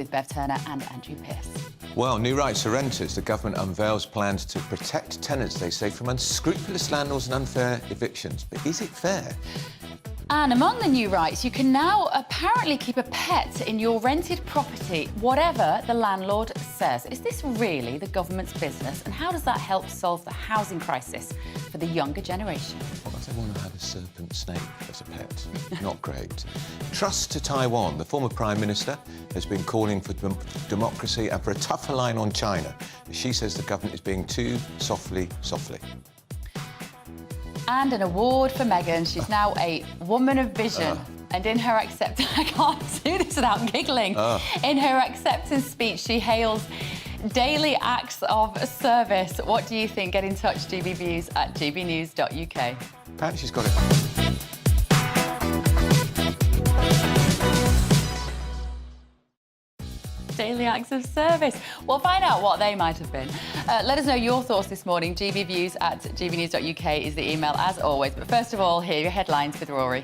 with Bev Turner and Andrew Pearce. Well, new rights for renters. The government unveils plans to protect tenants, they say, from unscrupulous landlords and unfair evictions. But is it fair? And among the new rights, you can now apparently keep a pet in your rented property, whatever the landlord says. Is this really the government's business? And how does that help solve the housing crisis for the younger generation? What if they want to have a serpent snake as a pet? Not great. Truss to Taiwan. The former Prime Minister has been calling for democracy and for a tougher line on China. She says the government is being too softly. And an award for Meghan. She's now a woman of vision. And in her acceptance... I can't do this without giggling. In her acceptance speech, she hails daily acts of service. What do you think? Get in touch, GBViews at gbnews.uk. Apparently she's got it. Daily acts of service. We'll find out what they might have been. Let us know your thoughts this morning. gbviews at gbnews.uk is the email, as always. But first of all, here are your headlines with Rory.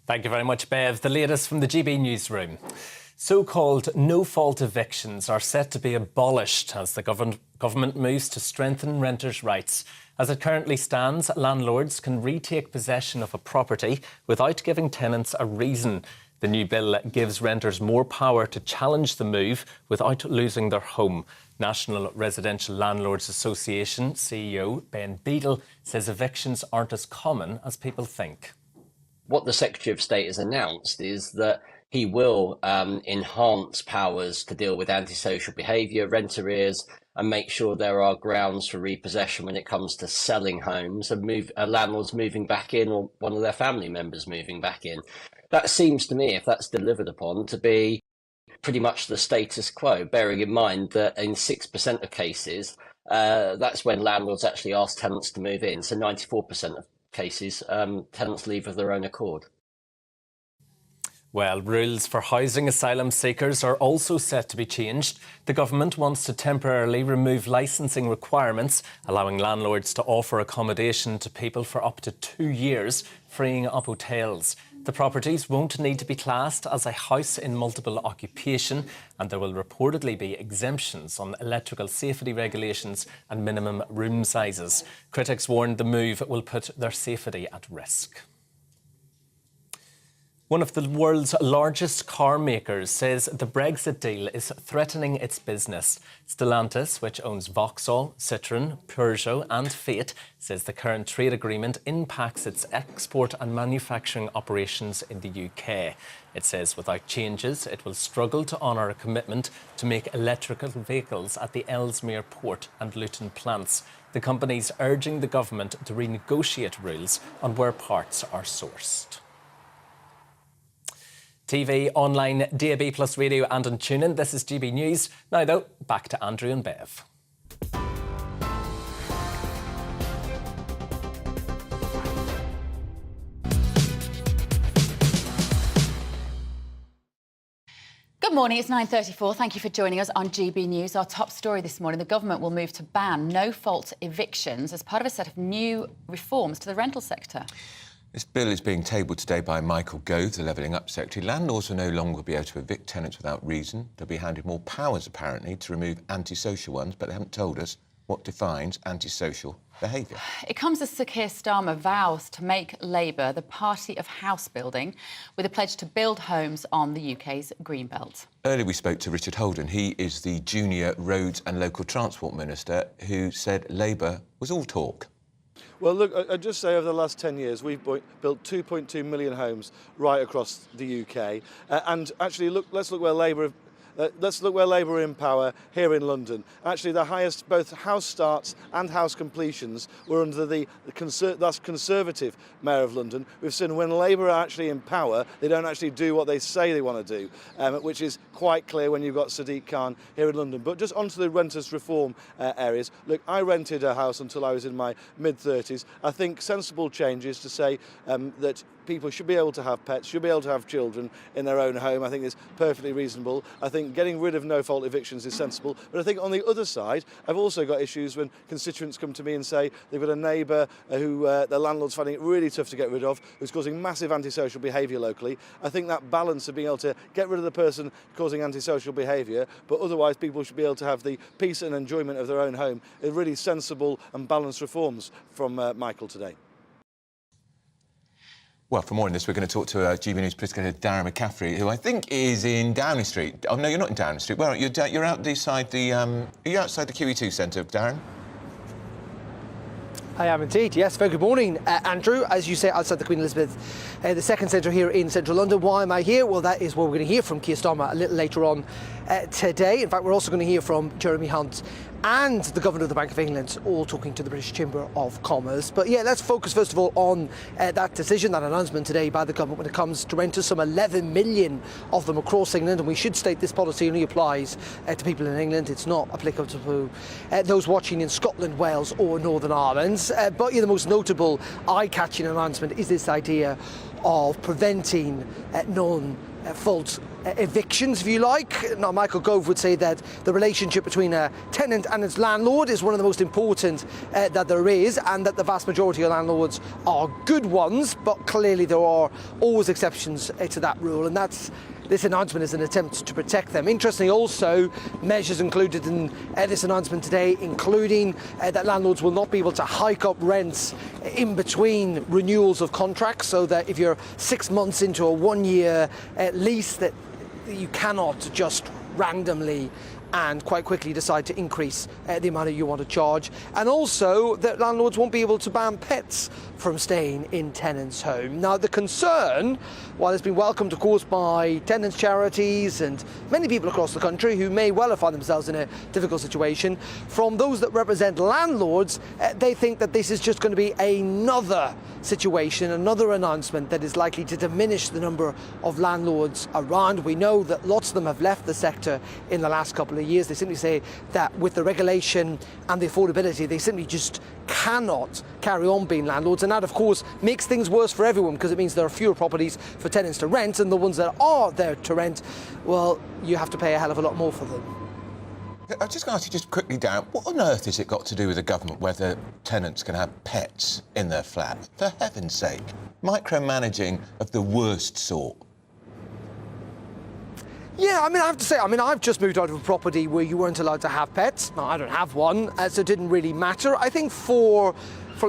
Thank you very much, Bev. The latest from the GB newsroom. So-called no-fault evictions are set to be abolished as the government moves to strengthen renters' rights. As it currently stands, landlords can retake possession of a property without giving tenants a reason. The new bill gives renters more power to challenge the move without losing their home. National Residential Landlords Association CEO Ben Beadle says evictions aren't as common as people think. What the Secretary of State has announced is that he will enhance powers to deal with antisocial behaviour, rent arrears, and make sure there are grounds for repossession when it comes to selling homes and landlords moving back in, or one of their family members moving back in. That seems to me, if that's delivered upon, to be pretty much the status quo, bearing in mind that in 6% of cases, that's when landlords actually ask tenants to move in. So 94% of cases, tenants leave of their own accord. Well, rules for housing asylum seekers are also set to be changed. The government wants to temporarily remove licensing requirements, allowing landlords to offer accommodation to people for up to 2 years, freeing up hotels. The properties won't need to be classed as a house in multiple occupation, and there will reportedly be exemptions on electrical safety regulations and minimum room sizes. Critics warn the move will put their safety at risk. One of the world's largest car makers says the Brexit deal is threatening its business. Stellantis, which owns Vauxhall, Citroën, Peugeot and Fiat, says the current trade agreement impacts its export and manufacturing operations in the UK. It says without changes, it will struggle to honour a commitment to make electrical vehicles at the Ellesmere port and Luton plants. The company's urging the government to renegotiate rules on where parts are sourced. TV, online, DAB plus radio and on TuneIn. This is GB News. Now though, back to Andrew and Bev. Good morning, it's 9:34. Thank you for joining us on GB News. Our top story this morning, the government will move to ban no-fault evictions as part of a set of new reforms to the rental sector. This bill is being tabled today by Michael Gove, the Levelling Up Secretary. Landlords will no longer be able to evict tenants without reason. They'll be handed more powers, apparently, to remove antisocial ones, but they haven't told us what defines antisocial behaviour. It comes as Sir Keir Starmer vows to make Labour the party of house building, with a pledge to build homes on the UK's green belt. Earlier we spoke to Richard Holden. He is the junior Roads and Local Transport Minister, who said Labour was all talk. Well, look, I'd just say over the last 10 years, we've built 2.2 million homes right across the UK. And actually, let's look where Labour are in power here in London. Actually, the highest both house starts and house completions were under that's Conservative Mayor of London. We've seen when Labour are actually in power, they don't actually do what they say they want to do, which is quite clear when you've got Sadiq Khan here in London. But just onto the renters reform areas. Look, I rented a house until I was in my mid-30s. I think sensible changes to say that people should be able to have pets, should be able to have children in their own home. I think it's perfectly reasonable. I think getting rid of no-fault evictions is sensible. But I think on the other side, I've also got issues when constituents come to me and say they've got a neighbour who their landlord's finding it really tough to get rid of, who's causing massive antisocial behaviour locally. I think that balance of being able to get rid of the person causing antisocial behaviour, but otherwise people should be able to have the peace and enjoyment of their own home, is really sensible and balanced reforms from Michael today. Well, for more on this, we're going to talk to GBNews political editor Darren McCaffrey, who I think is in Downing Street. Oh no, you're not in Downing Street. Where are you? You're outside the. Are you outside the QE2 centre, Darren? I am indeed, yes. Very good morning, Andrew. As you say, outside the Queen Elizabeth II Centre here in central London. Why am I here? Well, that is where we're going to hear from Keir Starmer a little later on today. In fact, we're also going to hear from Jeremy Hunt and the Governor of the Bank of England, all talking to the British Chamber of Commerce. But yeah, let's focus first of all on that decision, that announcement today by the government when it comes to renters. Some 11 million of them across England, and we should state this policy only applies to people in England. It's not applicable to those watching in Scotland, Wales or Northern Ireland. But yeah, the most notable eye-catching announcement is this idea of preventing non-fault evictions, if you like. Now, Michael Gove would say that the relationship between a tenant and its landlord is one of the most important that there is, and that the vast majority of landlords are good ones, but clearly there are always exceptions to that rule, and this announcement is an attempt to protect them. Interestingly, also, measures included in this announcement today, including that landlords will not be able to hike up rents in between renewals of contracts, so that if you're 6 months into a 1-year lease, that you cannot just randomly and quite quickly decide to increase the amount that you want to charge. And also that landlords won't be able to ban pets from staying in tenants' home. Now, the concern, while it's been welcomed, of course, by tenants' charities and many people across the country who may well have found themselves in a difficult situation, from those that represent landlords, they think that this is just going to be another situation, another announcement that is likely to diminish the number of landlords around. We know that lots of them have left the sector in the last couple of years. They simply say that with the regulation and the affordability, they simply just cannot carry on being landlords, and that of course makes things worse for everyone, because it means there are fewer properties for tenants to rent, and the ones that are there to rent, well, you have to pay a hell of a lot more for them. I'm just going to ask you just quickly, Darren, what on earth has it got to do with the government whether tenants can have pets in their flat? For heaven's sake, micromanaging of the worst sort. Yeah, I mean, I have to say, I've just moved out of a property where you weren't allowed to have pets. Now, I don't have one, so it didn't really matter. I think from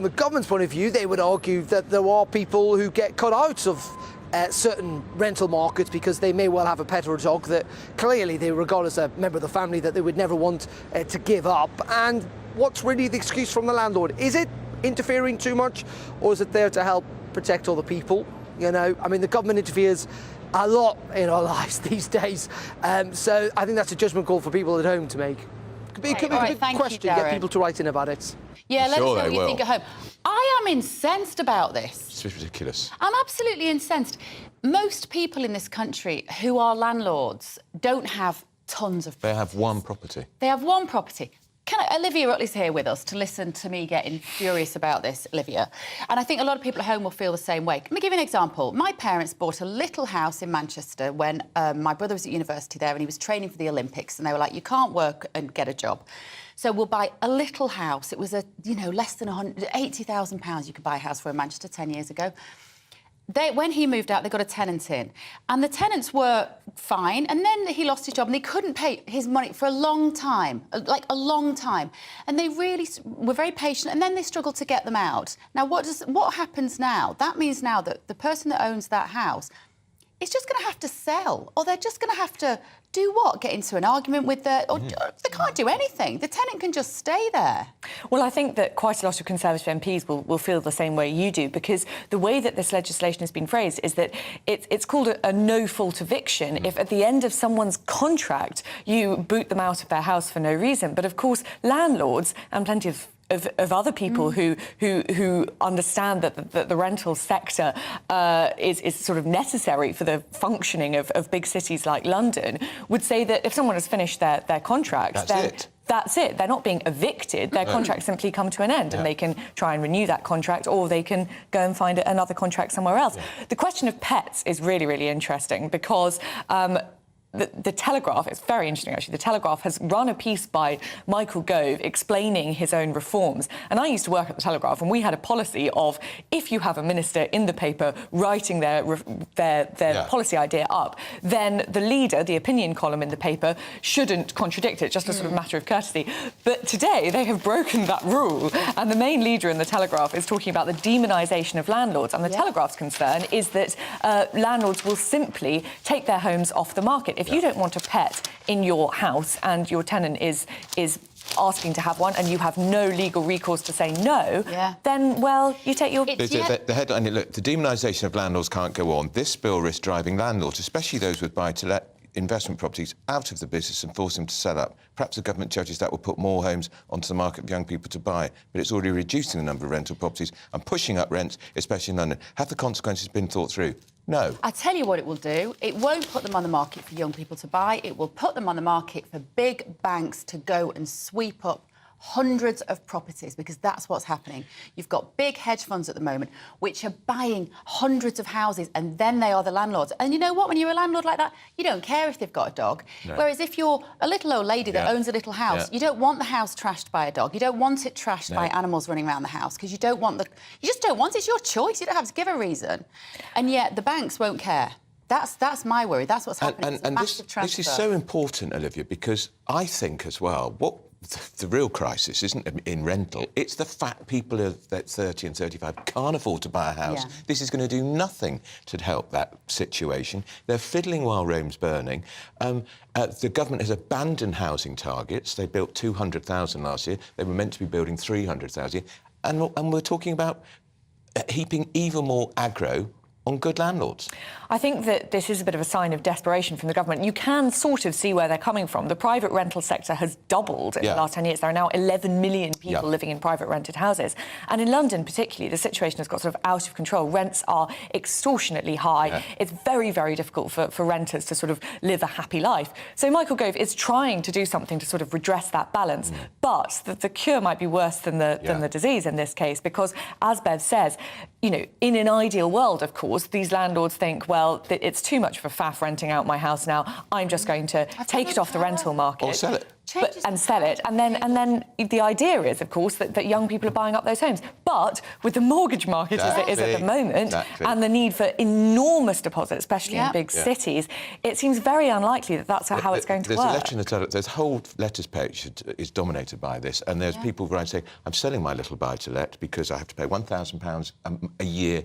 the government's point of view, they would argue that there are people who get cut out of certain rental markets because they may well have a pet or a dog that clearly they regard as a member of the family that they would never want to give up. And what's really the excuse from the landlord? Is it interfering too much, or is it there to help protect other people? You know, I mean, the government interferes a lot in our lives these days, so I think that's a judgment call for people at home to make. Could be a big question, get people to write in about it. Yeah, let us know what you think at home. I am incensed about this. It's ridiculous. I'm absolutely incensed. Most people in this country who are landlords don't have tons of property. They have one property. They have one property. Olivia Rutley's here with us to listen to me getting furious about this, Olivia. And I think a lot of people at home will feel the same way. Let me give you an example. My parents bought a little house in Manchester when my brother was at university there and he was training for the Olympics, and they were like, you can't work and get a job. So we'll buy a little house. It was less than £80,000 you could buy a house for in Manchester 10 years ago. When he moved out, they got a tenant in. And the tenants were fine. And then he lost his job and they couldn't pay his money for a long time, like a long time. And they really were very patient. And then they struggled to get them out. Now, what happens now? That means now that the person that owns that house is just going to have to sell, or they're just going to have to do what? Get into an argument with or they can't do anything. The tenant can just stay there. Well, I think that quite a lot of Conservative MPs will feel the same way you do, because the way that this legislation has been phrased is that it's called a no-fault eviction if at the end of someone's contract you boot them out of their house for no reason. But of course, landlords and plenty of other people who understand that the rental sector is sort of necessary for the functioning of big cities like London would say that if someone has finished their contract, that's it. They're not being evicted. Their contracts simply come to an end, and they can try and renew that contract, or they can go and find another contract somewhere else. The question of pets is really, really interesting because the Telegraph, it's very interesting actually, the Telegraph has run a piece by Michael Gove explaining his own reforms. And I used to work at the Telegraph, and we had a policy of, if you have a minister in the paper writing their policy idea up, then the leader, the opinion column in the paper, shouldn't contradict it, just a sort of matter of courtesy. But today they have broken that rule, and the main leader in the Telegraph is talking about the demonisation of landlords. And the Telegraph's concern is that landlords will simply take their homes off the market. If you don't want a pet in your house and your tenant is asking to have one and you have no legal recourse to say no, then, well, you take your... The headline, look, the demonisation of landlords can't go on. This bill risks driving landlords, especially those with buy-to-let investment properties, out of the business and force them to sell up. Perhaps the government judges that will put more homes onto the market for young people to buy, but it's already reducing the number of rental properties and pushing up rents, especially in London. Have the consequences been thought through? No. I tell you what it will do. It won't put them on the market for young people to buy. It will put them on the market for big banks to go and sweep up hundreds of properties, because that's what's happening. You've got big hedge funds at the moment which are buying hundreds of houses, and then they are the landlords. And you know what? When you're a landlord like that, you don't care if they've got a dog. No. Whereas if you're a little old lady that owns a little house, you don't want the house trashed by a dog. You don't want it trashed by animals running around the house, because you don't want you just don't want it. It's your choice. You don't have to give a reason. And yet the banks won't care. That's my worry. That's what's happening. And this is so important, Olivia, because I think as well, the real crisis isn't in rental. It's the fact people are at 30 and 35 can't afford to buy a house. Yeah. This is going to do nothing to help that situation. They're fiddling while Rome's burning. The government has abandoned housing targets. They built 200,000 last year. They were meant to be building 300,000. And we're talking about heaping even more aggro on good landlords. I think that this is a bit of a sign of desperation from the government. You can sort of see where they're coming from. The private rental sector has doubled in the last 10 years. There are now 11 million people living in private rented houses. And in London particularly, the situation has got sort of out of control. Rents are extortionately high. Yeah. It's very, very difficult for renters to sort of live a happy life. So Michael Gove is trying to do something to sort of redress that balance. But the cure might be worse than the disease in this case, because, as Bev says, you know, in an ideal world, of course, these landlords think, well, it's too much of a faff renting out my house now. I'm just going to take it off the rental market. Or sell it. And sell it. And then the idea is, of course, that young people are buying up those homes. But with the mortgage market as it is at the moment, and the need for enormous deposits, especially in big cities, it seems very unlikely that that's how it's going to work. There's a letter in the Telegraph. There's a whole letters page is dominated by this, and there's people writing saying, I'm selling my little buy-to-let because I have to pay £1,000 a year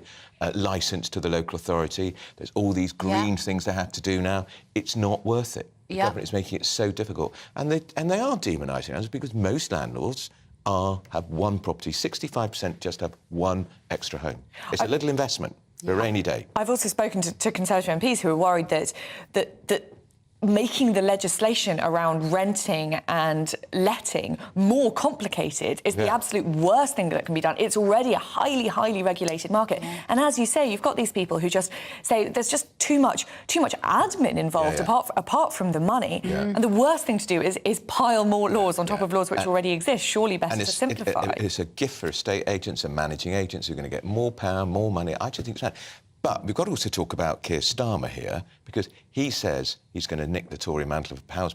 licence to the local authority. There's all these green things they have to do now. It's not worth it. The government is making it so difficult. And they are demonising us because most landlords have one property. 65% just have one extra home. It's a little investment for a rainy day. I've also spoken to Conservative MPs who are worried that making the legislation around renting and letting more complicated is the absolute worst thing that can be done. It's already a highly, highly regulated market. And as you say, you've got these people who just say there's just too much admin involved apart from the money. And the worst thing to do is pile more laws on top of laws which already exist. Surely better to simplify. It's a gift for estate agents and managing agents who are going to get more power, more money. I just think it's bad. But we've got to also talk about Keir Starmer here, because he says he's going to nick the Tory mantle of powers.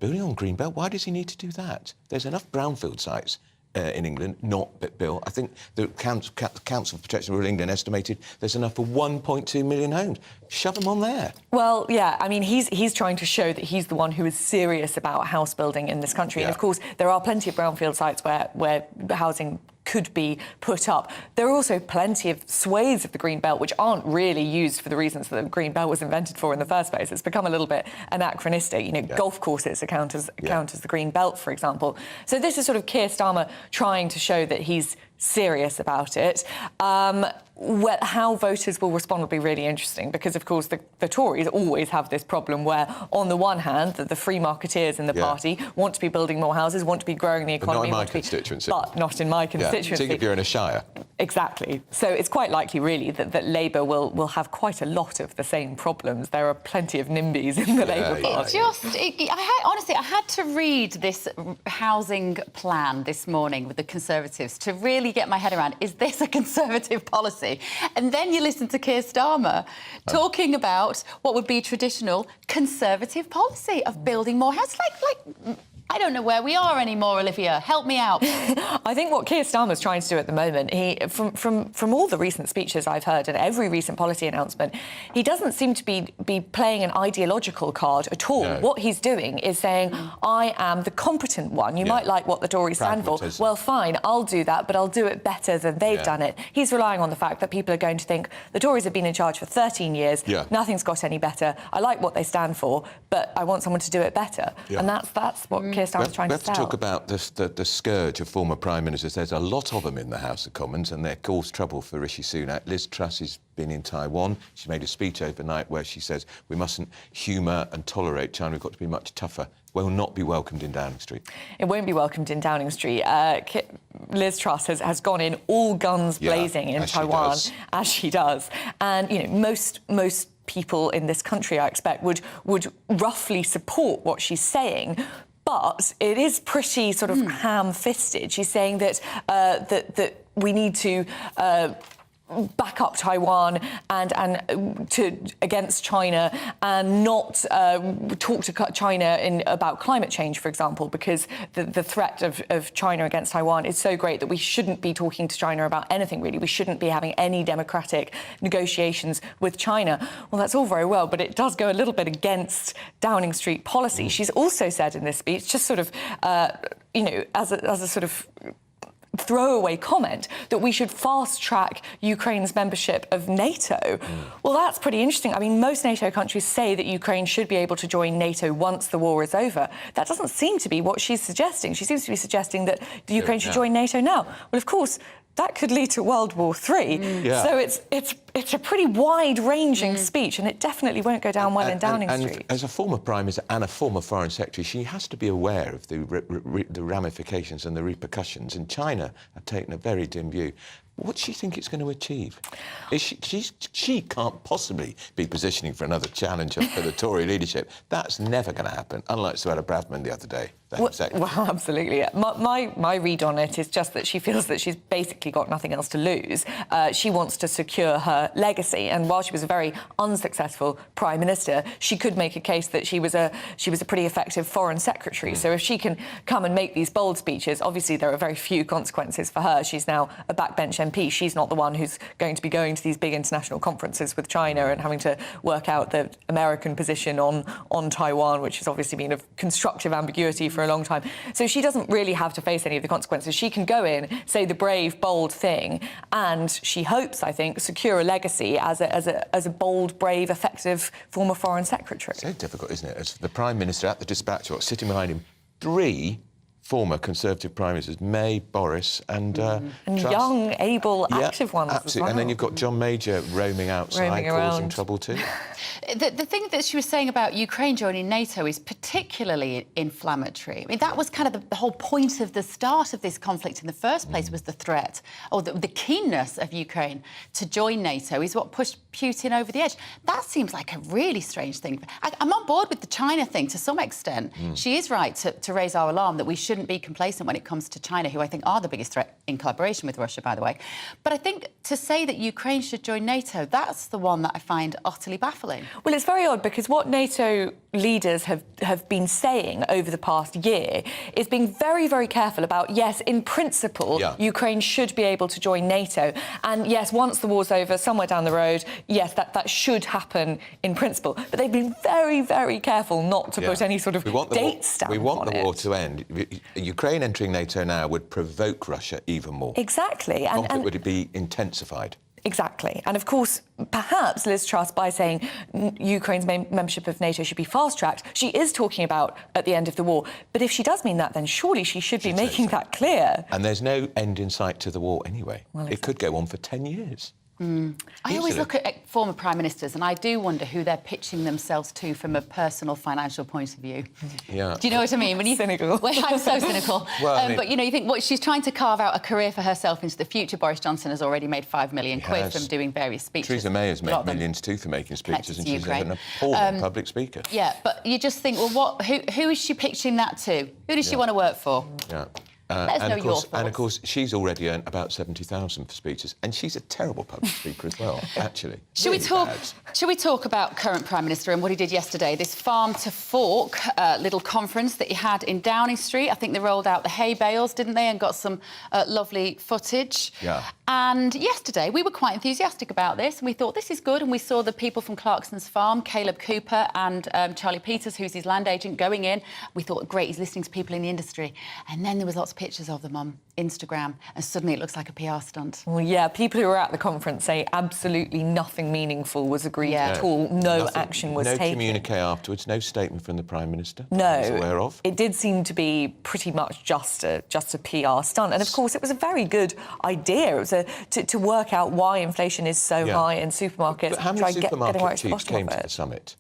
Building on Greenbelt, why does he need to do that? There's enough brownfield sites in England not built. I think the Council for Protection of Rural England estimated there's enough for 1.2 million homes. Shove them on there. Well, yeah, I mean, he's trying to show that he's the one who is serious about house building in this country. And, of course, there are plenty of brownfield sites where housing could be put up. There are also plenty of swathes of the Green Belt which aren't really used for the reasons that the Green Belt was invented for in the first place. It's become a little bit anachronistic. You know, golf courses count as the Green Belt, for example. So this is sort of Keir Starmer trying to show that he's serious about it. How voters will respond will be really interesting because, of course, the Tories always have this problem where, on the one hand, the free marketeers in the party want to be building more houses, want to be growing the economy. But not in my constituency. But not in my constituency. So if you're in a shire. Exactly. So it's quite likely, really, that Labour will have quite a lot of the same problems. There are plenty of NIMBYs in the Labour Party. Honestly, I had to read this housing plan this morning with the Conservatives to really get my head around, is this a Conservative policy? And then you listen to Keir Starmer talking about what would be traditional Conservative policy of building more houses. Like, I don't know where we are anymore, Olivia. Help me out. I think what Keir Starmer's trying to do at the moment, from all the recent speeches I've heard and every recent policy announcement, he doesn't seem to be playing an ideological card at all. No. What he's doing is saying, I am the competent one. You might like what the Tories stand for. Well, fine, I'll do that, but I'll do it better than they've done it. He's relying on the fact that people are going to think the Tories have been in charge for 13 years, nothing's got any better. I like what they stand for, but I want someone to do it better. And that's what Keir Starmer's trying to sell. We have to talk about the scourge of former Prime Ministers. There's a lot of them in the House of Commons and they cause trouble for Rishi Sunak. Liz Truss has been in Taiwan. She made a speech overnight where she says we mustn't humour and tolerate China. We've got to be much tougher. Will not be welcomed in Downing Street. It won't be welcomed in Downing Street. Liz Truss has gone in all guns blazing in Taiwan, as she does. And, you know, most people in this country, I expect, would roughly support what she's saying. But it is pretty sort of ham-fisted. She's saying that that we need to back up Taiwan and against China and not talk to China about climate change, for example, because the threat of China against Taiwan is so great that we shouldn't be talking to China about anything, really. We shouldn't be having any democratic negotiations with China. Well, that's all very well, but it does go a little bit against Downing Street policy. She's also said in this speech, just sort of, you know, as a sort of throwaway comment, that we should fast-track Ukraine's membership of NATO. Well, that's pretty interesting. I mean, most NATO countries say that Ukraine should be able to join NATO once the war is over. That doesn't seem to be what she's suggesting. She seems to be suggesting that the Ukraine should join NATO now. Well, of course, that could lead to World War III. So it's a pretty wide-ranging speech, and it definitely won't go down well in Downing Street. As a former Prime Minister and a former Foreign Secretary, she has to be aware of the ramifications and the repercussions, and China have taken a very dim view. What does she think it's going to achieve? She can't possibly be positioning for another challenge for the Tory leadership. That's never going to happen, unlike Suella Braverman the other day. Well, absolutely. My read on it is just that she feels that she's basically got nothing else to lose. She wants to secure her legacy, and while she was a very unsuccessful Prime Minister, she could make a case that she was a pretty effective Foreign Secretary. So if she can come and make these bold speeches, obviously there are very few consequences for her. She's now a backbench MP. She's not the one who's going to be going to these big international conferences with China and having to work out the American position on Taiwan, which has obviously been of constructive ambiguity for a long time. So she doesn't really have to face any of the consequences. She can go in, say the brave, bold thing, and she hopes, I think, secure a legacy as a bold, brave, effective former Foreign Secretary. So difficult, isn't it? As the Prime Minister at the dispatch box, sitting behind him, 3 former Conservative Prime Ministers, May, Boris and Truss. Young, able, active ones absolutely. as well. And then you've got John Major roaming outside, causing trouble too. The thing that she was saying about Ukraine joining NATO is particularly inflammatory. I mean, that was kind of the whole point of the start of this conflict in the first place, was the threat, or the keenness of Ukraine to join NATO is what pushed Putin over the edge. That seems like a really strange thing. I'm on board with the China thing to some extent. She is right to raise our alarm that we shouldn't be complacent when it comes to China, who I think are the biggest threat in collaboration with Russia, by the way. But I think to say that Ukraine should join NATO, that's the one that I find utterly baffling. Well, it's very odd because what NATO leaders have been saying over the past year is being very, very careful about, yes, in principle, Ukraine should be able to join NATO. And yes, once the war's over, somewhere down the road, yes, that should happen in principle. But they've been very, very careful not to put any sort of date stamp on it. We want the war to end. Ukraine entering NATO now would provoke Russia even more. Exactly. Conflict would be intensified. Exactly. And of course, perhaps Liz Truss, by saying Ukraine's membership of NATO should be fast-tracked, she is talking about at the end of the war. But if she does mean that, then surely she should be making that clear. And there's no end in sight to the war anyway. Well, It could go on for 10 years. I always look at former prime ministers and I do wonder who they're pitching themselves to from a personal financial point of view. Yeah. Do you know what I mean? When you cynical. Well, I'm so cynical. Well, I mean, but, you know, you think she's trying to carve out a career for herself into the future. Boris Johnson has already made £5 million from doing various speeches. Theresa May has made millions too for making speeches, and she's an appalling public speaker. Yeah, but you just think, well, who is she pitching that to? Who does she want to work for? Yeah. Let us know your thoughts. And of course, she's already earned about $70,000 for speeches, and she's a terrible public speaker as well, actually. Should we talk about current Prime Minister and what he did yesterday? This farm to fork little conference that he had in Downing Street. I think they rolled out the hay bales, didn't they, and got some lovely footage. Yeah. And yesterday we were quite enthusiastic about this, and we thought this is good. And we saw the people from Clarkson's farm, Caleb Cooper and Charlie Peters, who's his land agent, going in. We thought, great, he's listening to people in the industry. And then there was lots of pictures of them on Instagram, and suddenly it looks like a PR stunt. Well, yeah, people who were at the conference say absolutely nothing meaningful was agreed at all. No action was taken. No communique afterwards, no statement from the Prime Minister. No. I was aware of. It did seem to be pretty much just a PR stunt. And, of course, it was a very good idea. It was to work out why inflation is so high in supermarkets. But how many supermarket chiefs came to the summit?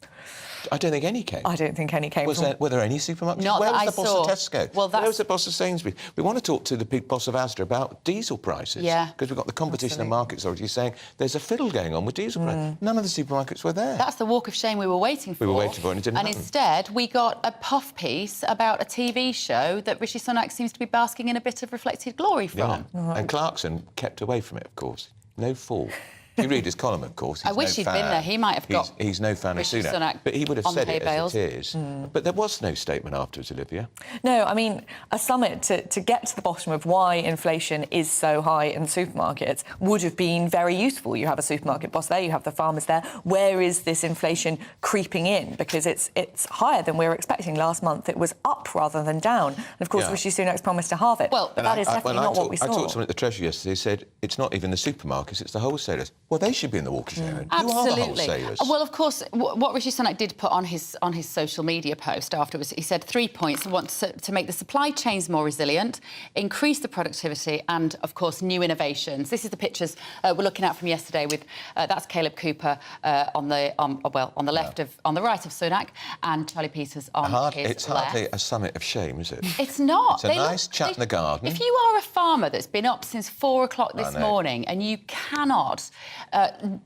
I don't think any came. I don't think any came. Were there any supermarkets? Not Where that was the I boss saw. of Tesco? Well, Where was the boss of Sainsbury's? We want to talk to the big boss of Asda about diesel prices. Yeah. Because we've got the Competition and Markets Authority saying there's a fiddle going on with diesel prices. None of the supermarkets were there. That's the walk of shame we were waiting for. We were waiting for it and it didn't happen. Instead, we got a puff piece about a TV show that Rishi Sunak seems to be basking in a bit of reflected glory from. Yeah. And Clarkson kept away from it, of course. No fall. If you read his column, of course, I wish he'd been there. He might have got. He's no fan Rishi of Sunak, Sunak but he would have on said the hay it bales. as it is. But there was no statement afterwards, Olivia. No, I mean, a summit to get to the bottom of why inflation is so high in supermarkets would have been very useful. You have a supermarket boss there, you have the farmers there. Where is this inflation creeping in? Because it's higher than we were expecting. Last month it was up rather than down. And, of course, Rishi Sunak's promised to halve it. Well, but that is definitely not what we saw. I talked to someone at the Treasury yesterday who said it's not even the supermarkets, it's the wholesalers. Well, they should be in the walk of shame. Absolutely. Who are the wholesalers? Well, of course, what Rishi Sunak did put on his social media post afterwards, he said 3 points. He wants to make the supply chains more resilient, increase the productivity, and, of course, new innovations. This is the pictures we're looking at from yesterday. With that's Caleb Cooper on the left on the right of Sunak, and Charlie Peters on his left. It's hardly a summit of shame, is it? It's not. It's a nice chat in the garden. If you are a farmer that's been up since 4 o'clock this morning and you cannot,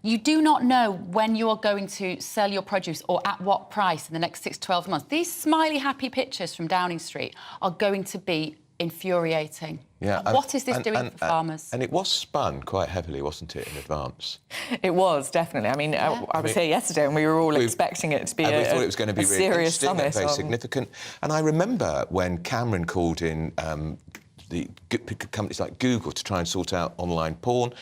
you do not know when you are going to sell your produce or at what price in the next 6 to 12 months, these smiley, happy pictures from Downing Street are going to be infuriating. Yeah, what is this doing for farmers? And it was spun quite heavily, wasn't it, in advance? It was, definitely. I mean, I was here yesterday and we were all expecting it to be we thought it was going to be really serious interesting, summit. very significant. And I remember when Cameron called in the companies like Google to try and sort out online porn.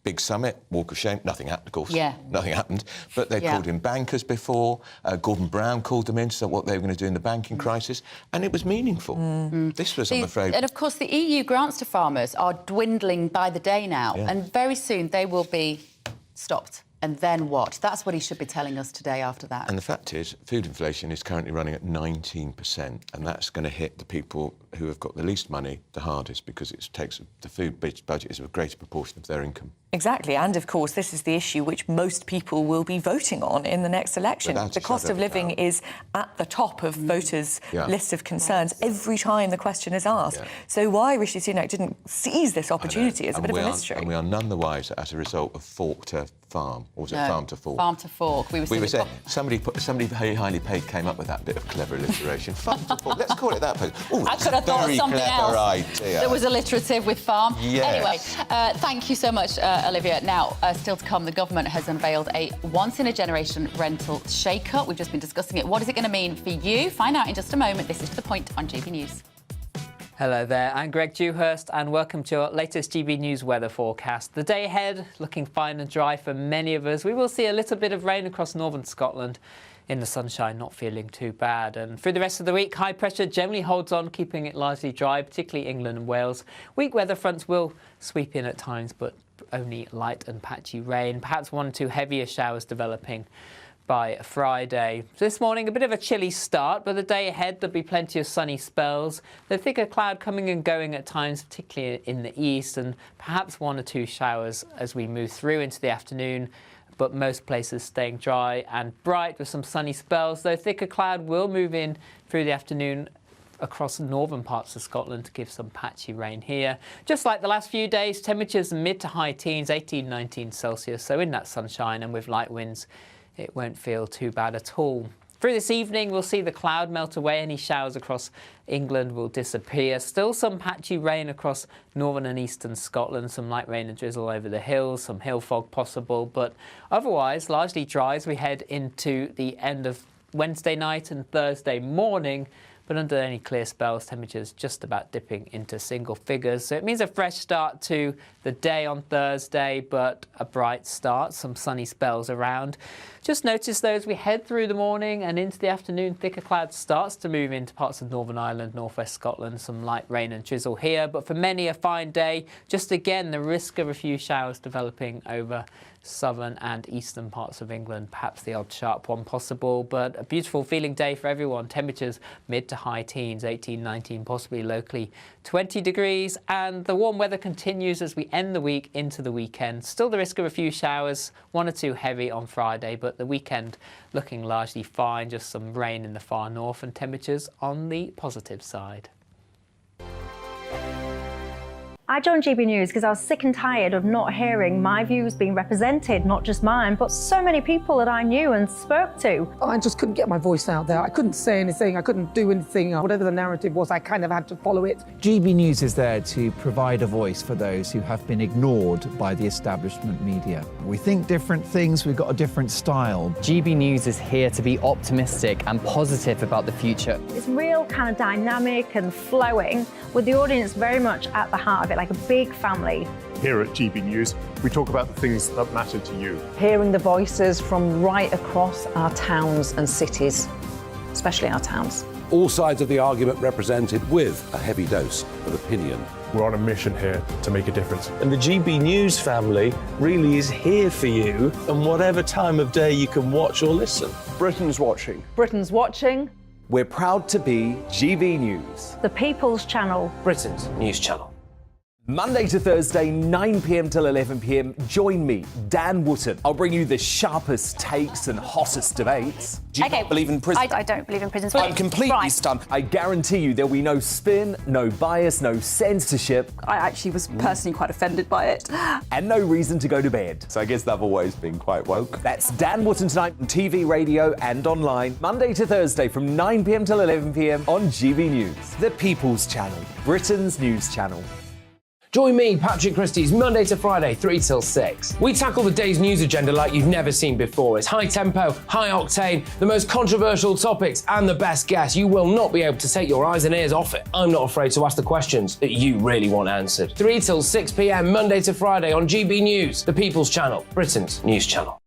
Big summit, walk of shame, nothing happened, of course. Yeah. Nothing happened. But they called in bankers before. Gordon Brown called them in to say what they were going to do in the banking crisis. And it was meaningful. This was, I'm afraid... And, of course, the EU grants to farmers are dwindling by the day now. Yeah. And very soon they will be stopped. And then what? That's what he should be telling us today after that. And the fact is, food inflation is currently running at 19%, and that's going to hit the people who have got the least money the hardest, because it takes the food budget is a greater proportion of their income. Exactly, and of course this is the issue which most people will be voting on in the next election. The cost of living is at the top of voters' list of concerns every time the question is asked. Yeah. So why Rishi Sunak didn't seize this opportunity is a bit of a mystery. And we are none the wiser as a result of fork to farm, or was it farm to fork? Farm to fork. We were saying somebody very highly paid came up with that bit of clever alliteration. Farm to fork. Let's call it that. Ooh, I could have thought of something else idea. that was alliterative with farm. Yes. Anyway, thank you so much, Olivia. Now, still to come, the government has unveiled a once-in-a-generation rental shake-up. We've just been discussing it. What is it going to mean for you? Find out in just a moment. This is To The Point on GB News. Hello there, I'm Greg Dewhurst and welcome to your latest GB News weather forecast. The day ahead looking fine and dry for many of us. We will see a little bit of rain across northern Scotland. In the sunshine, not feeling too bad. And through the rest of the week, high pressure generally holds on, keeping it largely dry, particularly England and Wales. Weak weather fronts will sweep in at times, but only light and patchy rain, perhaps 1 or 2 heavier showers developing by Friday. So this morning, a bit of a chilly start, but the day ahead there'll be plenty of sunny spells. The thicker cloud coming and going at times, particularly in the east, and perhaps 1 or 2 showers as we move through into the afternoon. But most places staying dry and bright with some sunny spells, though thicker cloud will move in through the afternoon across northern parts of Scotland to give some patchy rain here. Just like the last few days, temperatures mid to high teens, 18, 19 Celsius, so in that sunshine and with light winds, it won't feel too bad at all. Through this evening, we'll see the cloud melt away. Any showers across England will disappear. Still some patchy rain across northern and eastern Scotland, some light rain and drizzle over the hills, some hill fog possible, but otherwise largely dry as we head into the end of Wednesday night and Thursday morning. But under any clear spells, temperatures just about dipping into single figures. So it means a fresh start to the day on Thursday, but a bright start, some sunny spells around. Just notice though, as we head through the morning and into the afternoon, thicker cloud starts to move into parts of Northern Ireland, northwest Scotland, some light rain and drizzle here. But for many, a fine day. Just again, the risk of a few showers developing over southern and eastern parts of England, perhaps the odd sharp one possible, but a beautiful feeling day for everyone. Temperatures mid to high teens, 18, 19, possibly locally 20 degrees, and the warm weather continues as we end the week into the weekend. Still the risk of a few showers, 1 or 2 heavy on Friday, but the weekend looking largely fine, just some rain in the far north and temperatures on the positive side. I joined GB News because I was sick and tired of not hearing my views being represented, not just mine, but so many people that I knew and spoke to. I just couldn't get my voice out there. I couldn't say anything. I couldn't do anything. Whatever the narrative was, I kind of had to follow it. GB News is there to provide a voice for those who have been ignored by the establishment media. We think different things, we've got a different style. GB News is here to be optimistic and positive about the future. It's real kind of dynamic and flowing, with the audience very much at the heart of it, like a big family. Here at GB News, we talk about the things that matter to you. Hearing the voices from right across our towns and cities, especially our towns. All sides of the argument represented with a heavy dose of opinion. We're on a mission here to make a difference. And the GB News family really is here for you, and whatever time of day you can watch or listen. Britain's watching. Britain's watching. We're proud to be GB News. The People's Channel. Britain's news channel. Monday to Thursday, 9 p.m. till 11 p.m. Join me, Dan Wootton. I'll bring you the sharpest takes and hottest debates. Do you not believe in prison? I don't believe in prisons. I'm completely stunned. I guarantee you there'll be no spin, no bias, no censorship. I actually was personally quite offended by it. And no reason to go to bed. So I guess they've always been quite woke. That's Dan Wootton tonight on TV, radio and online. Monday to Thursday from 9 p.m. till 11 p.m. on GB News. The People's Channel, Britain's news channel. Join me, Patrick Christie's, Monday to Friday, 3 till 6. We tackle the day's news agenda like you've never seen before. It's high tempo, high octane, the most controversial topics, and the best guests. You will not be able to take your eyes and ears off it. I'm not afraid to ask the questions that you really want answered. 3 till 6 p.m, Monday to Friday on GB News, the People's Channel, Britain's news channel.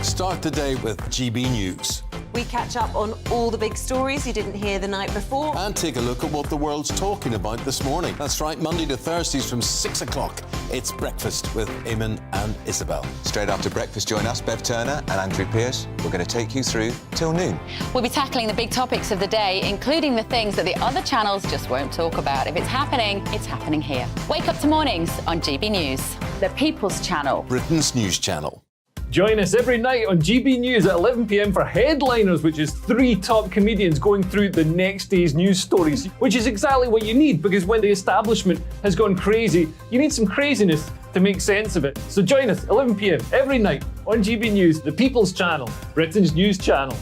Start the day with GB News. We catch up on all the big stories you didn't hear the night before. And take a look at what the world's talking about this morning. That's right, Monday to Thursdays from 6 o'clock. It's Breakfast with Eamon and Isabel. Straight after breakfast, join us, Bev Turner and Andrew Pearce. We're going to take you through till noon. We'll be tackling the big topics of the day, including the things that the other channels just won't talk about. If it's happening here. Wake up to mornings on GB News. The People's Channel. Britain's news channel. Join us every night on GB News at 11 p.m. for Headliners, which is 3 top comedians going through the next day's news stories, which is exactly what you need, because when the establishment has gone crazy, you need some craziness to make sense of it. So join us 11 p.m. every night on GB News, the People's Channel, Britain's news channel.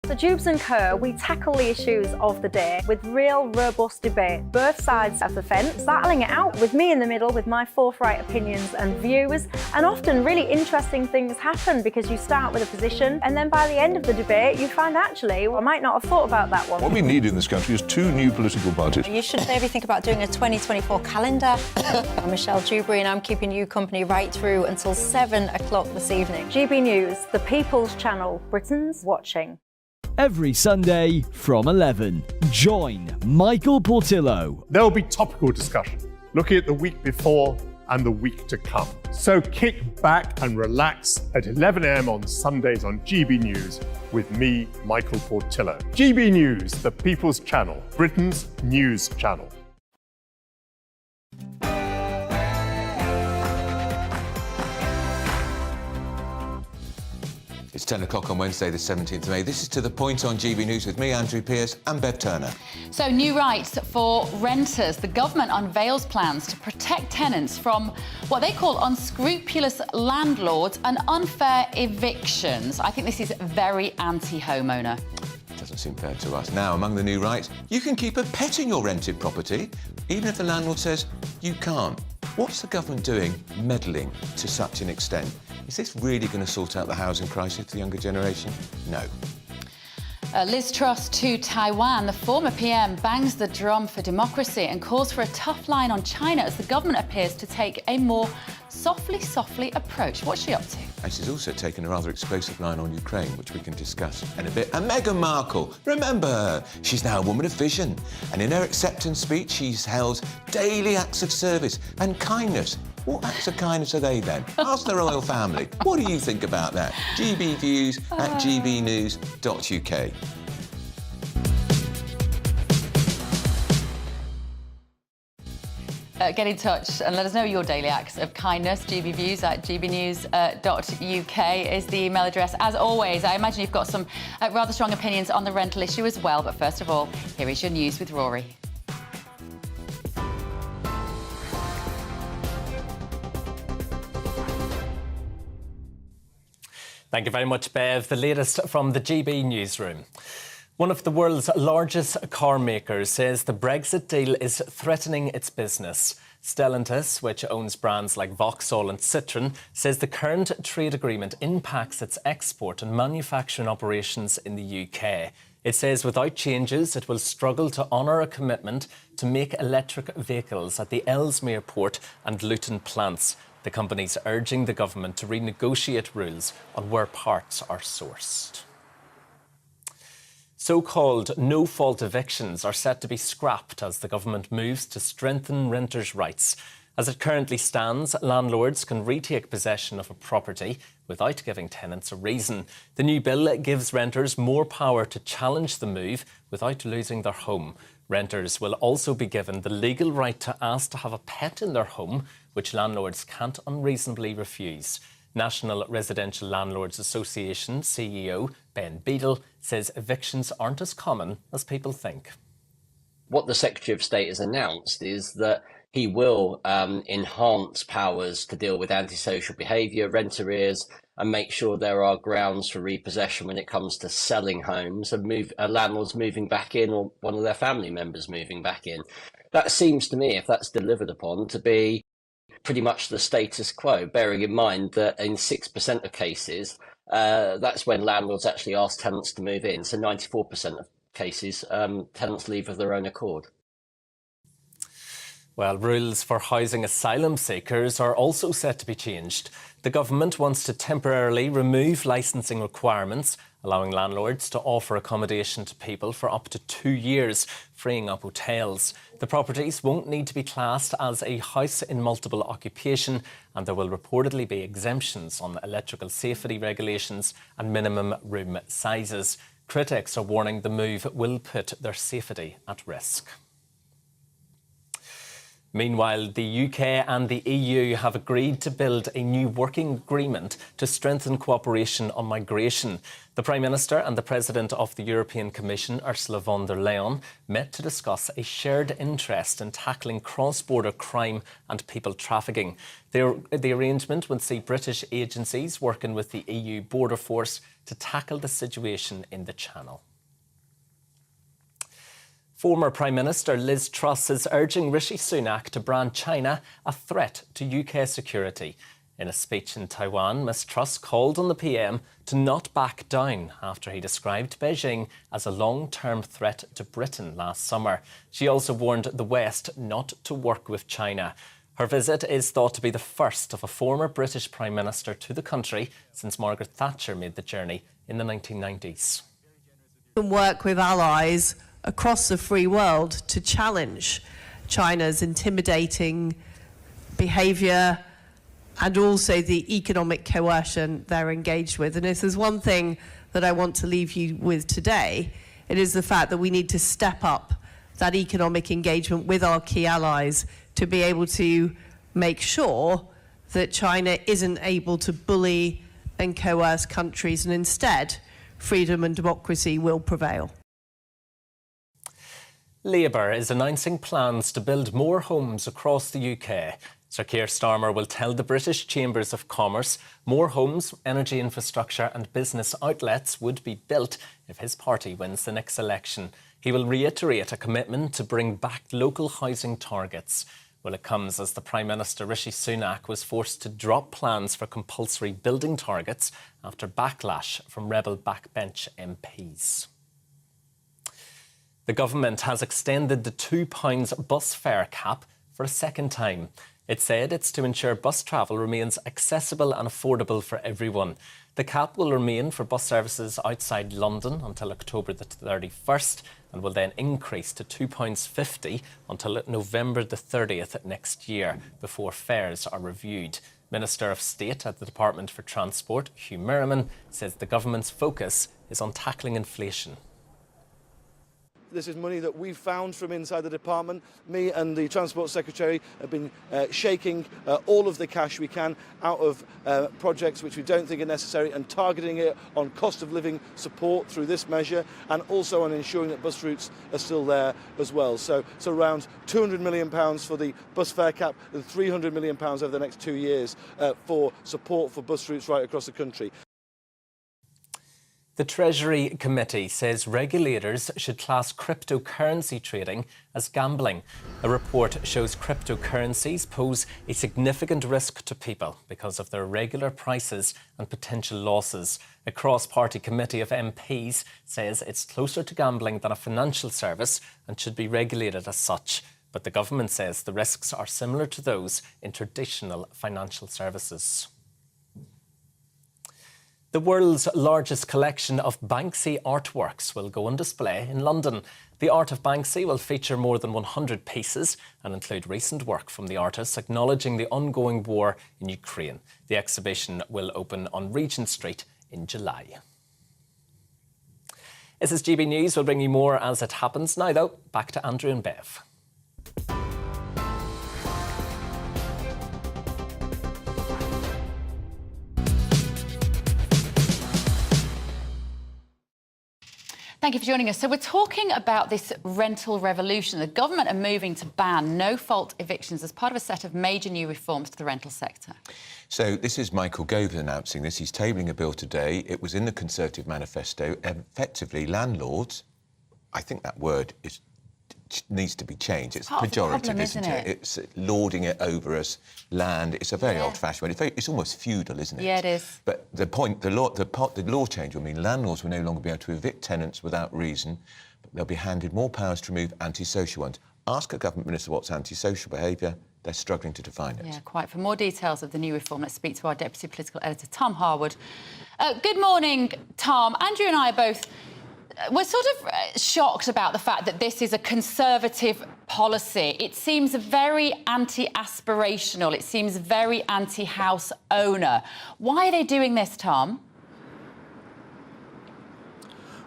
So Jubes and Kerr, we tackle the issues of the day with real robust debate, both sides of the fence, battling it out with me in the middle with my forthright opinions and views. And often really interesting things happen because you start with a position and then by the end of the debate you find actually, well, I might not have thought about that one. What we need in this country is 2 new political parties. You should maybe think about doing a 2024 calendar. I'm Michelle Dewberry and I'm keeping you company right through until 7 o'clock this evening. GB News, the People's Channel, Britain's watching. Every Sunday from 11, join Michael Portillo. There'll be topical discussion, looking at the week before and the week to come. So kick back and relax at 11 a.m. on Sundays on GB News with me, Michael Portillo. GB News, the People's Channel, Britain's news channel. It's 10 o'clock on Wednesday, the 17th of May. This is To The Point on GB News with me, Andrew Pearce, and Bev Turner. So, new rights for renters. The government unveils plans to protect tenants from what they call unscrupulous landlords and unfair evictions. I think this is very anti-homeowner. Doesn't seem fair to us. Now, among the new rights, you can keep a pet in your rented property, even if the landlord says you can't. What's the government doing meddling to such an extent? Is this really going to sort out the housing crisis for the younger generation? No. Liz Truss to Taiwan. The former PM bangs the drum for democracy and calls for a tough line on China as the government appears to take a more softly approach. What's she up to? And she's also taken a rather explosive line on Ukraine, which we can discuss in a bit. And Meghan Markle, remember her, she's now a woman of vision. And in her acceptance speech, she's held daily acts of service and kindness. What acts of kindness are they then? Ask the royal family. What do you think about that? GB Views at gbnews.uk. Get in touch and let us know your daily acts of kindness. gbviews at gbnews.uk is the email address. As always, I imagine you've got some rather strong opinions on the rental issue as well. But first of all, here is your news with Rory. Thank you very much, Bev. The latest from the GB newsroom. One of the world's largest car makers says the Brexit deal is threatening its business. Stellantis, which owns brands like Vauxhall and Citroën, says the current trade agreement impacts its export and manufacturing operations in the UK. It says without changes, it will struggle to honour a commitment to make electric vehicles at the Ellesmere port and Luton plants. The company's urging the government to renegotiate rules on where parts are sourced. So-called no-fault evictions are set to be scrapped as the government moves to strengthen renters' rights. As it currently stands, landlords can retake possession of a property without giving tenants a reason. The new bill gives renters more power to challenge the move without losing their home. Renters will also be given the legal right to ask to have a pet in their home, which landlords can't unreasonably refuse. National Residential Landlords Association CEO Ben Beadle says evictions aren't as common as people think. What the Secretary of State has announced is that he will enhance powers to deal with antisocial behaviour, rent arrears, and make sure there are grounds for repossession when it comes to selling homes and landlords moving back in or one of their family members moving back in. That seems to me, if that's delivered upon, to be pretty much the status quo, bearing in mind that in 6% of cases, that's when landlords actually ask tenants to move in. So 94% of cases, tenants leave of their own accord. Well, rules for housing asylum seekers are also set to be changed. The government wants to temporarily remove licensing requirements, allowing landlords to offer accommodation to people for up to 2 years, freeing up hotels. The properties won't need to be classed as a house in multiple occupation, and there will reportedly be exemptions on electrical safety regulations and minimum room sizes. Critics are warning the move will put their safety at risk. Meanwhile, the UK and the EU have agreed to build a new working agreement to strengthen cooperation on migration. The Prime Minister and the President of the European Commission, Ursula von der Leyen, met to discuss a shared interest in tackling cross-border crime and people trafficking. The arrangement would see British agencies working with the EU border force to tackle the situation in the Channel. Former Prime Minister Liz Truss is urging Rishi Sunak to brand China a threat to UK security. In a speech in Taiwan, Ms Truss called on the PM to not back down after he described Beijing as a long-term threat to Britain last summer. She also warned the West not to work with China. Her visit is thought to be the first of a former British Prime Minister to the country since Margaret Thatcher made the journey in the 1990s. We can work with allies across the free world to challenge China's intimidating behaviour and also the economic coercion they're engaged with. And if there's one thing that I want to leave you with today, it is the fact that we need to step up that economic engagement with our key allies to be able to make sure that China isn't able to bully and coerce countries, and instead freedom and democracy will prevail. Labour is announcing plans to build more homes across the UK. Sir Keir Starmer will tell the British Chambers of Commerce more homes, energy infrastructure and business outlets would be built if his party wins the next election. He will reiterate a commitment to bring back local housing targets. Well, it comes as the Prime Minister Rishi Sunak was forced to drop plans for compulsory building targets after backlash from rebel backbench MPs. The government has extended the £2 bus fare cap for a second time. It said it's to ensure bus travel remains accessible and affordable for everyone. The cap will remain for bus services outside London until October the 31st and will then increase to £2.50 until November the 30th next year before fares are reviewed. Minister of State at the Department for Transport, Hugh Merriman, says the government's focus is on tackling inflation. This is money that we've found from inside the department. Me and the Transport Secretary have been shaking all of the cash we can out of projects which we don't think are necessary and targeting it on cost of living support through this measure and also on ensuring that bus routes are still there as well. So around £200 million for the bus fare cap and £300 million over the next 2 years for support for bus routes right across the country. The Treasury Committee says regulators should class cryptocurrency trading as gambling. A report shows cryptocurrencies pose a significant risk to people because of their irregular prices and potential losses. A cross-party committee of MPs says it's closer to gambling than a financial service and should be regulated as such. But the government says the risks are similar to those in traditional financial services. The world's largest collection of Banksy artworks will go on display in London. The Art of Banksy will feature more than 100 pieces and include recent work from the artist acknowledging the ongoing war in Ukraine. The exhibition will open on Regent Street in July. This is GB News. We'll bring you more as it happens. Now, though, back to Andrew and Bev. Thank you for joining us. So we're talking about this rental revolution. The government are moving to ban no-fault evictions as part of a set of major new reforms to the rental sector. So this is Michael Gove announcing this. He's tabling a bill today. It was in the Conservative manifesto. Effectively, landlords, I think that word needs to be changed. It's pejorative, problem, isn't it? It's lording it over us, land. It's a very old-fashioned word. It's almost feudal, isn't it? Yeah, it is. But the law change will mean landlords will no longer be able to evict tenants without reason, but they'll be handed more powers to remove antisocial ones. Ask a government minister what's antisocial behaviour. They're struggling to define it. Yeah, quite. For more details of the new reform, let's speak to our Deputy Political Editor, Tom Harwood. Good morning, Tom. Andrew and I are both... We're sort of shocked about the fact that this is a Conservative policy. It seems very anti-aspirational. It seems very anti-house owner. Why are they doing this, Tom?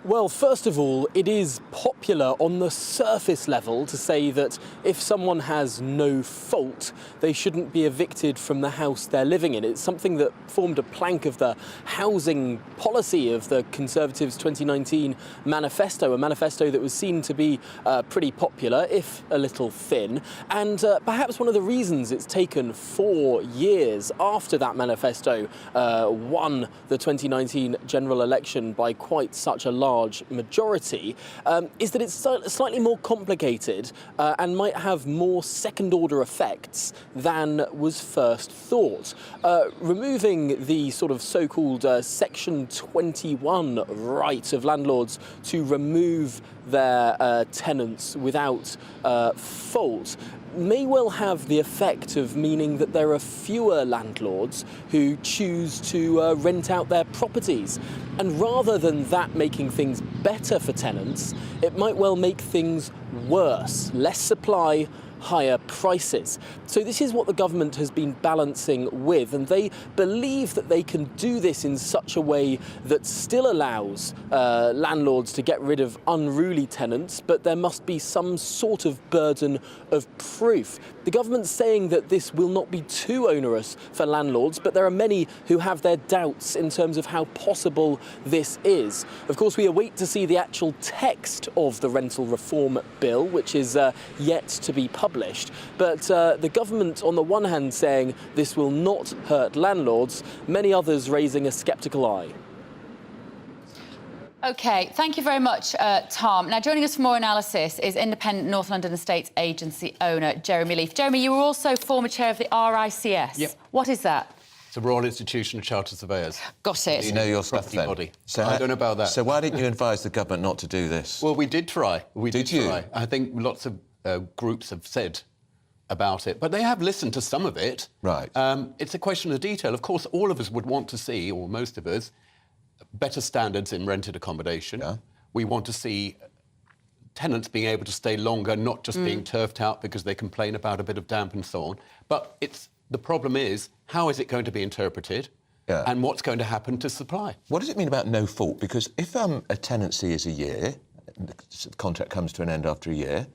Well, first of all, it is popular on the surface level to say that if someone has no fault, they shouldn't be evicted from the house they're living in. It's something that formed a plank of the housing policy of the Conservatives' 2019 manifesto, a manifesto that was seen to be pretty popular, if a little thin. And perhaps one of the reasons it's taken 4 years after that manifesto won the 2019 general election by quite such a large majority is that it's slightly more complicated and might have more second-order effects than was first thought. Removing the sort of so-called Section 21 right of landlords to remove their tenants without fault may well have the effect of meaning that there are fewer landlords who choose to rent out their properties. And rather than that making things better for tenants, it might well make things worse. Less supply, higher prices. So this is what the government has been balancing with, and they believe that they can do this in such a way that still allows landlords to get rid of unruly tenants, but there must be some sort of burden of proof. The government's saying that this will not be too onerous for landlords, but there are many who have their doubts in terms of how possible this is. Of course, we await to see the actual text of the rental reform bill, which is yet to be published. But the government, on the one hand, saying this will not hurt landlords, many others raising a sceptical eye. OK, thank you very much, Tom. Now, joining us for more analysis is independent North London Estates Agency owner Jeremy Leaf. Jeremy, you were also former chair of the RICS. Yep. What is that? It's a Royal Institution of Chartered Surveyors. Got it. You know your stuff then. Body. So I don't know about that. So why didn't you advise the government not to do this? Well, we did try. We did you? try. I think lots of groups have said about it, but they have listened to some of it. Right. It's a question of detail. Of course, all of us would want to see, or most of us, better standards in rented accommodation. Yeah. We want to see tenants being able to stay longer, not just being turfed out because they complain about a bit of damp and so on. But the problem is, how is it going to be interpreted? Yeah. And what's going to happen to supply? What does it mean about no fault? Because if a tenancy is a year, the contract comes to an end after a year,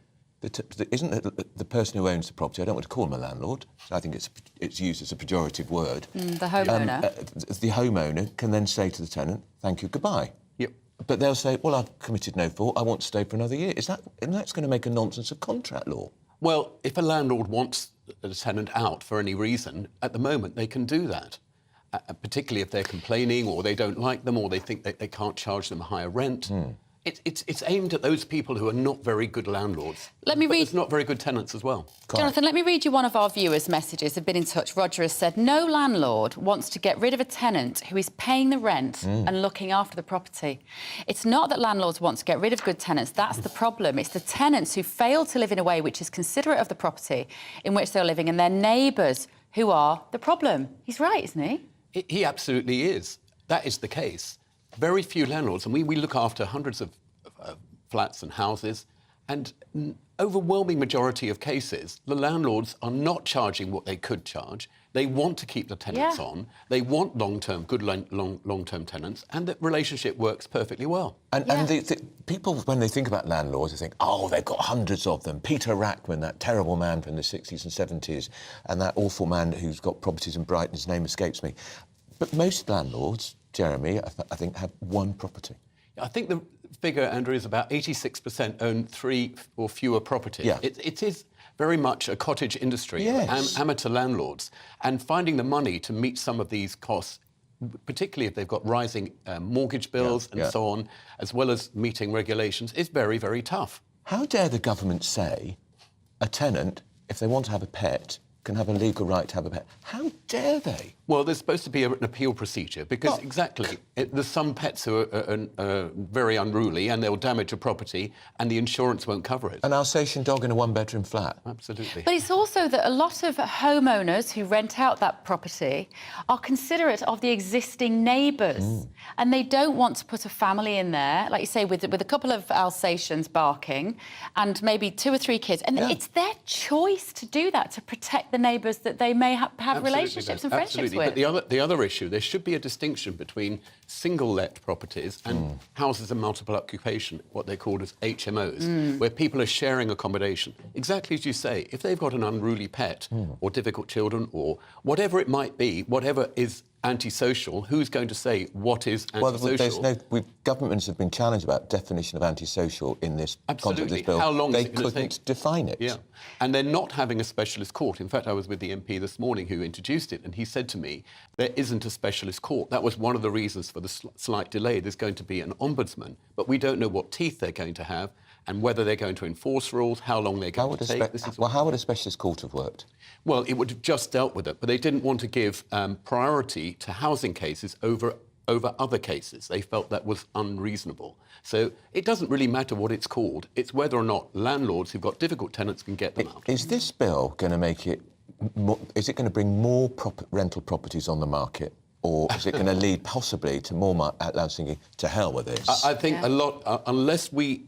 isn't the person who owns the property, I don't want to call him a landlord, I think it's used as a pejorative word. The homeowner. The homeowner can then say to the tenant, thank you, goodbye. Yep. But they'll say, well, I've committed no fault, I want to stay for another year. Isn't that's going to make a nonsense of contract law? Well, if a landlord wants a tenant out for any reason, at the moment they can do that. Particularly if they're complaining or they don't like them or they think that they can't charge them a higher rent. It's aimed at those people who are not very good landlords. Let me read. It's not very good tenants as well. Jonathan, let me read you one of our viewers' messages. Have been in touch. Roger has said, no landlord wants to get rid of a tenant who is paying the rent and looking after the property. It's not that landlords want to get rid of good tenants. That's the problem. It's the tenants who fail to live in a way which is considerate of the property in which they're living and their neighbours who are the problem. He's right, isn't he? He absolutely is. That is the case. Very few landlords, and we look after hundreds of flats and houses, and overwhelming majority of cases, the landlords are not charging what they could charge. They want to keep the tenants on. They want good long-term tenants, and the relationship works perfectly well. And the people, when they think about landlords, they think, oh, they've got hundreds of them. Peter Rackman, that terrible man from the 60s and 70s, and that awful man who's got properties in Brighton, his name escapes me. But most landlords, Jeremy, I think, have one property. I think the figure, Andrew, is about 86% own 3 or fewer properties. Yeah. It is very much a cottage industry, yes. Amateur landlords, and finding the money to meet some of these costs, particularly if they've got rising mortgage bills and so on, as well as meeting regulations, is very, very tough. How dare the government say a tenant, if they want to have a pet, can have a legal right to have a pet? How dare they? Well, there's supposed to be an appeal procedure because there's some pets who are very unruly and they'll damage a property and the insurance won't cover it. An Alsatian dog in a one-bedroom flat. Absolutely. But it's also that a lot of homeowners who rent out that property are considerate of the existing neighbours and they don't want to put a family in there, like you say, with a couple of Alsatians barking and maybe 2 or 3 kids. And it's their choice to do that, to protect the neighbours that they may have relationships and friendships with. But the other issue, there should be a distinction between single-let properties and houses of multiple occupation, what they call as HMOs, where people are sharing accommodation. Exactly as you say, if they've got an unruly pet or difficult children or whatever it might be, whatever is antisocial, who's going to say what is antisocial? Governments have been challenged about definition of antisocial in this context of this bill. How long they is it gonna couldn't take? define it. Yeah, and they're not having a specialist court. In fact, I was with the MP this morning who introduced it, and he said to me, there isn't a specialist court. That was one of the reasons for the slight delay. There's going to be an ombudsman, but we don't know what teeth they're going to have and whether they're going to enforce rules, how long they're going to take. How would a specialist court have worked? Well, it would have just dealt with it, but they didn't want to give priority to housing cases over other cases. They felt that was unreasonable. So it doesn't really matter what it's called. It's whether or not landlords who've got difficult tenants can get them out. Is this bill going to make it... is it going to bring more rental properties on the market? Or is it going to lead possibly to more... to hell with this? I think a lot... unless we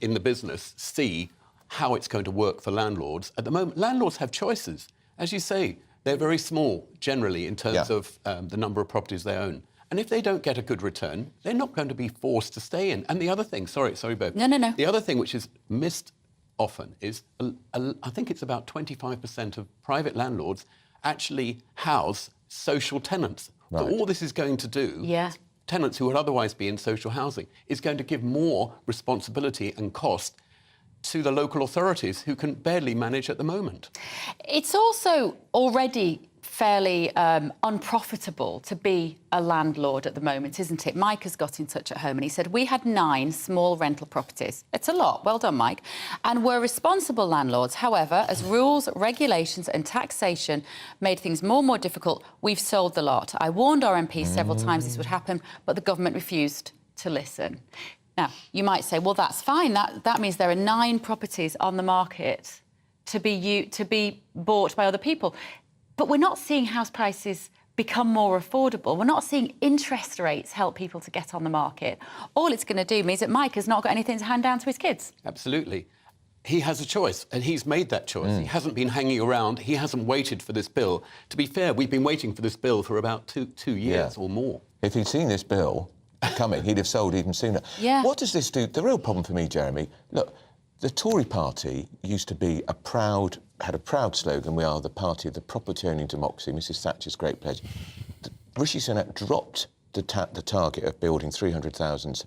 in the business see how it's going to work for landlords. At the moment, landlords have choices. As you say, they're very small, generally, in terms of the number of properties they own. And if they don't get a good return, they're not going to be forced to stay in. And the other thing, sorry, Bev. No. The other thing which is missed often is, I think it's about 25% of private landlords actually house social tenants. Right. So all this is going to do, tenants who would otherwise be in social housing, is going to give more responsibility and cost to the local authorities who can barely manage at the moment. It's also already fairly unprofitable to be a landlord at the moment, isn't it? Mike has got in touch at home and he said, we had 9 small rental properties. It's a lot. Well done, Mike. And we're responsible landlords. However, as rules, regulations and taxation made things more and more difficult, we've sold the lot. I warned our MPs several times this would happen, but the government refused to listen. Now, you might say, well, that's fine. That means there are 9 properties on the market to be bought by other people. But we're not seeing house prices become more affordable. We're not seeing interest rates help people to get on the market. All it's going to do means that Mike has not got anything to hand down to his kids. Absolutely. He has a choice, and he's made that choice. He hasn't been hanging around. He hasn't waited for this bill. To be fair, we've been waiting for this bill for about two years or more. If he'd seen this bill coming, he'd have sold even sooner. Yeah. What does this do? The real problem for me, Jeremy, look, the Tory party used to be had a proud slogan, we are the party of the property-owning democracy, Mrs Thatcher's great pledge. Rishi Sunak dropped the target of building 300,000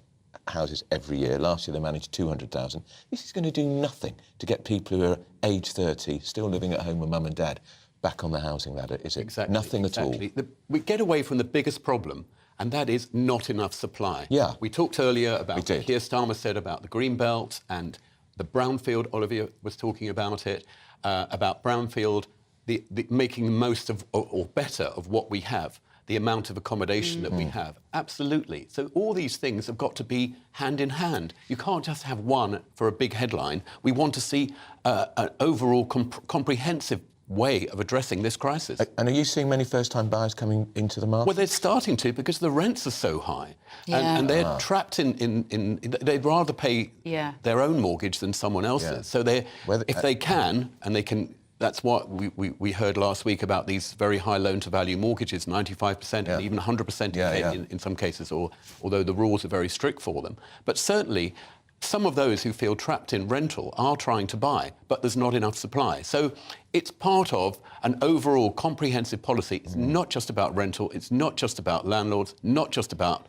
houses every year. Last year they managed 200,000. This is going to do nothing to get people who are age 30, still living at home with mum and dad, back on the housing ladder, is it? Exactly. Nothing at all. We get away from the biggest problem, and that is not enough supply. Yeah. We talked earlier about what Keir Starmer said about the Green Belt and the brownfield. Olivia was talking about it, about brownfield, the making the most of, or better of what we have, the amount of accommodation that we have. Absolutely. So all these things have got to be hand in hand. You can't just have one for a big headline. We want to see an overall comprehensive way of addressing this crisis. And are you seeing many first-time buyers coming into the market? Well, they're starting to, because the rents are so high. And they're trapped in... They'd rather pay their own mortgage than someone else's. So if they can, and they can... That's what we heard last week about these very high loan-to-value mortgages, 95% and even 100% in some cases, although the rules are very strict for them. But certainly, some of those who feel trapped in rental are trying to buy, but there's not enough supply. So it's part of an overall comprehensive policy. It's not just about rental, it's not just about landlords, not just about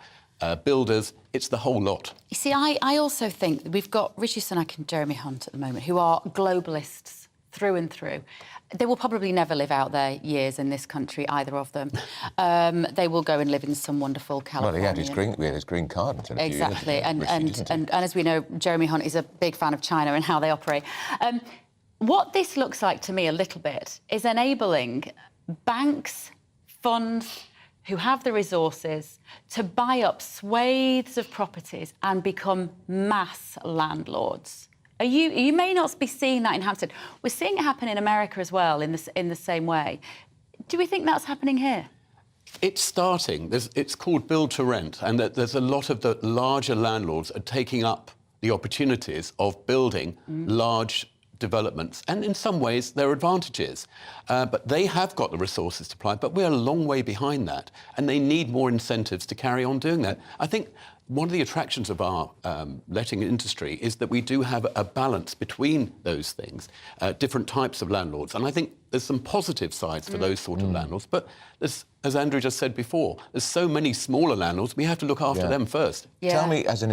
builders, it's the whole lot. You see, I also think that we've got Rishi Sunak and Jeremy Hunt at the moment, who are globalists through and through. They will probably never live out their years in this country, either of them. They will go and live in some wonderful California. Well, he had his green card until a few years ago. Exactly, and as we know, Jeremy Hunt is a big fan of China and how they operate. What this looks like to me a little bit is enabling banks, funds who have the resources to buy up swathes of properties and become mass landlords. You may not be seeing that in Hampstead. We're seeing it happen in America as well, in the same way. Do we think that's happening here? It's starting. It's called build to rent, and there's a lot of the larger landlords are taking up the opportunities of building large developments, and in some ways there are advantages. But they have got the resources to apply, but we're a long way behind that, and they need more incentives to carry on doing that. I think one of the attractions of our letting industry is that we do have a balance between those things, different types of landlords. And I think there's some positive sides for those sort of landlords. But as Andrew just said before, there's so many smaller landlords, we have to look after them first. Tell me, as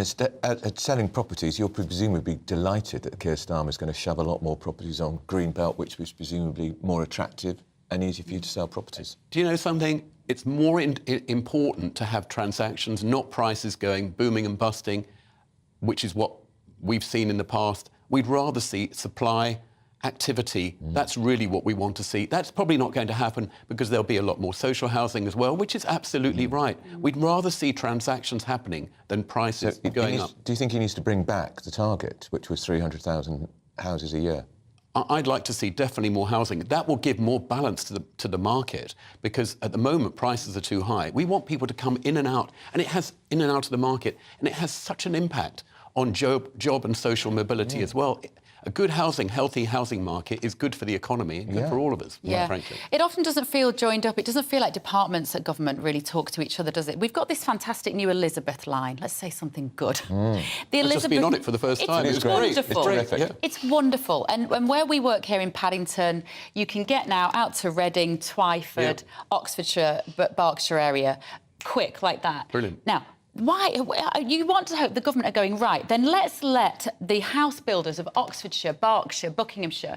selling properties, you're presumably delighted that Keir Starmer is going to shove a lot more properties on Greenbelt, which was presumably more attractive and easier for you to sell properties. Do you know something? It's more important to have transactions, not prices going booming and busting, which is what we've seen in the past. We'd rather see supply, activity. That's really what we want to see. That's probably not going to happen because there'll be a lot more social housing as well, which is absolutely right. We'd rather see transactions happening than prices going up. Do you think he needs to bring back the target, which was 300,000 houses a year? I'd like to see definitely more housing. That will give more balance to the market, because at the moment prices are too high. We want people to come in and out, and it has in and out of the market, and it has such an impact on job and social mobility as well. A good housing, healthy housing market is good for the economy and good for all of us, quite frankly. It often doesn't feel joined up. It doesn't feel like departments at government really talk to each other, does it? We've got this fantastic new Elizabeth line. Let's say something good. I've just been on it for the first time. It's wonderful. It's terrific. It's wonderful. And where we work here in Paddington, you can get now out to Reading, Twyford, Oxfordshire, Berkshire area, quick like that. Brilliant. Now, why you want to hope the government are going right? Then let's let the house builders of Oxfordshire, Berkshire, Buckinghamshire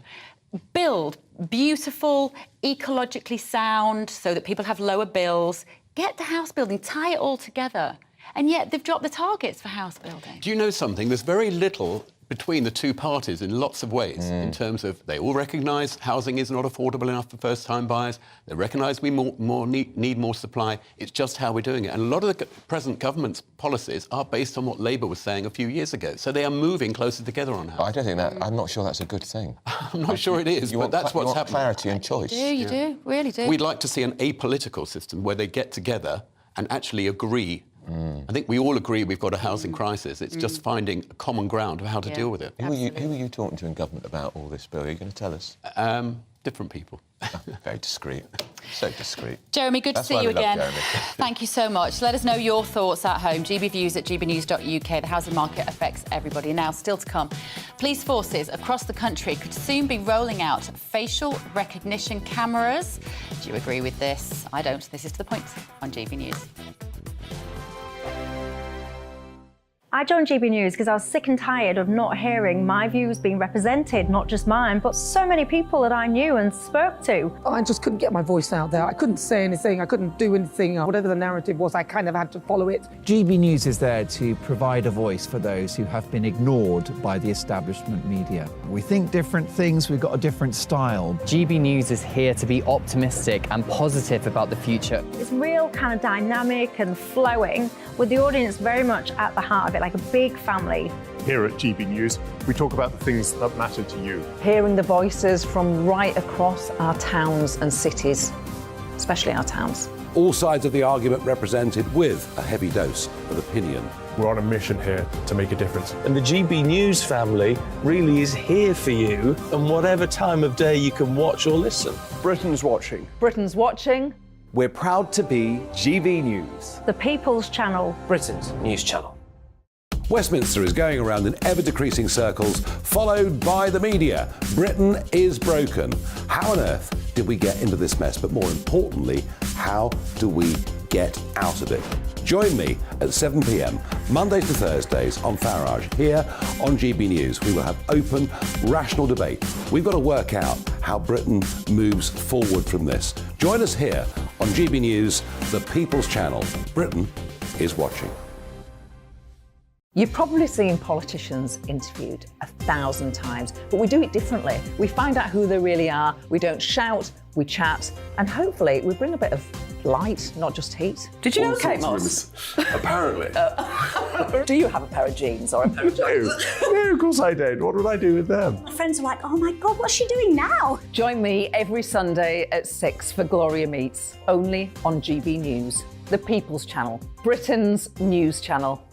build beautiful, ecologically sound, so that people have lower bills. Get the house building, tie it all together, and yet they've dropped the targets for house building. Do you know something? There's very little between the two parties in lots of ways, in terms of they all recognise housing is not affordable enough for first-time buyers. They recognise we need more supply. It's just how we're doing it. And a lot of the present government's policies are based on what Labour was saying a few years ago. So they are moving closer together on housing. I don't think that... I'm not sure that's a good thing. I'm not sure it is, but that's what's happening. Clarity and choice. You do, really do. We'd like to see an apolitical system where they get together and actually agree. I think we all agree we've got a housing crisis. It's just finding a common ground of how to deal with it. Who are you talking to in government about all this, Bill? Are you going to tell us? Different people. Very discreet. So discreet. Jeremy, good to see you again. Thank you so much. Let us know your thoughts at home. gbviews@gbnews.uk. The housing market affects everybody. Now, still to come, police forces across the country could soon be rolling out facial recognition cameras. Do you agree with this? I don't. This is To The Point on GB News. I joined GB News because I was sick and tired of not hearing my views being represented, not just mine, but so many people that I knew and spoke to. I just couldn't get my voice out there. I couldn't say anything, I couldn't do anything. Whatever the narrative was, I kind of had to follow it. GB News is there to provide a voice for those who have been ignored by the establishment media. We think different things, we've got a different style. GB News is here to be optimistic and positive about the future. It's real kind of dynamic and flowing, with the audience very much at the heart of it, like a big family. Here at GB News, we talk about the things that matter to you. Hearing the voices from right across our towns and cities, especially our towns. All sides of the argument represented with a heavy dose of opinion. We're on a mission here to make a difference. And the GB News family really is here for you, and whatever time of day you can watch or listen. Britain's watching. Britain's watching. We're proud to be GB News. The People's Channel. Britain's news channel. Westminster is going around in ever-decreasing circles, followed by the media. Britain is broken. How on earth did we get into this mess? But more importantly, how do we get out of it? Join me at 7 p.m, Mondays to Thursdays on Farage, here on GB News. We will have open, rational debate. We've got to work out how Britain moves forward from this. Join us here on GB News, the People's Channel. Britain is watching. You've probably seen politicians interviewed 1,000 times, but we do it differently. We find out who they really are, we don't shout, we chat, and hopefully we bring a bit of light, not just heat. Did you know Kate Moss? Apparently. Do you have a pair of jeans or a pair of jeans? No, of course I don't. What would I do with them? My friends are like, oh my God, what's she doing now? Join me every Sunday at 6 for Gloria Meets, only on GB News, the People's Channel, Britain's news channel.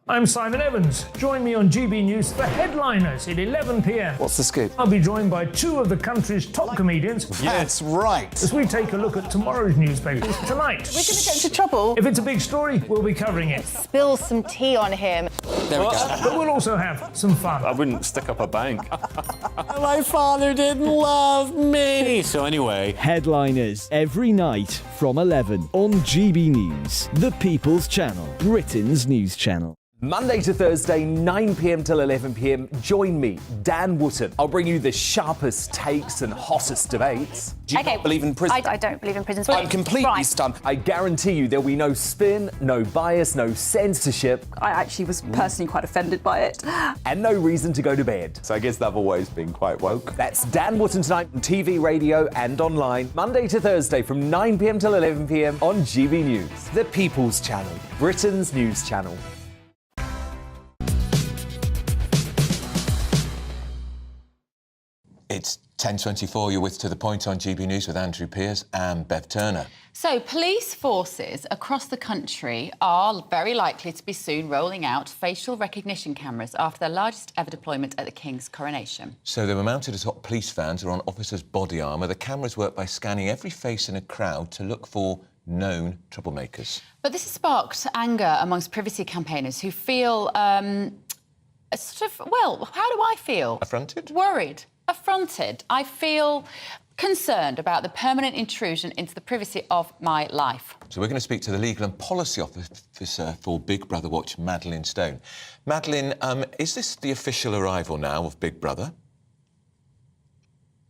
I'm Simon Evans. Join me on GB News for Headliners at 11 p.m. What's the scoop? I'll be joined by two of the country's top comedians. That's right. As we take a look at tomorrow's newspapers tonight. We're going to get into trouble. If it's a big story, we'll be covering it. Spill some tea on him. There we go. But we'll also have some fun. I wouldn't stick up a bank. My father didn't love me. So anyway. Headliners every night from 11 on GB News, the People's Channel, Britain's news channel. Monday to Thursday, 9 p.m. till 11 p.m. Join me, Dan Wootton. I'll bring you the sharpest takes and hottest debates. Do you not believe in prison? I don't believe in prisons. I'm completely stunned. I guarantee you there'll be no spin, no bias, no censorship. I actually was personally quite offended by it. And no reason to go to bed. So I guess they've always been quite woke. That's Dan Wootton tonight on TV, radio and online. Monday to Thursday from 9 p.m. till 11 p.m. on GB News. The People's Channel, Britain's news channel. It's 10:24, you're with To The Point on GB News with Andrew Pearce and Bev Turner. So, police forces across the country are very likely to be soon rolling out facial recognition cameras after their largest ever deployment at the King's coronation. So they were mounted atop police vans or on officers' body armour. The cameras work by scanning every face in a crowd to look for known troublemakers. But this has sparked anger amongst privacy campaigners who feel sort of, well, how do I feel? Affronted? Worried. Affronted. I feel concerned about the permanent intrusion into the privacy of my life. So we're going to speak to the Legal and Policy Officer for Big Brother Watch, Madeleine Stone. Madeleine, is this the official arrival now of Big Brother?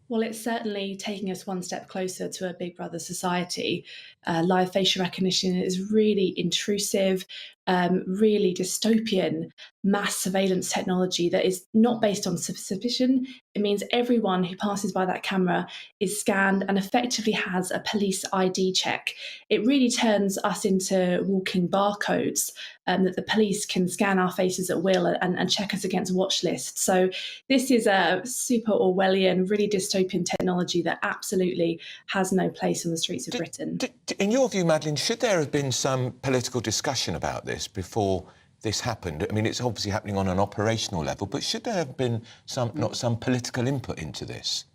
Well, it's certainly taking us one step closer to a Big Brother society. Live facial recognition is really intrusive, really dystopian mass surveillance technology that is not based on suspicion. It means everyone who passes by that camera is scanned and effectively has a police ID check. It really turns us into walking barcodes that the police can scan our faces at will and check us against watch lists. So this is a super Orwellian, really dystopian technology that absolutely has no place on the streets of Britain. In your view, Madeleine, should there have been some political discussion about this before this happened? I mean, it's obviously happening on an operational level, but should there have been some political input into this?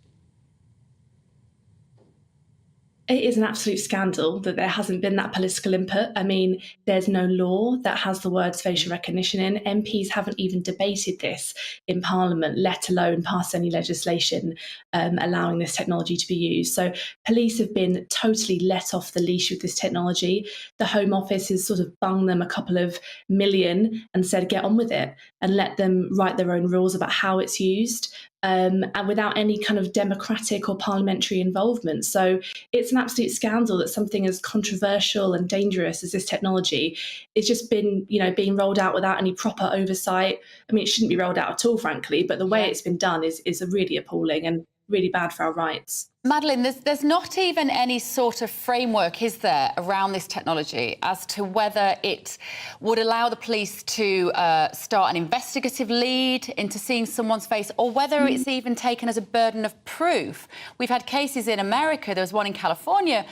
It is an absolute scandal that there hasn't been that political input. I mean, there's no law that has the words facial recognition in. MPs haven't even debated this in Parliament, let alone pass any legislation allowing this technology to be used. So police have been totally let off the leash with this technology. The Home Office has sort of bunged them a couple of million and said, get on with it and let them write their own rules about how it's used. And without any kind of democratic or parliamentary involvement. So it's an absolute scandal that something as controversial and dangerous as this technology is just been, being rolled out without any proper oversight. I mean, it shouldn't be rolled out at all, frankly, but the way it's been done is really appalling and really bad for our rights. Madeleine, there's not even any sort of framework, is there, around this technology as to whether it would allow the police to start an investigative lead into seeing someone's face, or whether it's even taken as a burden of proof. We've had cases in America. There was one in California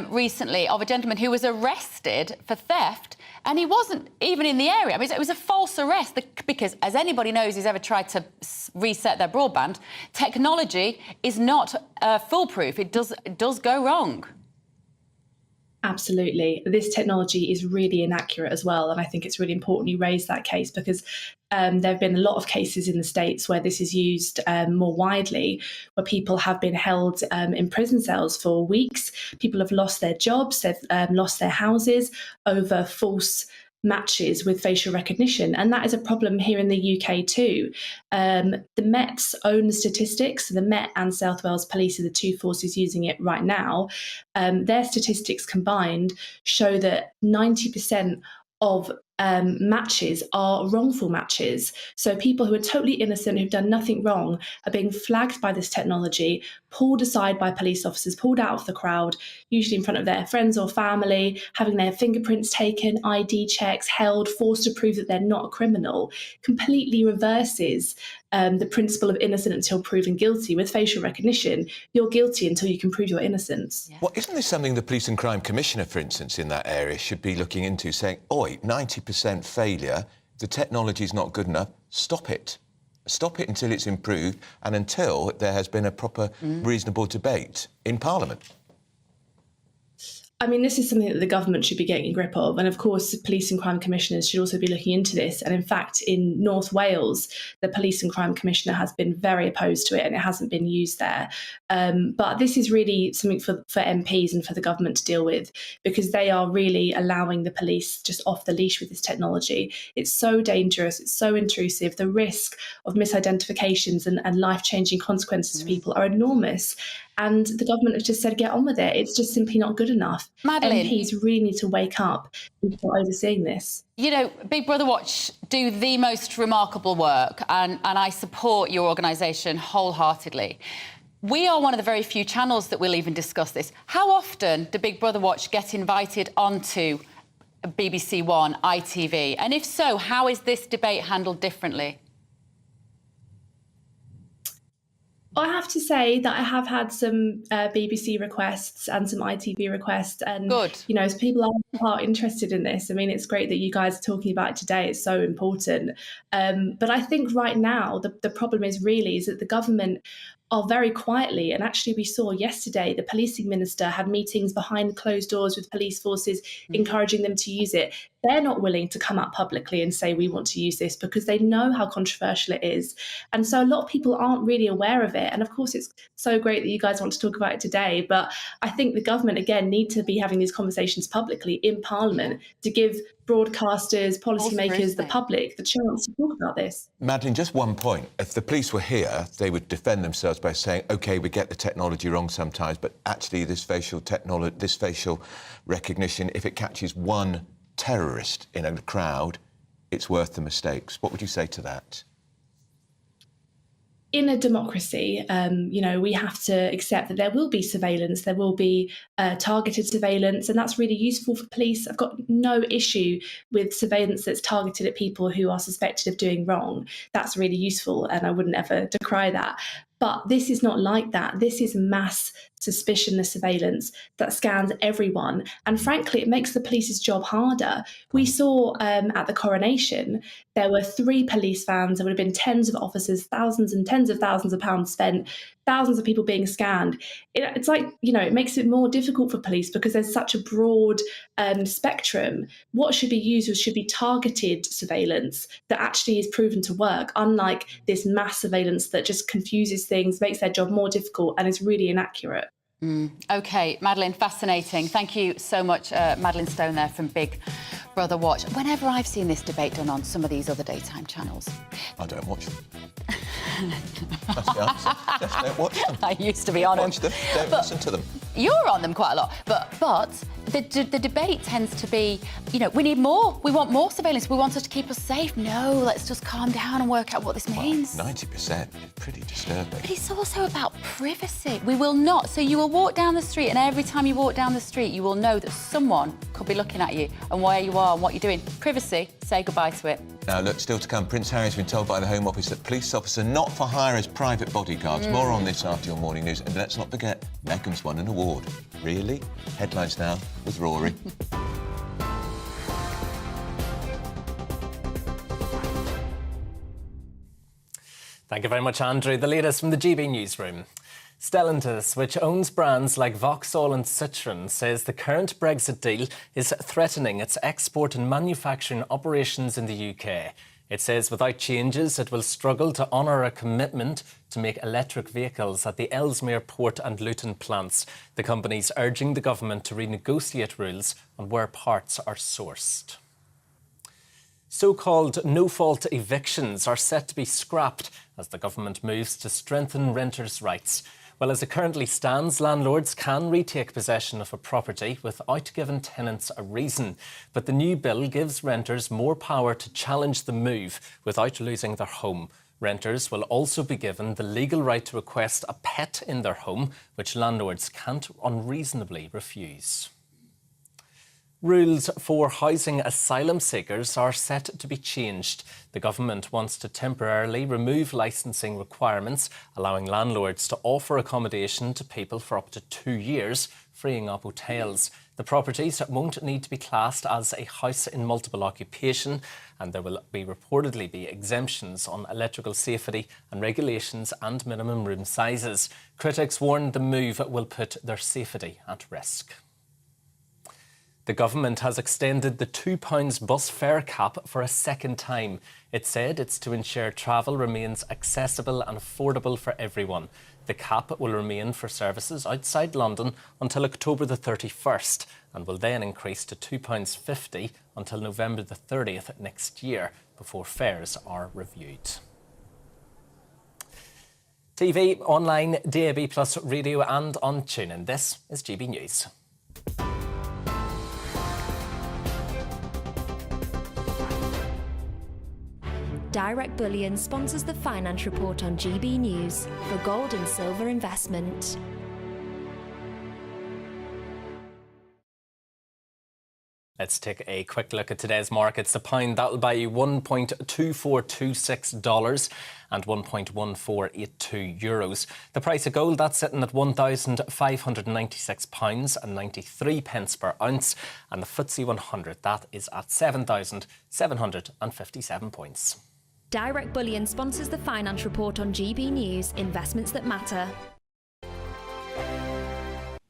recently of a gentleman who was arrested for theft, and he wasn't even in the area. I mean, it was a false arrest because, as anybody knows who's ever tried to reset their broadband, technology is not foolproof. It does go wrong. Absolutely. This technology is really inaccurate as well. And I think it's really important you raise that case because there have been a lot of cases in the States where this is used more widely, where people have been held in prison cells for weeks. People have lost their jobs, they've lost their houses over false matches with facial recognition. And that is a problem here in the UK too. The Met's own statistics, the Met and South Wales Police are the two forces using it right now. Their statistics combined show that 90% of matches are wrongful matches. So people who are totally innocent, who've done nothing wrong, are being flagged by this technology, pulled aside by police officers, pulled out of the crowd, usually in front of their friends or family, having their fingerprints taken, ID checks, held, forced to prove that they're not a criminal, completely reverses the principle of innocent until proven guilty. With facial recognition, you're guilty until you can prove your innocence. Yeah. Well, isn't this something the Police and Crime Commissioner, for instance, in that area should be looking into, saying, oi, 90% failure, the technology's not good enough, stop it. Stop it until it's improved and until there has been a proper, reasonable debate in Parliament. I mean, this is something that the government should be getting a grip of. And of course, police and crime commissioners should also be looking into this. And in fact, in North Wales, the police and crime commissioner has been very opposed to it and it hasn't been used there. But this is really something for MPs and for the government to deal with, because they are really allowing the police just off the leash with this technology. It's so dangerous. It's so intrusive. The risk of misidentifications and life-changing consequences for people are enormous. And the government have just said, get on with it. It's just simply not good enough. Madeleine, MPs really need to wake up and start overseeing this. You know, Big Brother Watch do the most remarkable work, and I support your organisation wholeheartedly. We are one of the very few channels that will even discuss this. How often do Big Brother Watch get invited onto BBC One, ITV? And if so, how is this debate handled differently? I have to say that I have had some BBC requests and some ITV requests, and Good. You know, as people are interested in this, I mean, it's great that you guys are talking about it today. It's so important. But I think right now the problem is that the government are very quietly, and actually we saw yesterday the policing minister had meetings behind closed doors with police forces, encouraging them to use it. They're not willing to come out publicly and say we want to use this because they know how controversial it is. And so a lot of people aren't really aware of it. And of course, it's so great that you guys want to talk about it today. But I think the government, again, need to be having these conversations publicly in Parliament to give broadcasters, policymakers, the public the chance to talk about this. Madeleine, just one point. If the police were here, they would defend themselves by saying, OK, we get the technology wrong sometimes, but actually this facial recognition, if it catches one terrorist in a crowd, it's worth the mistakes. What would you say to that? In a democracy, you know, we have to accept that there will be surveillance, there will be targeted surveillance, and that's really useful for police. I've got no issue with surveillance that's targeted at people who are suspected of doing wrong. That's really useful, and I wouldn't ever decry that. But this is not like that. This is mass suspicionless surveillance that scans everyone. And frankly, it makes the police's job harder. We saw at the coronation, there were 3 police vans. There would have been tens of officers, thousands and tens of thousands of pounds spent, thousands of people being scanned. It's like, you know, it makes it more difficult for police because there's such a broad spectrum. What should be used should be targeted surveillance that actually is proven to work, unlike this mass surveillance that just confuses things, makes their job more difficult and is really inaccurate. OK, Madeleine, fascinating. Thank you so much, Madeleine Stone there from Big Brother Watch. Whenever I've seen this debate done on some of these other daytime channels... I don't watch them. That's the answer. Just don't watch them. I used to be on them. Watch them, don't listen to them. You're on them quite a lot, but the debate tends to be, you know, we need more. We want more surveillance. We want it to keep us safe. No, let's just calm down and work out what this means. 90% is pretty disturbing. But it's also about privacy. We will not. So you will walk down the street, and every time you walk down the street, you will know that someone could be looking at you and where you are and what you're doing. Privacy, say goodbye to it. Now, look, still to come, Prince Harry's been told by the Home Office that police officers are not for hire as private bodyguards. More on this after your morning news. And let's not forget, Meghan's won an award. Really? Headlines now with Rory. Thank you very much, Andrew. The latest from the GB newsroom. Stellantis, which owns brands like Vauxhall and Citroën, says the current Brexit deal is threatening its export and manufacturing operations in the UK. It says without changes, it will struggle to honour a commitment to make electric vehicles at the Ellesmere Port and Luton plants. The company's urging the government to renegotiate rules on where parts are sourced. So-called no-fault evictions are set to be scrapped as the government moves to strengthen renters' rights. Well, as it currently stands, landlords can retake possession of a property without giving tenants a reason. But the new bill gives renters more power to challenge the move without losing their home. Renters will also be given the legal right to request a pet in their home, which landlords can't unreasonably refuse. Rules for housing asylum seekers are set to be changed. The government wants to temporarily remove licensing requirements, allowing landlords to offer accommodation to people for up to 2 years, freeing up hotels. The properties won't need to be classed as a house in multiple occupation, and there will reportedly be exemptions on electrical safety and regulations and minimum room sizes. Critics warn the move will put their safety at risk. The government has extended the £2 bus fare cap for a second time. It said it's to ensure travel remains accessible and affordable for everyone. The cap will remain for services outside London until October the 31st and will then increase to £2.50 until November the 30th next year before fares are reviewed. TV, online, DAB+, radio and on TuneIn. This is GB News. Direct Bullion sponsors the Finance Report on GB News for gold and silver investment. Let's take a quick look at today's markets. The pound, that'll buy you $1.2426 and €1.1482. The price of gold, that's sitting at £1,596 and 93 pence per ounce. And the FTSE 100, that is at 7,757 points. Direct Bullion sponsors the finance report on GB News, Investments That Matter.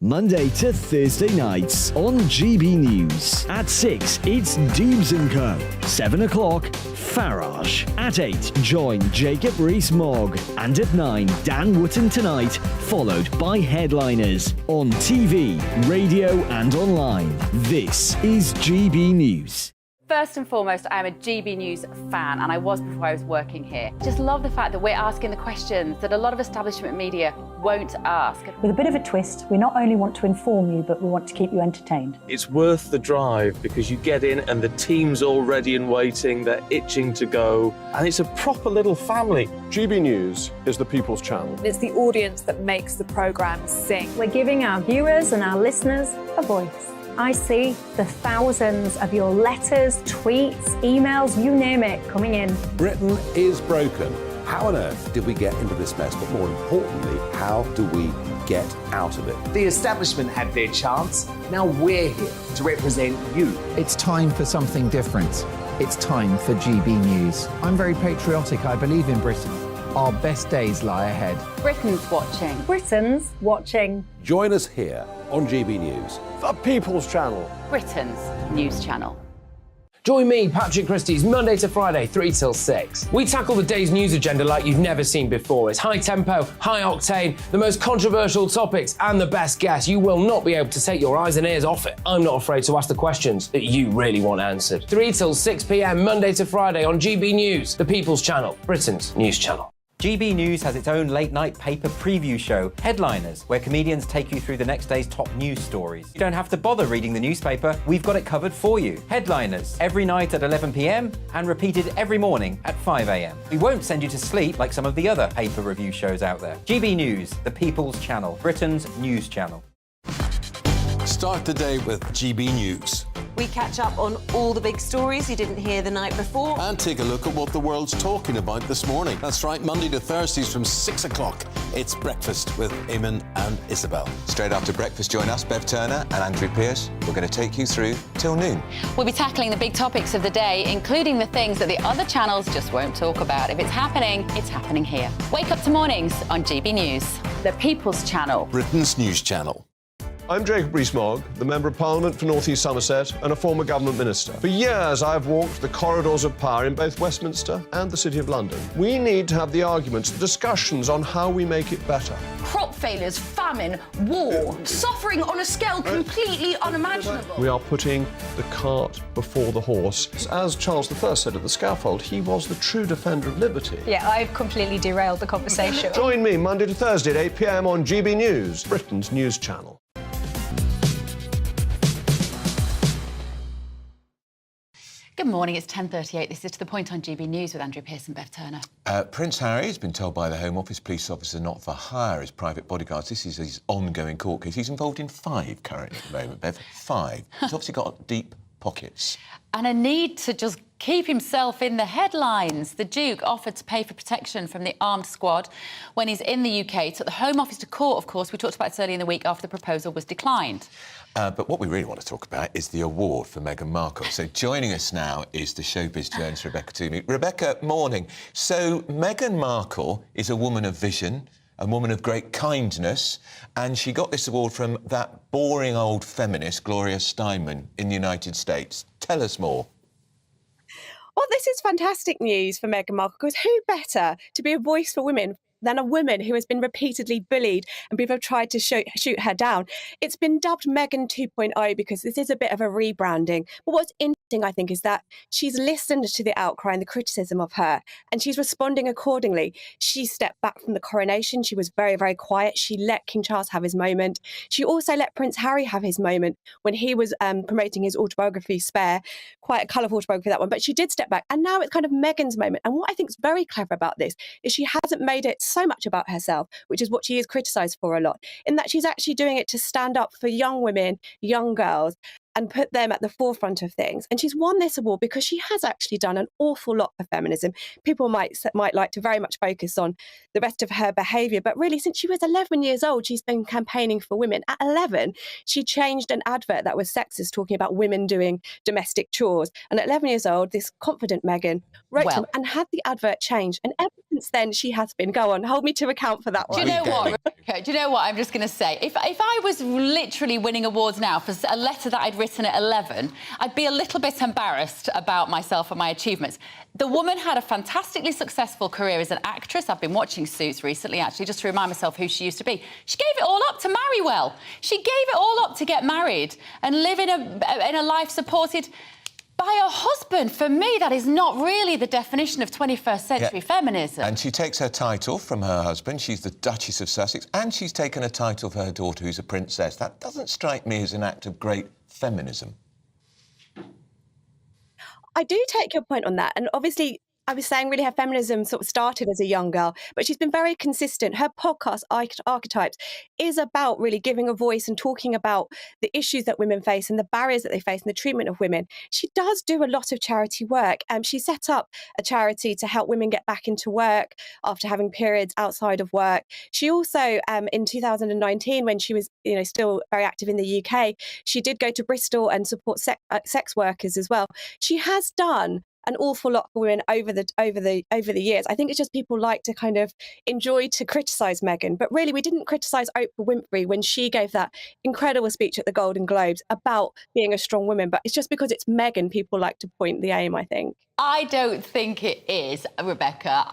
Monday to Thursday nights on GB News. At 6, it's Deebs & Co. 7 o'clock, Farage. At 8, join Jacob Rees-Mogg. And at 9, Dan Wootton Tonight, followed by Headliners. On TV, radio and online. This is GB News. First and foremost, I'm a GB News fan, and I was before I was working here. Just love the fact that we're asking the questions that a lot of establishment media won't ask. With a bit of a twist, we not only want to inform you, but we want to keep you entertained. It's worth the drive because you get in and the team's all ready and waiting, they're itching to go, and it's a proper little family. GB News is the People's Channel. It's the audience that makes the programme sing. We're giving our viewers and our listeners a voice. I see the thousands of your letters, tweets, emails, you name it, coming in. Britain is broken. How on earth did we get into this mess? But more importantly, how do we get out of it? The establishment had their chance. Now we're here to represent you. It's time for something different. It's time for GB News. I'm very patriotic. I believe in Britain. Our best days lie ahead. Britain's watching. Britain's watching. Join us here on GB News. The People's Channel. Britain's news channel. Join me, Patrick Christie's, Monday to Friday, 3 till 6. We tackle the day's news agenda like you've never seen before. It's high tempo, high octane, the most controversial topics, and the best guests. You will not be able to take your eyes and ears off it. I'm not afraid to ask the questions that you really want answered. 3 till 6 p.m, Monday to Friday on GB News, the People's Channel, Britain's news channel. GB News has its own late-night paper preview show, Headliners, where comedians take you through the next day's top news stories. You don't have to bother reading the newspaper, we've got it covered for you. Headliners, every night at 11 p.m, and repeated every morning at 5 a.m. We won't send you to sleep like some of the other paper review shows out there. GB News, the People's Channel, Britain's news channel. Start the day with GB News. We catch up on all the big stories you didn't hear the night before. And take a look at what the world's talking about this morning. That's right, Monday to Thursdays from 6 o'clock. It's Breakfast with Eamon and Isabel. Straight after breakfast, join us, Bev Turner and Andrew Pearce. We're going to take you through till noon. We'll be tackling the big topics of the day, including the things that the other channels just won't talk about. If it's happening here. Wake up to mornings on GB News, the People's Channel. Britain's news channel. I'm Jacob Rees-Mogg, the Member of Parliament for North East Somerset and a former government minister. For years, I've walked the corridors of power in both Westminster and the City of London. We need to have the arguments, the discussions on how we make it better. Crop failures, famine, war, suffering on a scale completely unimaginable. We are putting the cart before the horse. As Charles I said at the scaffold, he was the true defender of liberty. Yeah, I've completely derailed the conversation. Join me Monday to Thursday at 8 p.m. on GB News, Britain's news channel. Good morning, it's 10:38. This is To The Point on GB News with Andrew Pearce and Bev Turner. Prince Harry has been told by the Home Office police officer not for hire as private bodyguards. This is his ongoing court case. He's involved in 5 currently at the moment, Bev. 5. He's obviously got deep pockets. And a need to just keep himself in the headlines. The Duke offered to pay for protection from the armed squad when he's in the UK. Took the Home Office to court, of course. We talked about this earlier in the week after the proposal was declined. But what we really want to talk about is the award for Meghan Markle. So joining us now is the showbiz journalist Rebecca Toomey. Rebecca, morning. So Meghan Markle is a woman of vision, a woman of great kindness, and she got this award from that boring old feminist, Gloria Steinem, in the United States. Tell us more. Well, this is fantastic news for Meghan Markle, because who better to be a voice for women than a woman who has been repeatedly bullied and people have tried to shoot her down. It's been dubbed Meghan 2.0 because this is a bit of a rebranding. But what's interesting, I think, is that she's listened to the outcry and the criticism of her, and she's responding accordingly. She stepped back from the coronation. She was very, very quiet. She let King Charles have his moment. She also let Prince Harry have his moment when he was promoting his autobiography, Spare. Quite a colourful autobiography, that one. But she did step back. And now it's kind of Meghan's moment. And what I think is very clever about this is she hasn't made it so much about herself, which is what she is criticised for a lot, in that she's actually doing it to stand up for young women, young girls. and put them at the forefront of things. And she's won this award because she has actually done an awful lot for feminism. People might like to very much focus on the rest of her behaviour, but really since she was 11 years old, she's been campaigning for women. At 11, she changed an advert that was sexist, talking about women doing domestic chores. And at 11 years old, this confident Meghan wrote to him and had the advert changed. And ever since then, she has been. Go on, hold me to account for that one. Do you know what, Rebecca? Do you know what I'm just going to say? If I was literally winning awards now for a letter that I'd written at 11, I'd be a little bit embarrassed about myself and my achievements. The woman had a fantastically successful career as an actress. I've been watching Suits recently, actually, just to remind myself who she used to be. She gave it all up to marry well. She gave it all up to get married and live in a life supported by a husband. For me, that is not really the definition of 21st century feminism. And she takes her title from her husband. She's the Duchess of Sussex, and she's taken a title for her daughter, who's a princess. That doesn't strike me as an act of great feminism. I do take your point on that. And obviously, I was saying really her feminism sort of started as a young girl, but she's been very consistent. Her podcast, Archetypes, is about really giving a voice and talking about the issues that women face and the barriers that they face and the treatment of women. She does do a lot of charity work. She set up a charity to help women get back into work after having periods outside of work. She also, in 2019, when she was still very active in the UK, she did go to Bristol and support sex workers as well. She has done an awful lot for women over the years. I think it's just people like to kind of enjoy to criticise Meghan, but really we didn't criticise Oprah Winfrey when she gave that incredible speech at the Golden Globes about being a strong woman. But it's just because it's Meghan, people like to point the aim, I think. I don't think it is, Rebecca.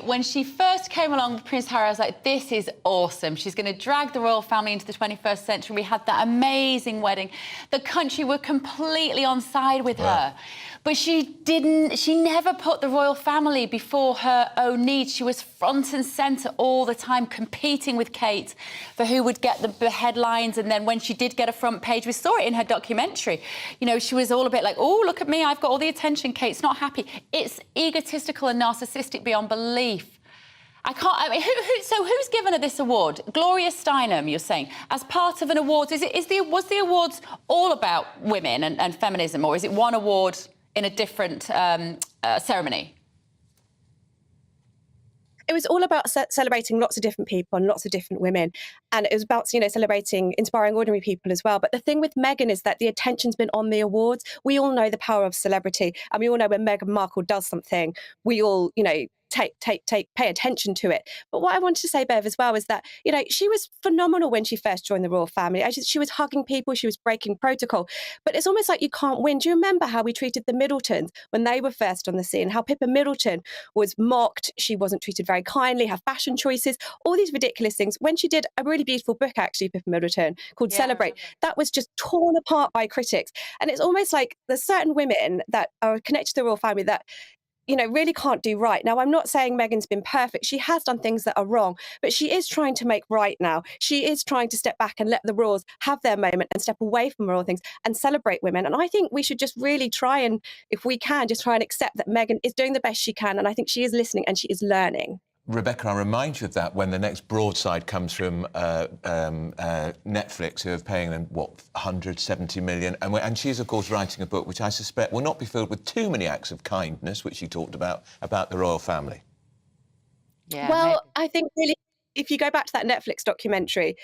When she first came along with Prince Harry, I was like, this is awesome. She's going to drag the royal family into the 21st century. We had that amazing wedding. The country were completely on side with her. But she never put the royal family before her own needs. She was front and centre all the time, competing with Kate for who would get the headlines. And then when she did get a front page, we saw it in her documentary. She was all a bit like, oh, look at me, I've got all the attention. Kate's not happy. It's egotistical and narcissistic beyond belief. Who's given her this award? Gloria Steinem, you're saying, as part of an award. Was the awards all about women and feminism, or is it one award in a different ceremony? It was all about celebrating lots of different people and lots of different women. And it was about, celebrating inspiring ordinary people as well. But the thing with Meghan is that the attention's been on the awards. We all know the power of celebrity. And we all know when Meghan Markle does something, we all, pay attention to it. But what I wanted to say, Bev, as well, is that, she was phenomenal when she first joined the royal family. She was hugging people, she was breaking protocol. But it's almost like you can't win. Do you remember how we treated the Middletons when they were first on the scene? How Pippa Middleton was mocked, she wasn't treated very kindly, her fashion choices, all these ridiculous things. When she did a really beautiful book, actually, Pippa Middleton, called Celebrate, that was just torn apart by critics. And it's almost like there's certain women that are connected to the royal family that really can't do right. Now, I'm not saying Meghan's been perfect. She has done things that are wrong, but she is trying to make right now. She is trying to step back and let the royals have their moment and step away from royal things and celebrate women. And I think we should just really try and, if we can, just try and accept that Meghan is doing the best she can. And I think she is listening and she is learning. Rebecca, I remind you of that when the next broadside comes from Netflix, who are paying them, 170 million? And she's, of course, writing a book which I suspect will not be filled with too many acts of kindness, which she talked about the royal family. Yeah, well, I think really, if you go back to that Netflix documentary,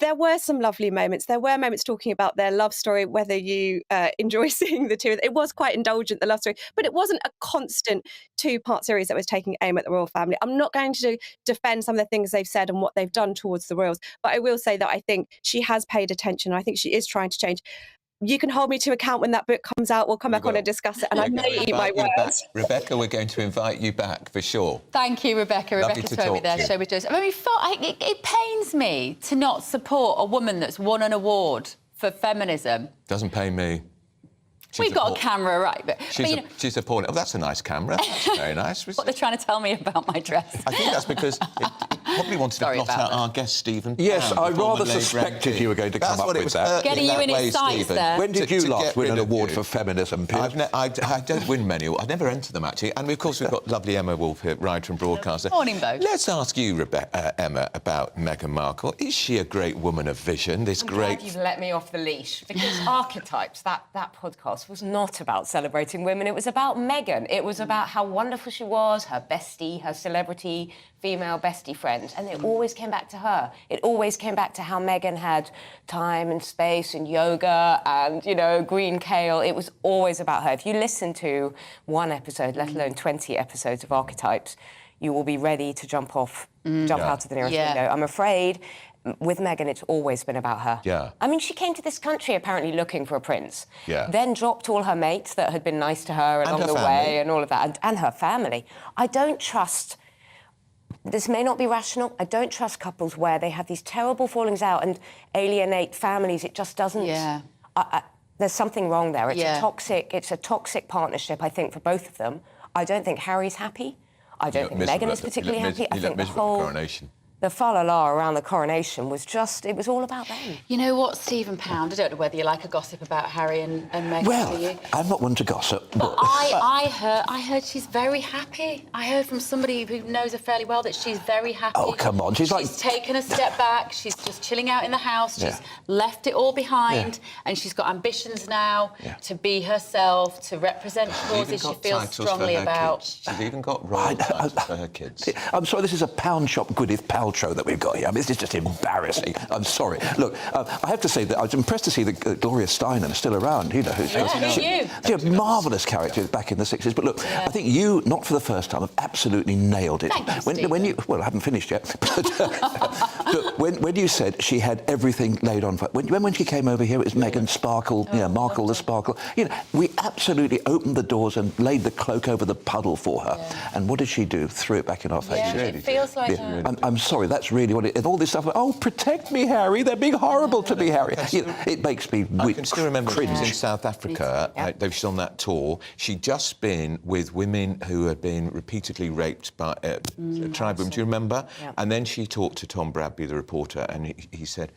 there were some lovely moments. There were moments talking about their love story, whether you enjoy seeing the two. It was quite indulgent, the love story, but it wasn't a constant two-part series that was taking aim at the royal family. I'm not going to defend some of the things they've said and what they've done towards the royals, but I will say that I think she has paid attention. I think she is trying to change. You can hold me to account when that book comes out. We'll come back on and discuss it, and I may eat my words. Rebecca, we're going to invite you back for sure. Thank you, Rebecca. Rebecca's told me there. Show me just. It pains me to not support a woman that's won an award for feminism. Doesn't pain me. We've got a camera, right? But she's appalling. Oh, that's a nice camera. That's very nice. What they're trying to tell me about my dress. I think that's because probably wanted to blot out our guest, Stephen. Yes, Pound, I the former rather Labour suspected MP. you were going to That's come up what it with was that. Getting you in his sights Stephen. there. When did you To last get win rid an of award you. for feminism, Piers? I don't win many. I never enter them, actually. And, of course, we've got lovely Emma Wolfe here, writer and broadcaster. Morning, both. Let's ask you, Emma, about Meghan Markle. Is she a great woman of vision? This I'm great... glad you've let me off the leash, because Archetypes, that podcast, was not about celebrating women. It was about Meghan. It was about how wonderful she was, her bestie, her celebrity female bestie friend, and it always came back to her. It always came back to how Meghan had time and space and yoga and, you know, green kale. It was always about her. If you listen to one episode, let alone 20 episodes of Archetypes, you will be ready to jump out of the nearest window. I'm afraid with Meghan, it's always been about her. Yeah. I mean, she came to this country apparently looking for a prince. Yeah. Then dropped all her mates that had been nice to her along the way and all of that, and her family. I don't trust... This may not be rational. I don't trust couples where they have these terrible fallings out and alienate families. It just doesn't... Yeah. There's something wrong there. It's a toxic partnership, I think, for both of them. I don't think Harry's happy. I don't think Meghan is particularly happy. I think the whole... coronation. The fa-la-la around the coronation was just... It was all about them. You know what, Stephen Pound? I don't know whether you like a gossip about Harry and Meghan, do you? Well, I'm not one to gossip. But I heard she's very happy. I heard from somebody who knows her fairly well that she's very happy. Oh, come on. She's taken a step back. She's just chilling out in the house. She's left it all behind. And she's got ambitions now to be herself, to represent causes she feels strongly about. She's even got royal titles for her kids. I'm sorry, this is a pound shop Gwyneth Paltrow that we've got here. I mean, this is just embarrassing. I'm sorry. Look, I have to say that I was impressed to see that Gloria Steinem is still around. You know, she's a marvellous character back in the 60s. But look, I think you, not for the first time, have absolutely nailed it. When you, well, I haven't finished yet. But when you said she had everything laid on for... When she came over here, it was Meghan Sparkle, Markle the Sparkle. You know, we absolutely opened the doors and laid the cloak over the puddle for her. And what did she do? Threw it back in our faces. Yeah, it feels like I'm sorry, that's really what it... And all this stuff, oh, protect me, Harry, they're being horrible to me, Harry. You know, it makes me I can still remember cringe. she was in South Africa. She was on that tour. She'd just been with women who had been repeatedly raped by tribe women. Do you remember? Yeah. And then she talked to Tom Bradby, the reporter, and he said...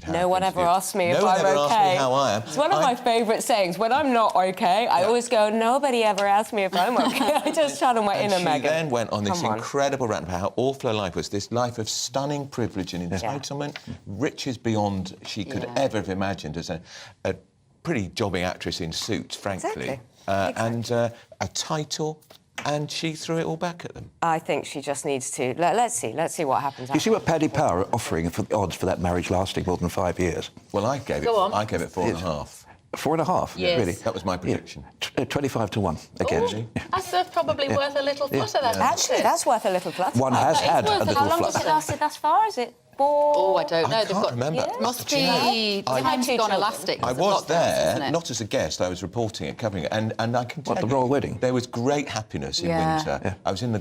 No one ever asked me if I'm okay. No one ever asked me how I am. It's one of my favourite sayings. When I'm not okay, I always go, nobody ever asked me if I'm okay. I just channel my inner Meghan. She then went on this incredible rant about how awful her life was, this life of stunning privilege and entitlement, riches beyond she could ever have imagined as a pretty jobbing actress in Suits, frankly. And a title... And she threw it all back at them. I think she just needs to... Let's see what happens. You see what Paddy Power are offering for the odds for that marriage lasting more than 5 years? Well, I gave it 4.5. 4.5? Yes. Really? That was my prediction. 25 to 1 again. That's probably worth a little flutter, then. Actually, that's worth a little flutter. One has had a little flutter. How long does it last thus far? Is it 4? Oh, I don't know. I can't remember. Must be... Time's gone elastic. I was there, not as a guest. I was reporting it, covering it, and I can tell the royal wedding? There was great happiness in winter. I was in the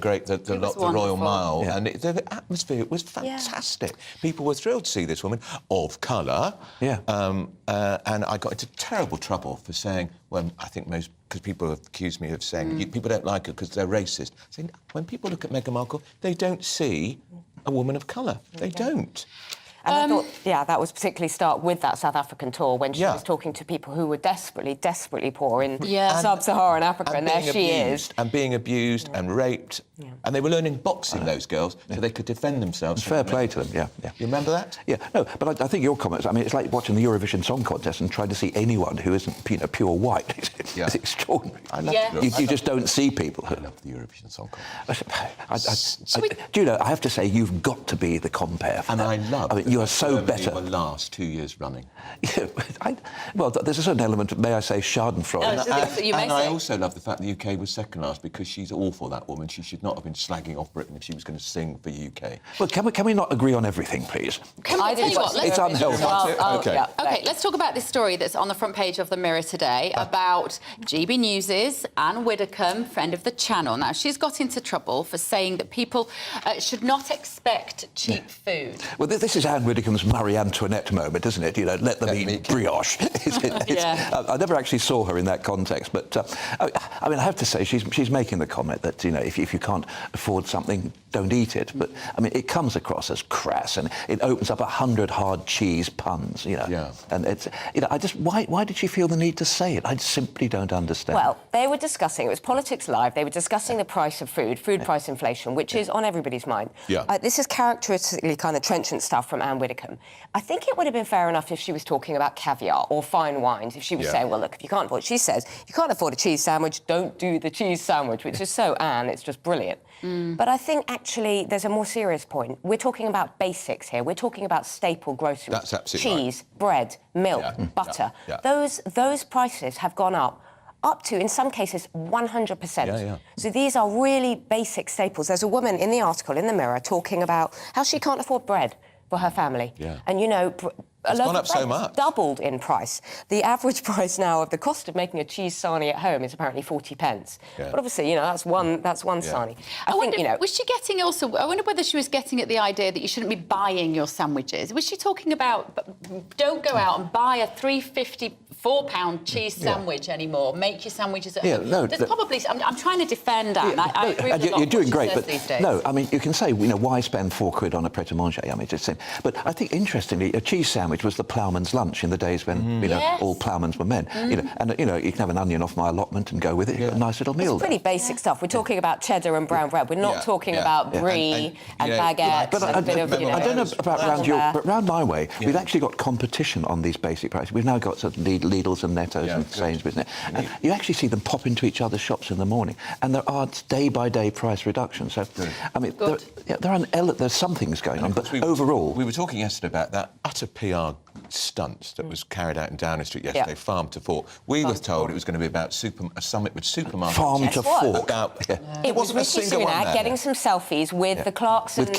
Royal Mile, and the atmosphere was fantastic. People were thrilled to see this woman of colour. And I got into terrible trouble for saying, well, I think most... because people have accused me of saying people don't like her because they're racist. Saying, when people look at Meghan Markle, they don't see a woman of colour. They don't. And I thought, that was particularly stark with that South African tour when she was talking to people who were desperately, desperately poor in sub-Saharan Africa, and there she is. And being abused and raped. And they were learning boxing, those girls, so they could defend themselves. Fair play to them, You remember that? Yeah, no, but I think your comments, I mean, it's like watching the Eurovision Song Contest and trying to see anyone who isn't, pure white. It's extraordinary. I love you just don't see people who... I love the Eurovision Song Contest. Do you know, I have to say, you've got to be the compare for that. I mean, you are so better. The last 2 years running. Well, there's a certain element of, may I say, schadenfreude. And I also love the fact the UK was second last because she's awful, that woman. She should not have been slagging off Britain if she was going to sing for UK. Well, can we not agree on everything, please? It's unhealthy. OK, let's talk about this story that's on the front page of the Mirror today about GB News' Anne Widdecombe, friend of the channel. Now, she's got into trouble for saying that people should not expect cheap food. Well, this is Anne Widdecombe's Marie Antoinette moment, isn't it? Let them eat brioche. I never actually saw her in that context, but I mean, I have to say she's making the comment that if you can't can't afford something, don't eat it. But, I mean, it comes across as crass, and it opens up 100 hard cheese puns, you know. Yeah. And it's, you know, why did she feel the need to say it? I simply don't understand. Well, they were discussing, it was Politics Live, they were discussing the price of food price inflation, which is on everybody's mind. Yeah. This is characteristically kind of trenchant stuff from Anne Widdecombe. I think it would have been fair enough if she was talking about caviar or fine wines, if she was saying, well, look, if you can't afford... She says, you can't afford a cheese sandwich, don't do the cheese sandwich, which is so Anne, it's just brilliant. But I think, actually, there's a more serious point. We're talking about basics here. We're talking about staple groceries. That's absolutely cheese, bread, milk, butter. Those prices have gone up to, in some cases, 100%. So these are really basic staples. There's a woman in the article in the Mirror talking about how she can't afford bread for her family. And, you know... It's gone up so much. Doubled in price. The average price now of the cost of making a cheese sarnie at home is apparently 40 pence. But obviously, you know, that's one sarnie. I wonder, you know, was she getting also? I wonder whether she was getting at the idea that you shouldn't be buying your sandwiches. Was she talking about don't go out and buy a £3.54 cheese sandwich anymore? Make your sandwiches at home. No, there's probably. I'm trying to defend Anne. I agree with a lot you're doing of what she great, says but these days. no, I mean, you can say, you know, why spend £4 on a pret-a-manger? I mean, just but I think interestingly, a cheese sandwich was the ploughman's lunch in the days when you know all ploughmen were men. You know, and you know you can have an onion off my allotment and go with it. A nice little meal. It's pretty basic stuff. We're talking about cheddar and brown bread. We're not talking about brie and baguettes. But and a bit of, you know, I don't know about round your, but round my way, we've actually got competition on these basic prices. We've now got sort of Lidl's and Netto's and Sainsbury's, and you actually see them pop into each other's shops in the morning, and there are day-by-day price reductions. So, I mean, there's some things going on, but overall, we were talking yesterday about that utter PR stunt that was carried out in Downing Street yesterday, Farm to Fork. We were told it was going to be about a summit with supermarkets. Farm to Fork. It was Rishi Sunak getting some selfies with the Clarkson's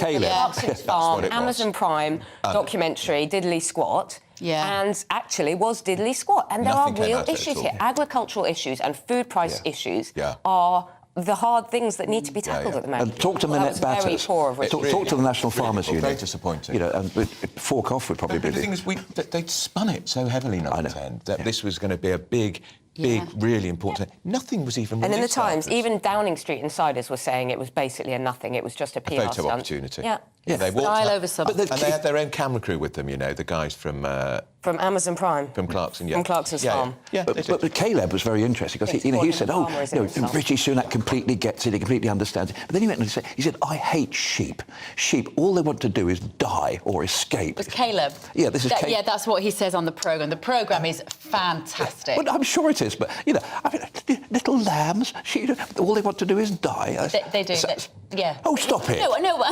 farm, Amazon Prime documentary, Diddly Squat. And actually was Diddly Squat. And there are real issues here. Agricultural issues and food price issues are the hard things that need to be tackled at the moment. And talk to Minette Batters. Talk to the National Farmers Union. Very disappointing. You know, and Fork Off would probably be... The thing is, they'd spun it so heavily, Number 10, that this was going to be a big, really important thing. Nothing was even And in the released Times, afterwards. even Downing Street insiders were saying it was basically a nothing. It was just a PR photo stunt. opportunity. They walked style up, over substance. and they had their own camera crew with them, you know, the guys from Amazon Prime. From Clarkson, From Clarkson's farm. But Caleb was very interesting because he said, Rishi Sunak completely gets it, he completely understands it. But then he went and he said, I hate sheep. Sheep, all they want to do is die or escape. It was Caleb. Yeah, this is Caleb. Yeah, that's what he says on the programme. The programme is fantastic. Well, I'm sure it is, but, you know, I mean, little lambs, all they want to do is die. They do. Oh, stop it. No.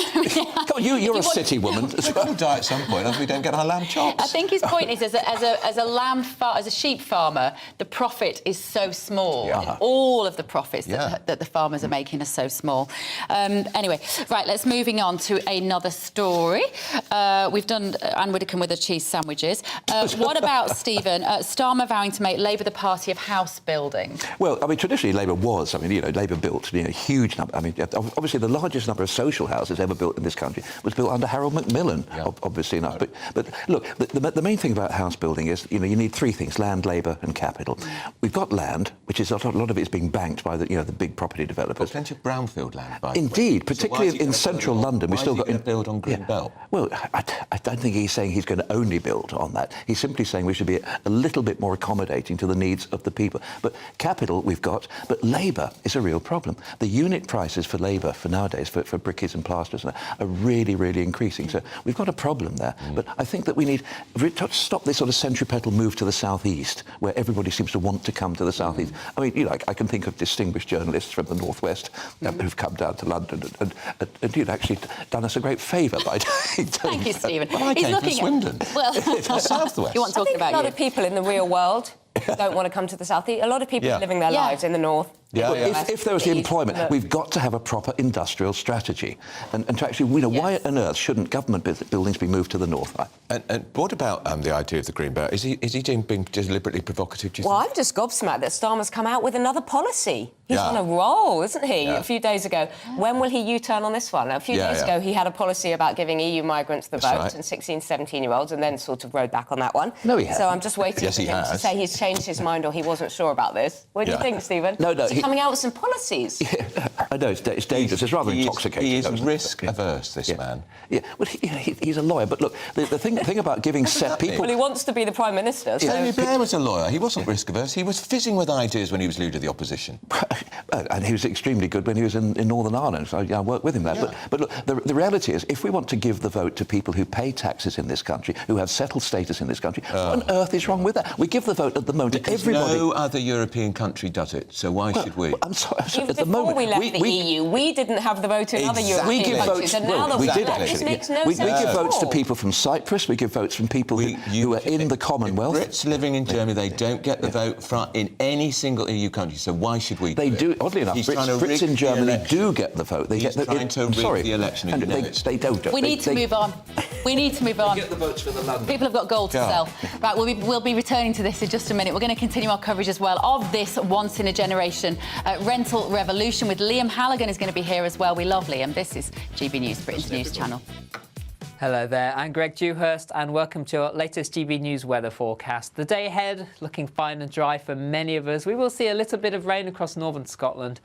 Come on, you're a city woman. They couldn't die at some point, otherwise we don't get our lamb chops. I think his point is, as a sheep farmer, the profit is so small. All of the profits that the farmers are making are so small. Anyway, right, let's moving on to another story. We've done Anne Widdecombe with her cheese sandwiches. What about, Stephen, Starmer vowing to make Labour the party of house building? Well, I mean, traditionally Labour was. I mean, you know, Labour built a huge number. I mean, obviously the largest number of social houses ever built in this country was built under Harold Macmillan, obviously enough. But look, the main thing about house building is, you know, you need three things: land, labour and capital. We've got land, which is a lot of it is being banked by the big property developers. Plenty of brownfield land, by the way. Indeed, particularly in central London. We've still got to build on Green Belt. Well, I don't think he's saying he's going to only build on that. He's simply saying we should be a little bit more accommodating to the needs of the people. But capital we've got, but labour is a real problem. The unit prices for labour for nowadays, for brickies and plasterers, are really, really increasing. So we've got a problem there. But I think that we need to stop this sort of centripetal move to the southeast, where everybody seems to want to come to the southeast. I mean, you know, I can think of distinguished journalists from the northwest who've come down to London and you've actually done us a great favour by Thank you, Stephen. Well, I came from Swindon. Well, southwest. You want to talk about a lot of people in the real world don't want to come to the southeast. A lot of people are living their lives in the north. If there was the employment, we've got to have a proper industrial strategy, and to actually, you know, why on earth shouldn't government buildings be moved to the north? And what about the idea of the Green Belt? Is he being deliberately provocative? Do you Well, think? I'm just gobsmacked that Starmer's come out with another policy. He's on a roll, isn't he? A few days ago. When will he U-turn on this one? A few days ago, he had a policy about giving EU migrants the vote and 16, 17-year-olds, and then sort of rode back on that one. No, he hasn't. So I'm just waiting for him to say he's changed his mind or he wasn't sure about this. What do you think, Stephen? No, Is he coming out with some policies? I know, it's dangerous. It's rather intoxicating. He is isn't it? risk-averse, this man. Yeah, well, he's a lawyer, but look, the thing about giving set people... Well, he wants to be the Prime Minister, so... Tony Blair was a lawyer. He wasn't risk-averse. He was fizzing with ideas when he was leader of the opposition. And he was extremely good when he was in Northern Ireland, so I worked with him there. Yeah. But look, the reality is, if we want to give the vote to people who pay taxes in this country, who have settled status in this country, what on earth is wrong with that? We give the vote at the moment to everybody. No other European country does it, so why should we? I'm sorry, Even at the before moment... we left the EU, we didn't have the vote in other European countries, and now we that did that actually. just makes no we sense give at votes to all. people from Cyprus, we give votes from people who are in the Commonwealth. Brits living in Germany, they don't get the vote in any single EU country, so why should we? They do, oddly enough, Brits in Germany do get the vote. He's trying to rig the election, and they don't. We need to move on. We need to move on. Get the votes for the London. People have got gold to sell. Right, we'll be returning to this in just a minute. We're going to continue our coverage as well of this once-in-a-generation rental revolution with Liam Halligan is going to be here as well. We love Liam. This is GB News, Britain's news channel. Hello there, I'm Greg Dewhurst and welcome to our latest GB News weather forecast. The day ahead looking fine and dry for many of us. We will see a little bit of rain across northern Scotland.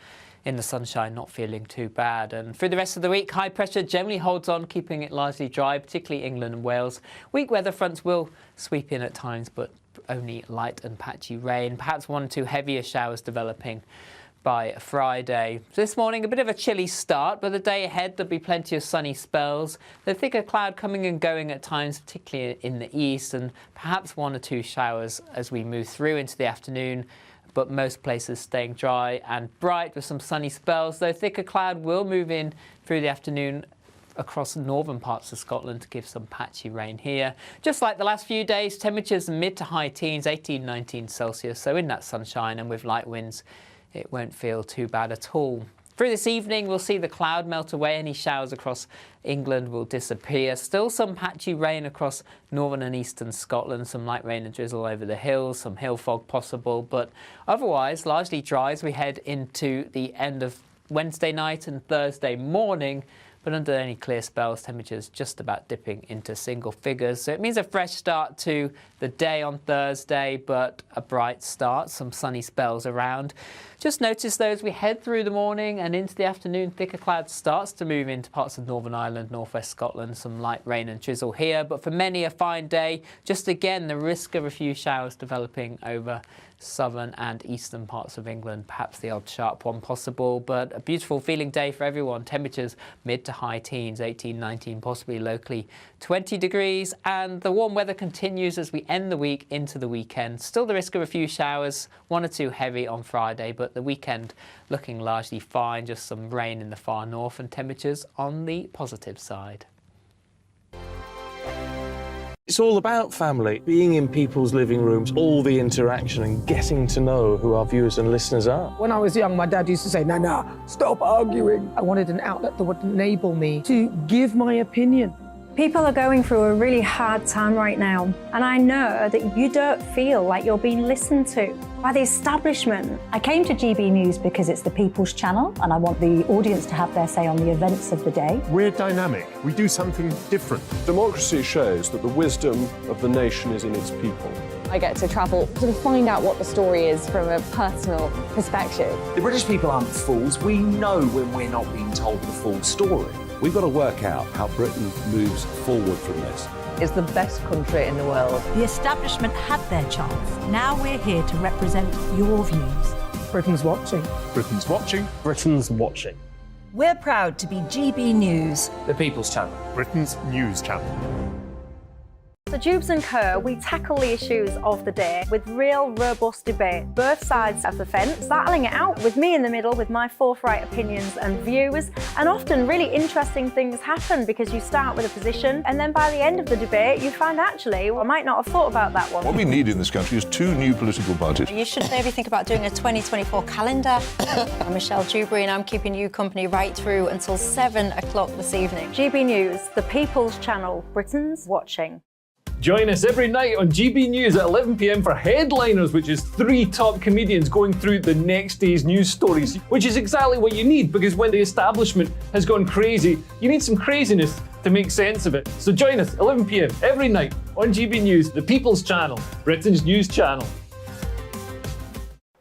In the sunshine, not feeling too bad. And through the rest of the week, high pressure generally holds on, keeping it largely dry, particularly England and Wales. Weak weather fronts will sweep in at times, but only light and patchy rain. Perhaps 1 or 2 heavier showers developing by Friday. This morning, a bit of a chilly start, but the day ahead, there'll be plenty of sunny spells. The thicker cloud coming and going at times, particularly in the east, and perhaps 1 or 2 showers as we move through into the afternoon. But most places staying dry and bright with some sunny spells, though thicker cloud will move in through the afternoon across northern parts of Scotland to give some patchy rain here. Just like the last few days, temperatures mid to high teens, 18, 19 Celsius, so in that sunshine and with light winds, it won't feel too bad at all. Through this evening, we'll see the cloud melt away. Any showers across England will disappear. Still some patchy rain across northern and eastern Scotland. Some light rain and drizzle over the hills, some hill fog possible. But otherwise, largely dry as we head into the end of Wednesday night and Thursday morning. But under any clear spells, temperatures just about dipping into single figures. So it means a fresh start to the day on Thursday, but a bright start, some sunny spells around. Just notice though, as we head through the morning and into the afternoon, thicker cloud starts to move into parts of Northern Ireland, northwest Scotland, some light rain and drizzle here. But for many, a fine day. Just again, the risk of a few showers developing over southern and eastern parts of England, perhaps the odd sharp one possible, but a beautiful feeling day for everyone. Temperatures mid to high teens, 18, 19, possibly locally 20 degrees, and the warm weather continues as we end the week into the weekend. Still the risk of a few showers, 1 or 2 heavy on Friday, but the weekend looking largely fine, just some rain in the far north and temperatures on the positive side. It's all about family, being in people's living rooms, all the interaction and getting to know who our viewers and listeners are. When I was young, my dad used to say, Nana, stop arguing. I wanted an outlet that would enable me to give my opinion. People are going through a really hard time right now, and I know that you don't feel like you're being listened to by the establishment. I came to GB News because it's the People's Channel, and I want the audience to have their say on the events of the day. We're dynamic. We do something different. Democracy shows that the wisdom of the nation is in its people. I get to travel to find out what the story is from a personal perspective. The British people aren't fools. We know when we're not being told the full story. We've got to work out how Britain moves forward from this. It's the best country in the world. The establishment had their chance. Now we're here to represent your views. Britain's watching. Britain's watching. Britain's watching. We're proud to be GB News, The People's Channel. Britain's news channel. So Dubes & Co, we tackle the issues of the day with real robust debate, both sides of the fence, battling it out with me in the middle with my forthright opinions and views. And often really interesting things happen because you start with a position and then by the end of the debate you find actually, well, I might not have thought about that one. What we need in this country is 2 new political parties. You should maybe think about doing a 2024 calendar. I'm Michelle Dewberry and I'm keeping you company right through until 7 o'clock this evening. GB News, the People's Channel, Britain's watching. Join us every night on GB News at 11 p.m. for Headliners, which is 3 top comedians going through the next day's news stories, which is exactly what you need, because when the establishment has gone crazy, you need some craziness to make sense of it. So join us 11 p.m. every night on GB News, the People's Channel, Britain's news channel.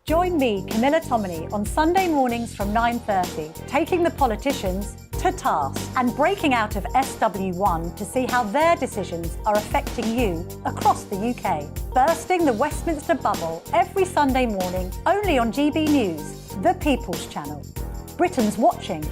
Join me, Camilla Tominey, on Sunday mornings from 9:30, taking the politicians to task and breaking out of SW1 to see how their decisions are affecting you across the UK. Bursting the Westminster bubble every Sunday morning, only on GB News, the People's Channel. Britain's watching.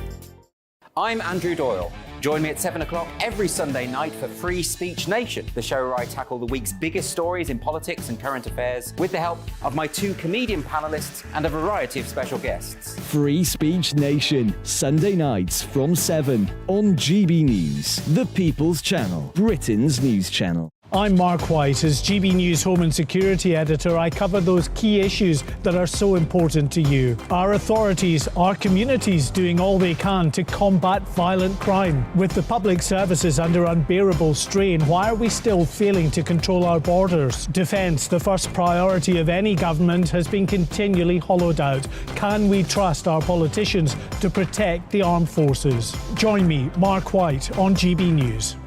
I'm Andrew Doyle. Join me at 7 o'clock every Sunday night for Free Speech Nation, the show where I tackle the week's biggest stories in politics and current affairs with the help of my 2 comedian panellists and a variety of special guests. Free Speech Nation, Sunday nights from 7 on GB News, the People's Channel, Britain's news channel. I'm Mark White. As GB News Home and Security Editor, I cover those key issues that are so important to you. Our authorities, our communities doing all they can to combat violent crime. With the public services under unbearable strain, why are we still failing to control our borders? Defence, the first priority of any government, has been continually hollowed out. Can we trust our politicians to protect the armed forces? Join me, Mark White, on GB News.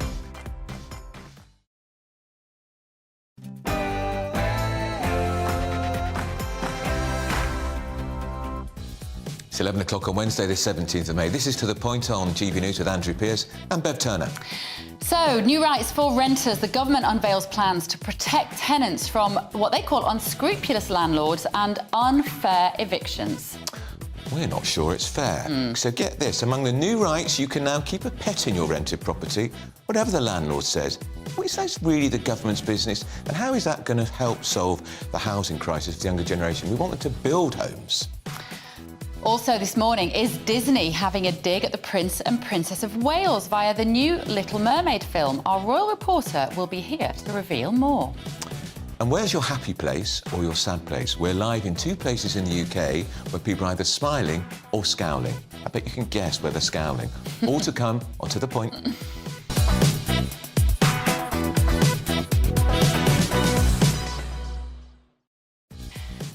It's 11 o'clock on Wednesday, the 17th of May. This is To The Point on GB News with Andrew Pearce and Bev Turner. So, new rights for renters. The government unveils plans to protect tenants from what they call unscrupulous landlords and unfair evictions. We're not sure it's fair. So get this, among the new rights, you can now keep a pet in your rented property, whatever the landlord says. Well, is that really the government's business? And how is that going to help solve the housing crisis for the younger generation? We want them to build homes. Also this morning, is Disney having a dig at the Prince and Princess of Wales via the new Little Mermaid film? Our royal reporter will be here to reveal more. And where's your happy place or your sad place? We're live in 2 places in the UK where people are either smiling or scowling. I bet you can guess where they're scowling. All to come on To The Point.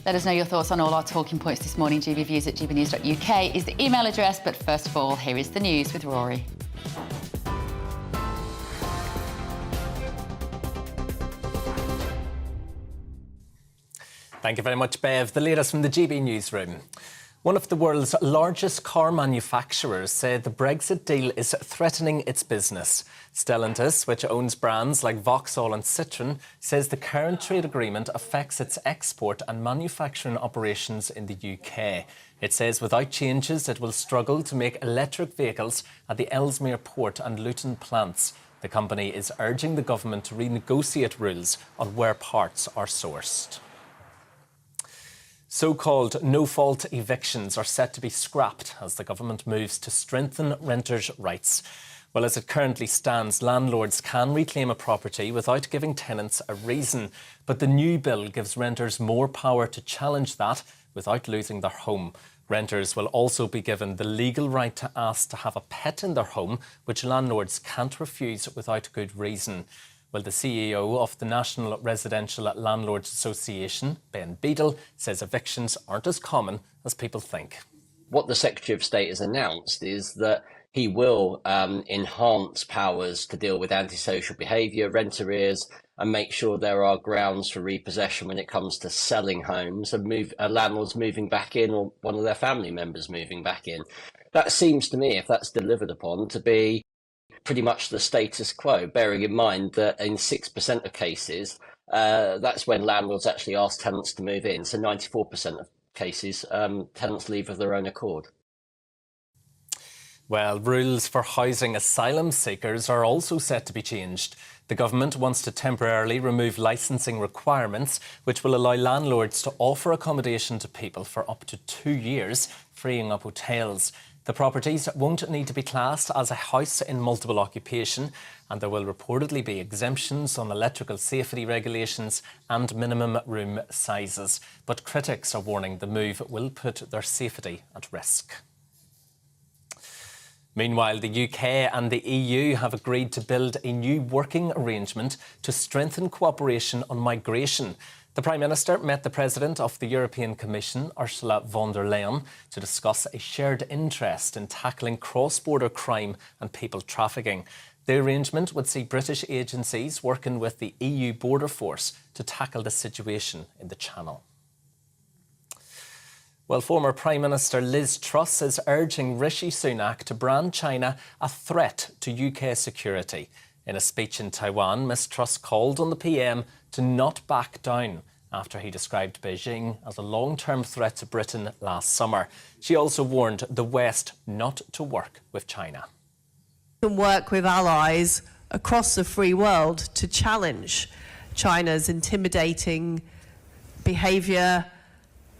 Let us know your thoughts on all our talking points this morning. gbviews@gbnews.uk is the email address. But first of all, here is the news with Rory. Thank you very much, Bev. The latest from the GB newsroom. One of the world's largest car manufacturers said the Brexit deal is threatening its business. Stellantis, which owns brands like Vauxhall and Citroën, says the current trade agreement affects its export and manufacturing operations in the UK. It says without changes, it will struggle to make electric vehicles at the Ellesmere port and Luton plants. The company is urging the government to renegotiate rules on where parts are sourced. So-called no-fault evictions are set to be scrapped as the government moves to strengthen renters' rights. Well, as it currently stands, landlords can reclaim a property without giving tenants a reason. But the new bill gives renters more power to challenge that without losing their home. Renters will also be given the legal right to ask to have a pet in their home, which landlords can't refuse without good reason. Well, the CEO of the National Residential Landlords Association, Ben Beadle, says evictions aren't as common as people think. What the Secretary of State has announced is that he will enhance powers to deal with antisocial behaviour, rent arrears, and make sure there are grounds for repossession when it comes to selling homes and landlords moving back in or one of their family members moving back in. That seems to me, if that's delivered upon, to be pretty much the status quo, bearing in mind that in 6% of cases, that's when landlords actually ask tenants to move in. So 94% of cases, tenants leave of their own accord. Well, rules for housing asylum seekers are also set to be changed. The government wants to temporarily remove licensing requirements, which will allow landlords to offer accommodation to people for up to 2 years, freeing up hotels. The properties won't need to be classed as a house in multiple occupation, and there will reportedly be exemptions on electrical safety regulations and minimum room sizes. But critics are warning the move will put their safety at risk. Meanwhile, the UK and the EU have agreed to build a new working arrangement to strengthen cooperation on migration. The Prime Minister met the President of the European Commission, Ursula von der Leyen, to discuss a shared interest in tackling cross-border crime and people trafficking. The arrangement would see British agencies working with the EU border force to tackle the situation in the Channel. Well, former Prime Minister Liz Truss is urging Rishi Sunak to brand China a threat to UK security. In a speech in Taiwan, Ms Truss called on the PM to not back down after he described Beijing as a long-term threat to Britain last summer. She also warned the West not to work with China. We can work with allies across the free world to challenge China's intimidating behaviour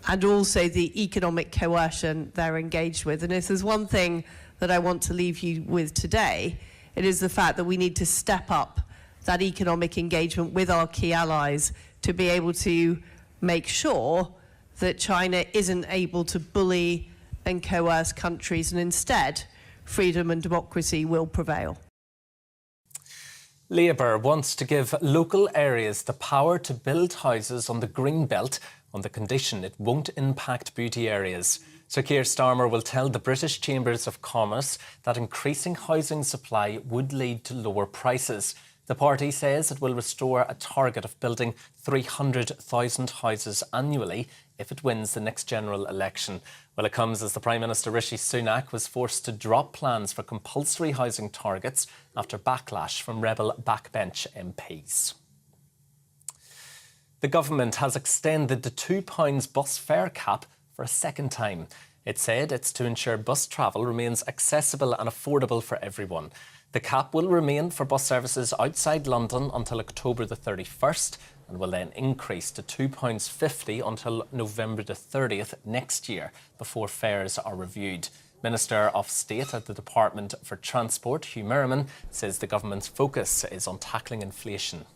and also the economic coercion they're engaged with. And if there's one thing that I want to leave you with today, it is the fact that we need to step up that economic engagement with our key allies to be able to make sure that China isn't able to bully and coerce countries, and instead freedom and democracy will prevail. Labour wants to give local areas the power to build houses on the green belt on the condition it won't impact beauty areas. Sir Keir Starmer will tell the British Chambers of Commerce that increasing housing supply would lead to lower prices. The party says it will restore a target of building 300,000 houses annually if it wins the next general election. Well, it comes as the Prime Minister Rishi Sunak was forced to drop plans for compulsory housing targets after backlash from rebel backbench MPs. The government has extended the £2 bus fare cap for a second time. It said it's to ensure bus travel remains accessible and affordable for everyone. The cap will remain for bus services outside London until October the 31st and will then increase to £2.50 until November the 30th next year before fares are reviewed. Minister of State at the Department for Transport, Hugh Merriman, says the government's focus is on tackling inflation.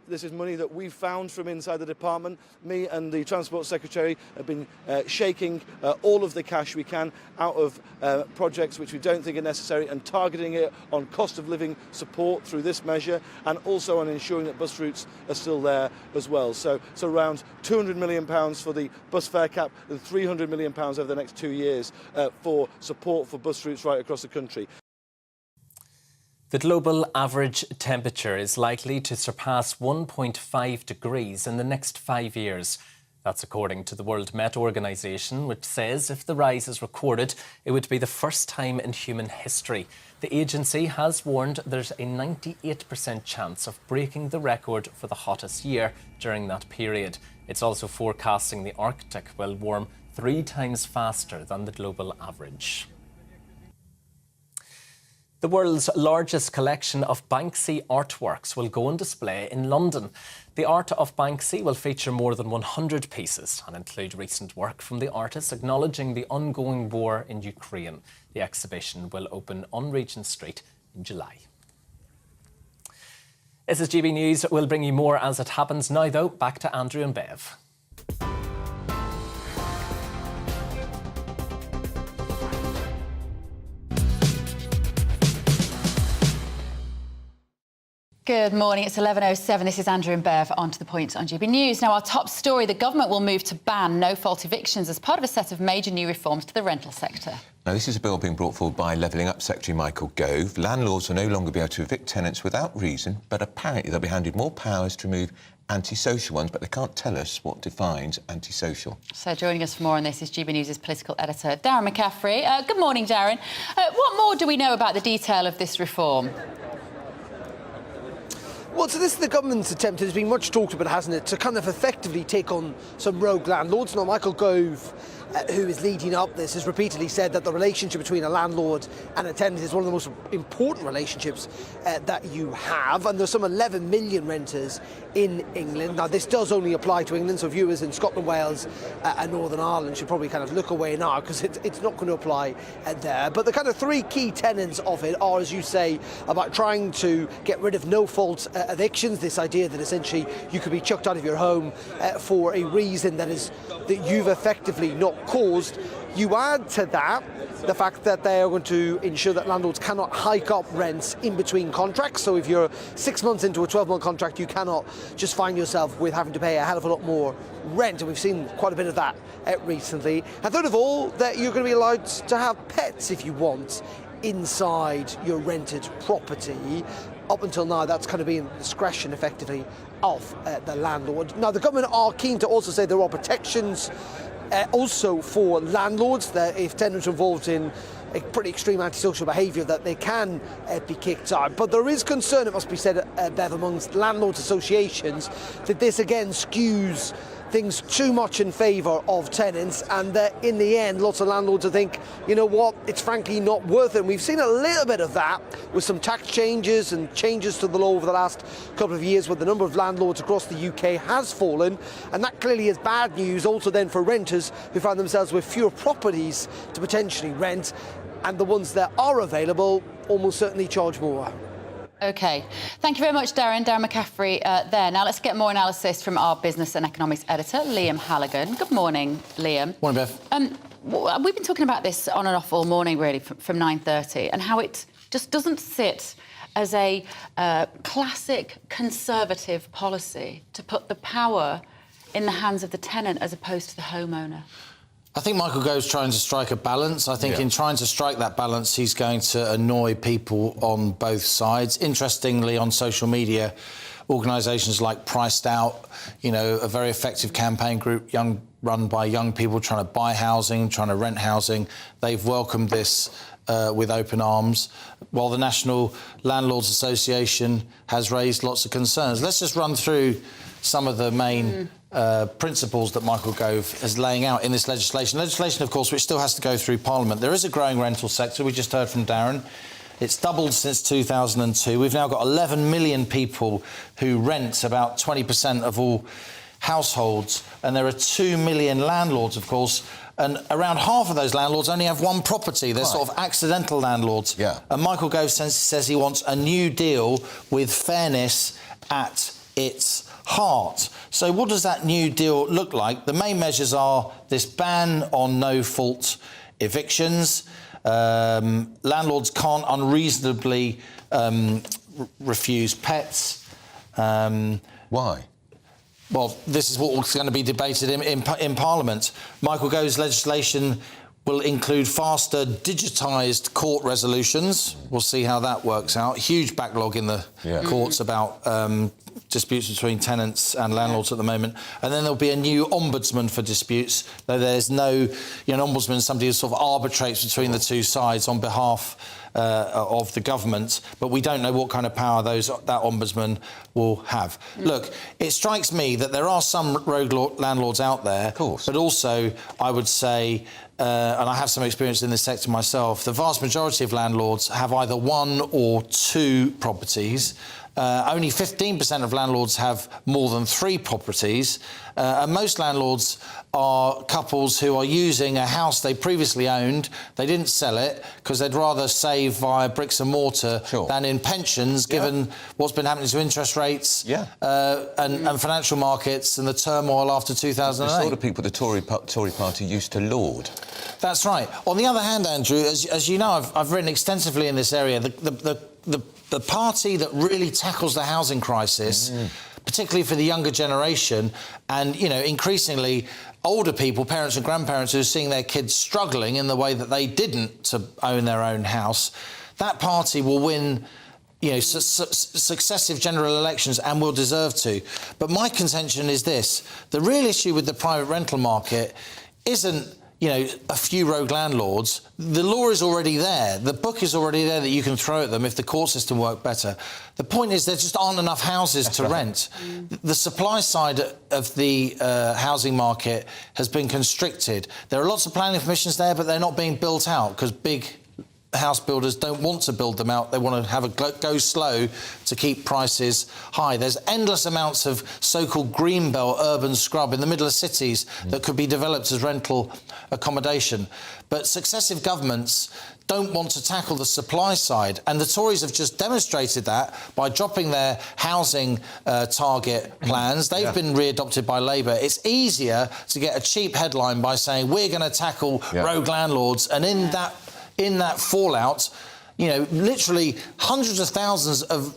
This is money that we've found from inside the department. Me and the Transport Secretary have been shaking all of the cash we can out of projects which we don't think are necessary and targeting it on cost of living support through this measure and also on ensuring that bus routes are still there as well. So around £200 million for the bus fare cap and £300 million over the next 2 years for support for bus routes right across the country. The global average temperature is likely to surpass 1.5 degrees in the next 5 years. That's according to the World Met Organization, which says if the rise is recorded, it would be the first time in human history. The agency has warned there's a 98% chance of breaking the record for the hottest year during that period. It's also forecasting the Arctic will warm 3 times faster than the global average. The world's largest collection of Banksy artworks will go on display in London. The art of Banksy will feature more than 100 pieces and include recent work from the artist acknowledging the ongoing war in Ukraine. The exhibition will open on Regent Street in July. This is GB News. We'll bring you more as it happens. Now, though, back to Andrew and Bev. Good morning, it's 11:07. This is Andrew and Bev on To The Point on GB News. Now, our top story, the government will move to ban no-fault evictions as part of a set of major new reforms to the rental sector. Now, this is a bill being brought forward by Levelling Up Secretary Michael Gove. Landlords will no longer be able to evict tenants without reason, but apparently they'll be handed more powers to remove antisocial ones, but they can't tell us what defines antisocial. So joining us for more on this is GB News' political editor, Darren McCaffrey. Good morning, Darren. What more do we know about the detail of this reform? Well, so this is the government's attempt, has been much talked about, hasn't it, to kind of effectively take on some rogue landlords. Now, Michael Gove, who is leading up this, has repeatedly said that the relationship between a landlord and a tenant is one of the most important relationships that you have. And there's some 11 million renters in England. Now, this does only apply to England, so viewers in Scotland, Wales and Northern Ireland should probably kind of look away now because it's not going to apply there. But the kind of 3 key tenets of it are, as you say, about trying to get rid of no-fault evictions, this idea that essentially you could be chucked out of your home for a reason that you've effectively not caused. You add to that the fact that they are going to ensure that landlords cannot hike up rents in between contracts. So if you're 6 months into a 12-month contract, you cannot just find yourself with having to pay a hell of a lot more rent. And we've seen quite a bit of that recently. And third of all, that you're going to be allowed to have pets if you want inside your rented property. Up until now, that's kind of been discretion, effectively, of the landlord. Now, the government are keen to also say there are protections Also for landlords, that if tenants are involved in a pretty extreme antisocial behaviour, that they can be kicked out. But there is concern, it must be said, Bev, amongst landlords associations, that this again skews things too much in favour of tenants, and that in the end lots of landlords will think, you know what, it's frankly not worth it. And we've seen a little bit of that with some tax changes and changes to the law over the last couple of years, where the number of landlords across the UK has fallen, and that clearly is bad news also then for renters who find themselves with fewer properties to potentially rent, and the ones that are available almost certainly charge more. OK. Thank you very much, Darren. Darren McCaffrey there. Now let's get more analysis from our business and economics editor, Liam Halligan. Good morning, Liam. Morning, Bev. We've been talking about this on and off all morning, really, from 9:30, and how it just doesn't sit as a classic Conservative policy to put the power in the hands of the tenant as opposed to the homeowner. I think Michael Gove's trying to strike a balance. I think in trying to strike that balance, he's going to annoy people on both sides. Interestingly, on social media, organisations like Priced Out, you know, a very effective campaign group run by young people trying to buy housing, trying to rent housing, they've welcomed this with open arms, while the National Landlords Association has raised lots of concerns. Let's just run through some of the main principles that Michael Gove is laying out in this legislation. Legislation, of course, which still has to go through Parliament. There is a growing rental sector. We just heard from Darren. It's doubled since 2002. We've now got 11 million people who rent about 20% of all households, and there are 2 million landlords, of course, and around half of those landlords only have one property. They're sort of accidental landlords. Yeah. And Michael Gove says he wants a new deal with fairness at its heart. So what does that new deal look like? The main measures are this ban on no-fault evictions. Landlords can't unreasonably refuse pets. Why? Well, this is what's going to be debated in Parliament. Michael Gove's legislation will include faster digitised court resolutions. We'll see how that works out. Huge backlog in the courts about disputes between tenants and landlords at the moment. And then there'll be a new ombudsman for disputes. Though there's no, an ombudsman, somebody who sort of arbitrates between the two sides on behalf of the government, but we don't know what kind of power that ombudsman will have. Look, it strikes me that there are some rogue landlords out there, but also I would say, and I have some experience in this sector myself, the vast majority of landlords have either one or two properties. Only 15% of landlords have more than 3 properties, and most landlords are couples who are using a house they previously owned. They didn't sell it because they'd rather save via bricks and mortar than in pensions, given what's been happening to interest rates and financial markets and the turmoil after 2008. The sort of people the Tory party used to laud. That's right. On the other hand, Andrew, as you know, I've written extensively in this area. The party that really tackles the housing crisis, particularly for the younger generation, and, increasingly older people, parents and grandparents who are seeing their kids struggling in the way that they didn't to own their own house, that party will win successive general elections and will deserve to. But my contention is this. The real issue with the private rental market isn't a few rogue landlords. The law is already there. The book is already there that you can throw at them if the court system worked better. The point is there just aren't enough houses to rent. The supply side of the housing market has been constricted. There are lots of planning permissions there, but they're not being built out because big house builders don't want to build them out. They want to have a go slow to keep prices high. There's endless amounts of so-called greenbelt urban scrub in the middle of cities that could be developed as rental accommodation. But successive governments don't want to tackle the supply side, and the Tories have just demonstrated that by dropping their housing target plans. They've been re-adopted by Labour. It's easier to get a cheap headline by saying we're going to tackle rogue landlords, and in that fallout, literally hundreds of thousands of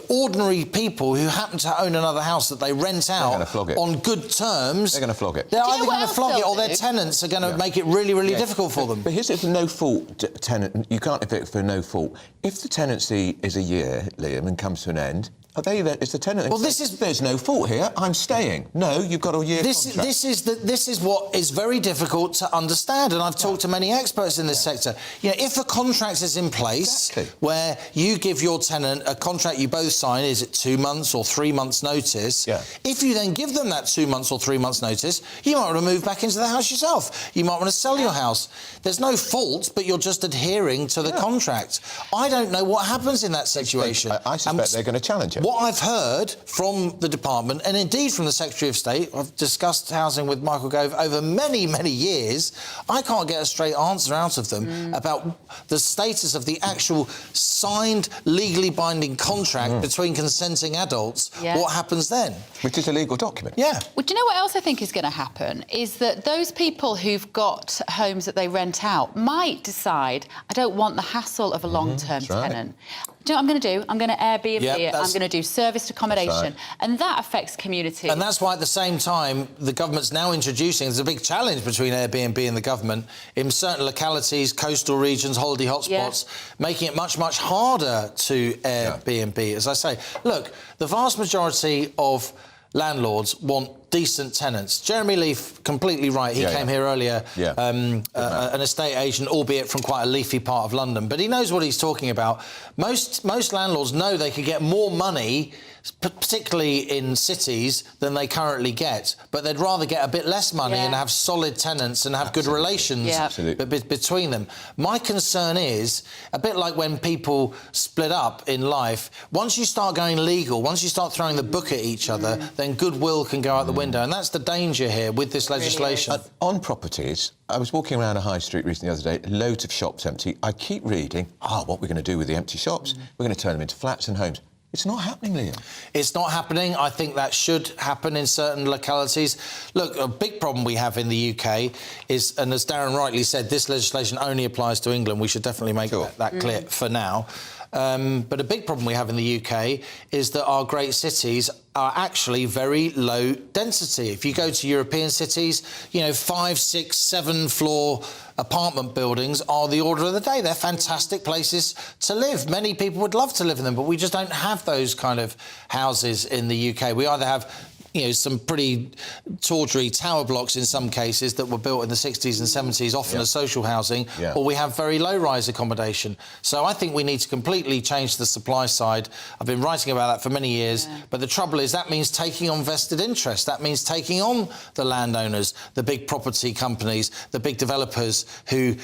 ordinary people who happen to own another house that they rent out on good terms. They're going to flog it. They're either going to flog it or their tenants are going to make it really, really difficult for them. But here's if no-fault tenant, you can't evict for no fault. If the tenancy is a year, Liam, and comes to an end, Oh, it's the tenant. Well, there's no fault here. I'm staying. No, you've got a year contract. This is what is very difficult to understand, and I've talked to many experts in this sector. You know, if a contract is in place where you give your tenant a contract you both sign, is it 2 months or 3 months notice? Yeah. If you then give them that 2 months or 3 months notice, you might want to move back into the house yourself. You might want to sell your house. There's no fault, but you're just adhering to the contract. I don't know what happens in that situation. I suspect they're going to challenge it. What I've heard from the department, and indeed from the Secretary of State, I've discussed housing with Michael Gove over many, many years, I can't get a straight answer out of them about the status of the actual signed, legally binding contract between consenting adults. Yeah. What happens then? Which is a legal document. Yeah. Well, do you know what else I think is going to happen? Is that those people who've got homes that they rent out might decide, I don't want the hassle of a long-term tenant. Do you know what I'm going to do? I'm going to Airbnb it. I'm going to do serviced accommodation. And that affects communities. And that's why, at the same time, the government's now introducing... There's a big challenge between Airbnb and the government in certain localities, coastal regions, holiday hotspots, making it much, much harder to Airbnb. As I say, look, the vast majority of landlords want decent tenants. Jeremy Leaf, completely right. He came here earlier, an estate agent, albeit from quite a leafy part of London, but he knows what he's talking about. Most landlords know they could get more money, particularly in cities, than they currently get, but they'd rather get a bit less money and have solid tenants and have good relations between them. My concern is, a bit like when people split up in life, once you start going legal, once you start throwing the book at each other, then goodwill can go out the window, and that's the danger here with this legislation. On properties, I was walking around a high street recently the other day, loads of shops empty. I keep reading, what we're going to do with the empty shops? We're going to turn them into flats and homes. It's not happening, Liam. It's not happening. I think that should happen in certain localities. Look, a big problem we have in the UK is, and as Darren rightly said, this legislation only applies to England. We should definitely make that clear for now. But a big problem we have in the UK is that our great cities are actually very low density. If you go to European cities, 5, 6, 7 floor apartment buildings are the order of the day. They're fantastic places to live. Many people would love to live in them, but we just don't have those kind of houses in the UK. We either have some pretty tawdry tower blocks in some cases that were built in the 60s and 70s, often as social housing, or we have very low-rise accommodation. So I think we need to completely change the supply side. I've been writing about that for many years, but the trouble is that means taking on vested interest. That means taking on the landowners, the big property companies, the big developers who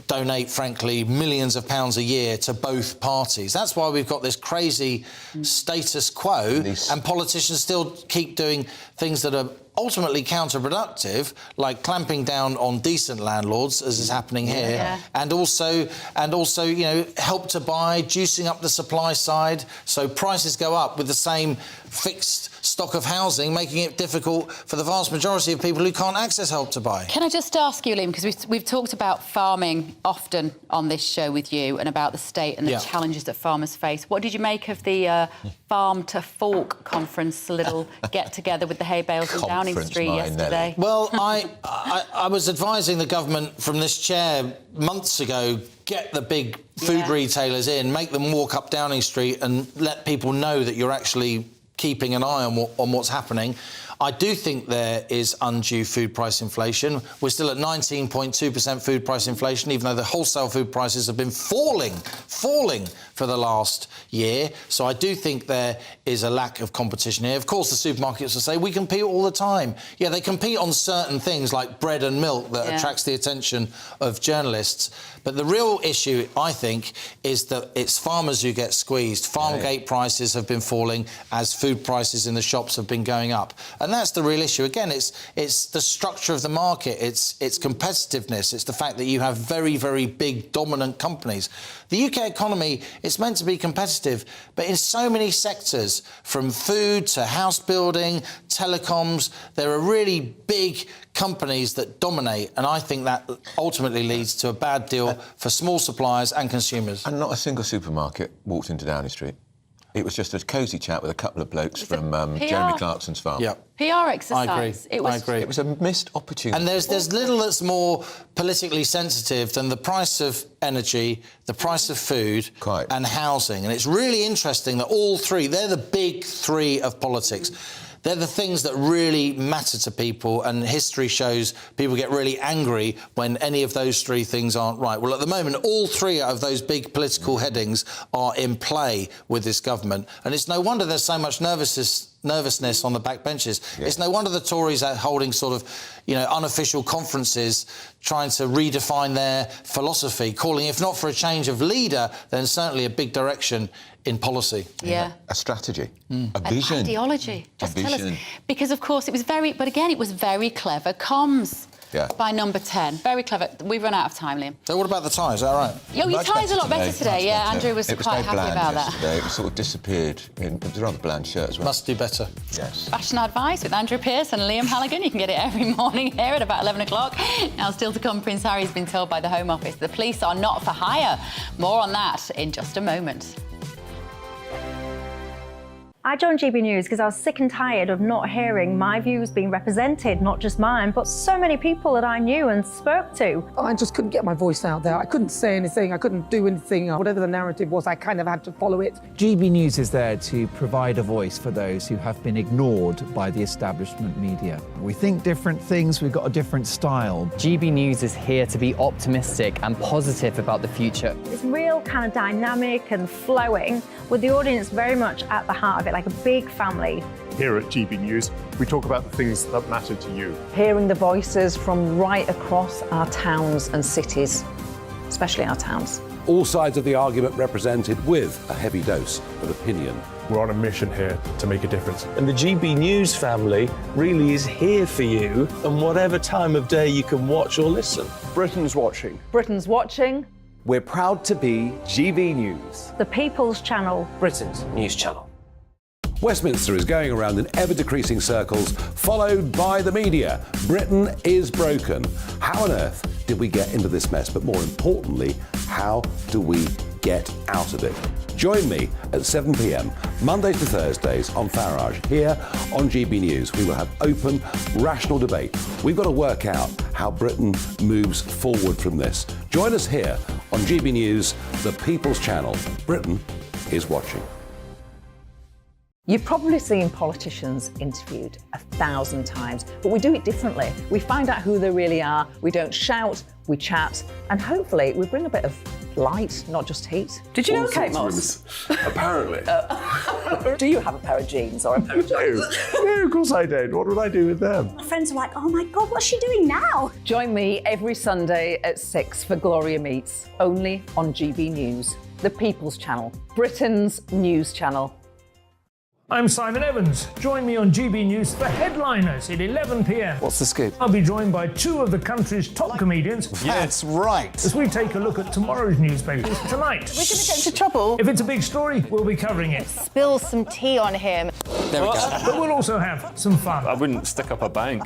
donate, frankly, millions of pounds a year to both parties. That's why we've got this crazy status quo, and politicians still keep doing things that are ultimately counterproductive, like clamping down on decent landlords, as is happening here, and also, help to buy, juicing up the supply side, so prices go up with the same fixed stock of housing, making it difficult for the vast majority of people who can't access Help to Buy. Can I just ask you, Liam, because we've talked about farming often on this show with you, and about the state and the challenges that farmers face. What did you make of the Farm to Fork conference, a little get-together with the hay bales in Downing Street yesterday? Well, I was advising the government from this chair months ago, get the big food retailers in, make them walk up Downing Street and let people know that you're actually keeping an eye on what's happening. I do think there is undue food price inflation. We're still at 19.2% food price inflation, even though the wholesale food prices have been falling for the last year. So I do think there is a lack of competition here. Of course, the supermarkets will say, we compete all the time. Yeah, they compete on certain things like bread and milk that attracts the attention of journalists. But the real issue, I think, is that it's farmers who get squeezed. Farm gate prices have been falling as food prices in the shops have been going up. And that's the real issue. Again, it's the structure of the market, it's competitiveness, it's the fact that you have very, very big dominant companies. The UK economy is meant to be competitive, but in so many sectors, from food to house building, telecoms, there are really big companies that dominate, and I think that ultimately leads to a bad deal for small suppliers and consumers. And not a single supermarket walked into Downing Street. It was just a cosy chat with a couple of blokes from Jeremy Clarkson's farm. Yeah. PR exercise. I agree. It was a missed opportunity. And there's little that's more politically sensitive than the price of energy, the price of food, and housing. And it's really interesting that all three, they're the big three of politics. They're the things that really matter to people, and history shows people get really angry when any of those three things aren't right. Well, at the moment, all three of those big political headings are in play with this government, and it's no wonder there's so much nervousness on the backbenches. Yeah. It's no wonder the Tories are holding sort of, unofficial conferences trying to redefine their philosophy, calling, if not for a change of leader, then certainly a big direction in policy. Yeah. A strategy, a vision. An ideology. Just a tell vision. us. Because, of course, it was very clever comms. Yeah. By number 10. Very clever. We've run out of time, Liam. So what about the ties? Is that right? Your tie's a lot better today. Yeah, Andrew was quite happy about that. Yesterday. It was sort of disappeared. It was a rather bland shirt as well. Must do better. Yes. Fashion Advice with Andrew Pearce and Liam Halligan. You can get it every morning here at about 11 o'clock. Now, still to come, Prince Harry's been told by the Home Office the police are not for hire. More on that in just a moment. I joined GB News because I was sick and tired of not hearing my views being represented, not just mine, but so many people that I knew and spoke to. I just couldn't get my voice out there. I couldn't say anything. I couldn't do anything. Whatever the narrative was, I kind of had to follow it. GB News is there to provide a voice for those who have been ignored by the establishment media. We think different things, we've got a different style. GB News is here to be optimistic and positive about the future. It's real kind of dynamic and flowing, with the audience very much at the heart of it, like a big family. Here at GB News, we talk about the things that matter to you. Hearing the voices from right across our towns and cities, especially our towns. All sides of the argument represented with a heavy dose of opinion. We're on a mission here to make a difference. And the GB News family really is here for you, and whatever time of day you can watch or listen. Britain's watching. Britain's watching. We're proud to be GB News. The People's Channel. Britain's news channel. Westminster is going around in ever-decreasing circles, followed by the media. Britain is broken. How on earth did we get into this mess? But more importantly, how do we get out of it? Join me at 7 p.m, Mondays to Thursdays on Farage, here on GB News. We will have open, rational debate. We've got to work out how Britain moves forward from this. Join us here on GB News, the People's Channel. Britain is watching. You've probably seen politicians interviewed 1,000 times, but we do it differently. We find out who they really are, we don't shout, we chat, and hopefully we bring a bit of light, not just heat. Did you know Kate Moss? Apparently. Do you have a pair of jeans or a pair of jeans? No, of course I don't. What would I do with them? My friends are like, oh my God, what's she doing now? Join me every Sunday at 6 for Gloria Meets, only on GB News, the People's Channel, Britain's news channel. I'm Simon Evans. Join me on GB News for Headliners at 11 p.m. What's the scoop? I'll be joined by two of the country's top comedians. That's right. As we take a look at tomorrow's newspapers tonight. We're going to get into trouble. If it's a big story, we'll be covering it. Spill some tea on him. There we go. But we'll also have some fun. I wouldn't stick up a bank.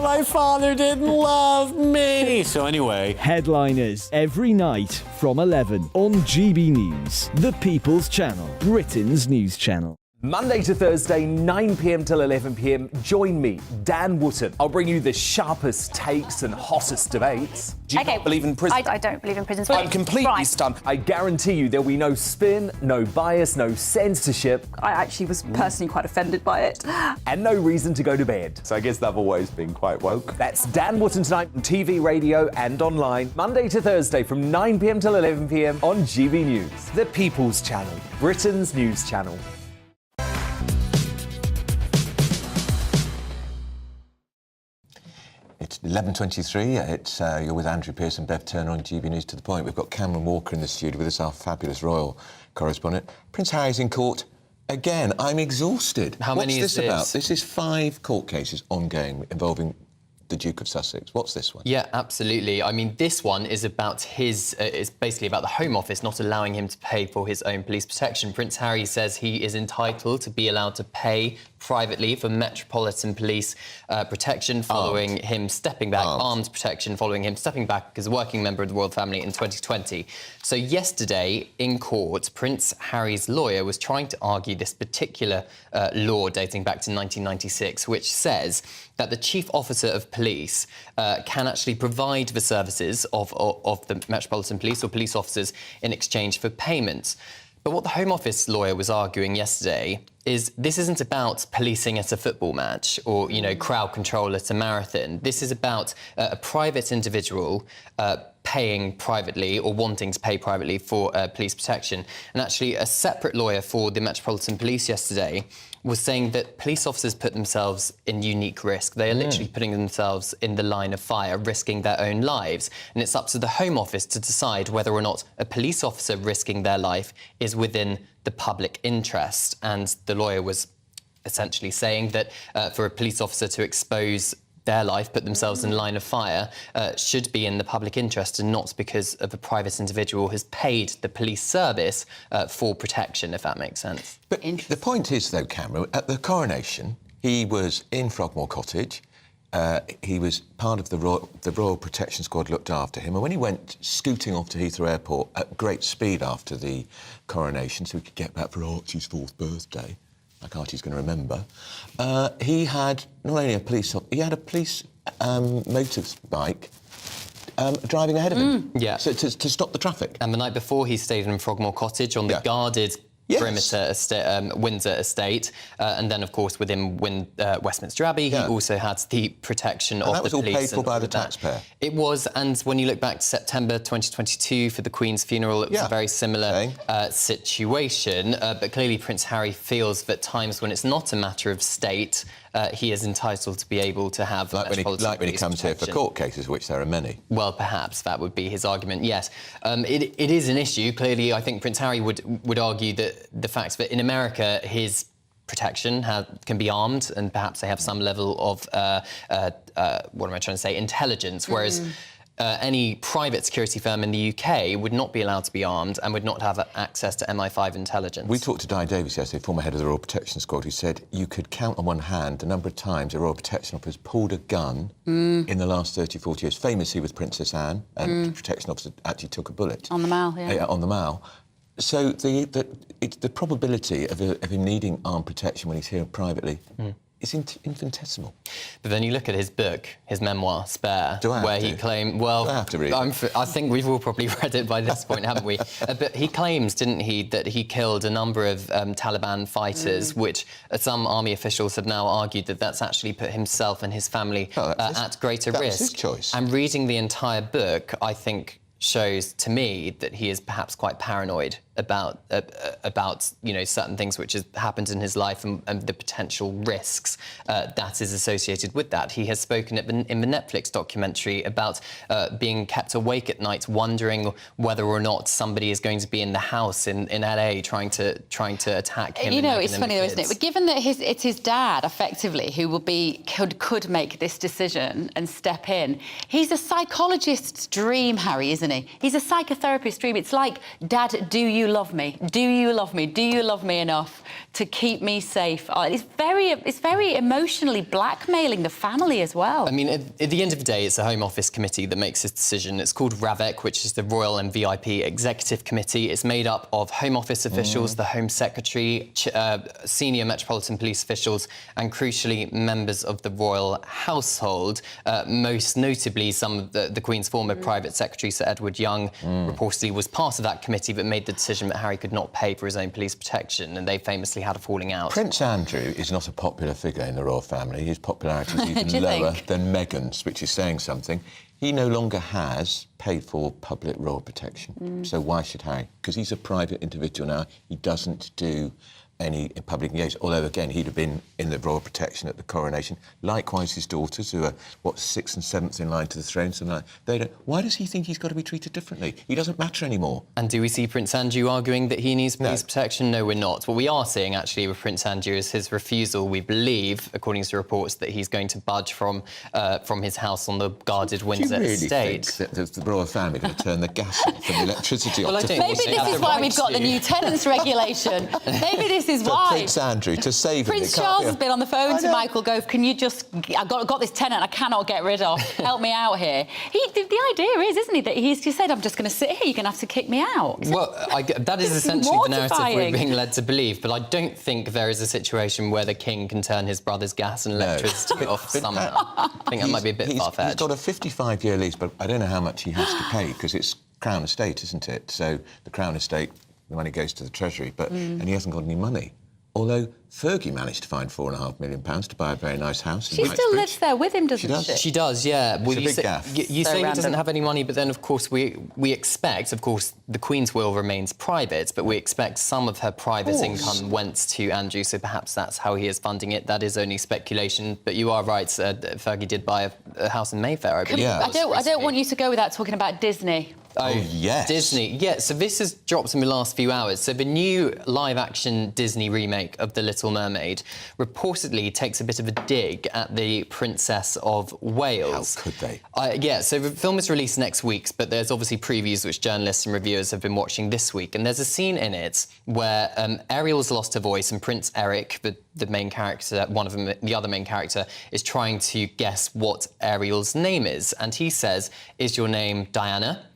My father didn't love me. So anyway. Headliners every night from 11 on GB News, the People's Channel, Britain's news channel. Monday to Thursday, 9 p.m. till 11 p.m. Join me, Dan Wootton. I'll bring you the sharpest takes and hottest debates. Do you not believe in prisons? I don't believe in prisons. I'm completely Right. stunned. I guarantee you there'll be no spin, no bias, no censorship. I actually was personally quite offended by it. And no reason to go to bed. So I guess they've always been quite woke. That's Dan Wootton tonight on TV, radio and online. Monday to Thursday from 9 p.m. till 11 p.m. on GB News. The People's Channel, Britain's news channel. It's 11:23. It's you're with Andrew Pearce and Bev Turner on GB News to the Point. We've got Cameron Walker in the studio with us, our fabulous royal correspondent. Prince Harry's in court again. I'm exhausted. How many is What's this this? about? This is 5 court cases ongoing involving the Duke of Sussex. What's this one? Yeah, absolutely. I mean, this one is about it's basically about the Home Office not allowing him to pay for his own police protection. Prince Harry says he is entitled to be allowed to pay privately for Metropolitan Police protection following him stepping back, armed protection following him stepping back as a working member of the royal family in 2020. So yesterday in court, Prince Harry's lawyer was trying to argue this particular law dating back to 1996, which says that the Chief Officer of Police can actually provide the services of the Metropolitan Police or police officers in exchange for payments. But what the Home Office lawyer was arguing yesterday is this isn't about policing at a football match or, you know, crowd control at a marathon. This is about a private individual paying privately or wanting to pay privately for police protection. And actually, a separate lawyer for the Metropolitan Police yesterday was saying that police officers put themselves in unique risk. They are literally putting themselves in the line of fire, risking their own lives. And it's up to the Home Office to decide whether or not a police officer risking their life is within the public interest. And the lawyer was essentially saying that for a police officer to expose their life, put themselves in line of fire, should be in the public interest and not because of a private individual who has paid the police service for protection, if that makes sense. But the point is, though, Cameron, at the coronation, he was in Frogmore Cottage. He was part of the Royal Protection Squad looked after him. And when he went scooting off to Heathrow Airport at great speed after the coronation so he could get back for Archie's 4th birthday, like Archie's going to remember, he had not only a police... He had a police motorbike driving ahead of him. Yeah. So to stop the traffic. And the night before, he stayed in Frogmore Cottage on the guarded perimeter Windsor estate. And then, of course, within Westminster Abbey, he also had the protection of the police. That was all paid for by the taxpayer? It was, and when you look back to September 2022 for the Queen's funeral, it was a very similar situation. But clearly Prince Harry feels that times when it's not a matter of state, he is entitled to be able to have... Like when he comes here for court cases, which there are many. Well, perhaps that would be his argument, yes. It is an issue. Clearly, I think Prince Harry would argue that the fact that in America his protection can be armed and perhaps they have some level of, what am I trying to say, intelligence, whereas any private security firm in the UK would not be allowed to be armed and would not have access to MI5 intelligence. We talked to Di Davies yesterday, former head of the Royal Protection Squad, who said you could count on one hand the number of times a Royal Protection Officer pulled a gun in the last 30, 40 years. Famously with Princess Anne, and the Protection Officer actually took a bullet. On the Mall, on the Mall. So the probability of him needing armed protection when he's here privately is infinitesimal. But then you look at his book, his memoir, Spare, where he claimed... Well, I have to read it. I think we've all probably read it by this point, haven't we? But he claims, didn't he, that he killed a number of Taliban fighters, which some army officials have now argued that that's actually put himself and his family at greater risk. That was his choice. And reading the entire book, I think, shows to me that he is perhaps quite paranoid about certain things which has happened in his life and the potential risks that is associated with that. He has spoken in the Netflix documentary about being kept awake at night, wondering whether or not somebody is going to be in the house in LA trying to attack him. You know, it's funny though, isn't it? But given that it's his dad, effectively, who could make this decision and step in. He's a psychologist's dream, Harry, isn't he? He's a psychotherapist's dream. It's like, Dad, do you love me? Do you love me? Do you love me enough to keep me safe? It's very emotionally blackmailing the family as well. I mean, at the end of the day, it's a Home Office committee that makes this decision. It's called RAVEC, which is the Royal and VIP Executive Committee. It's made up of Home Office officials, the Home Secretary, senior Metropolitan Police officials, and crucially, members of the royal household. Most notably, some of the Queen's former private secretary, Sir Edward Young, reportedly was part of that committee, but made the decision that Harry could not pay for his own police protection, and they famously had a falling out. Prince Andrew is not a popular figure in the royal family. His popularity is even lower than Meghan's, which is saying something. He no longer has paid for public royal protection. So why should Harry? Because he's a private individual now. He doesn't do any public engagement, although, again, he'd have been in the royal protection at the coronation. Likewise, his daughters, who are, 6th and 7th in line to the throne, something like that, they don't... Why does he think he's got to be treated differently? He doesn't matter anymore. And do we see Prince Andrew arguing that he needs police protection? No, we're not. What we are seeing, actually, with Prince Andrew is his refusal, we believe, according to reports, that he's going to budge from his house on the guarded Windsor estate. Do you really think that the royal family are going to turn the gas off and the electricity off? Maybe this is why we've got the new tenants regulation. Maybe this his for wife. Prince Andrew to save him. Prince Charles has been on the phone to Michael Gove. Can you just... I've got this tenant I cannot get rid of. Help me out here. The idea is, isn't he, that he's just said, I'm just going to sit here. You're going to have to kick me out. Well, that is essentially the narrative we're being led to believe, but I don't think there is a situation where the king can turn his brother's gas and electricity off somehow. I think that might be a bit far-fetched. He's got a 55-year lease, but I don't know how much he has to pay, because it's Crown Estate, isn't it? So the Crown Estate, the money goes to the Treasury, and he hasn't got any money. Although Fergie managed to find £4.5 million to buy a very nice house. She still lives there with him, doesn't she? She does, yeah. It's a big gaff. You say he doesn't have any money, but then, of course, we expect, of course, the Queen's will remains private, but we expect some of her private income went to Andrew, so perhaps that's how he is funding it. That is only speculation, but you are right. Fergie did buy a house in Mayfair, I believe. I don't want you to go without talking about Disney. Oh, yes. Disney. Yeah, so this has dropped in the last few hours. So the new live-action Disney remake of The Little Mermaid reportedly takes a bit of a dig at the Princess of Wales. How could they? Yeah, so the film is released next week, but there's obviously previews which journalists and reviewers have been watching this week, and there's a scene in it where Ariel's lost her voice and Prince Eric, the main character, one of them, the other main character, is trying to guess what Ariel's name is. And he says, "Is your name Diana?"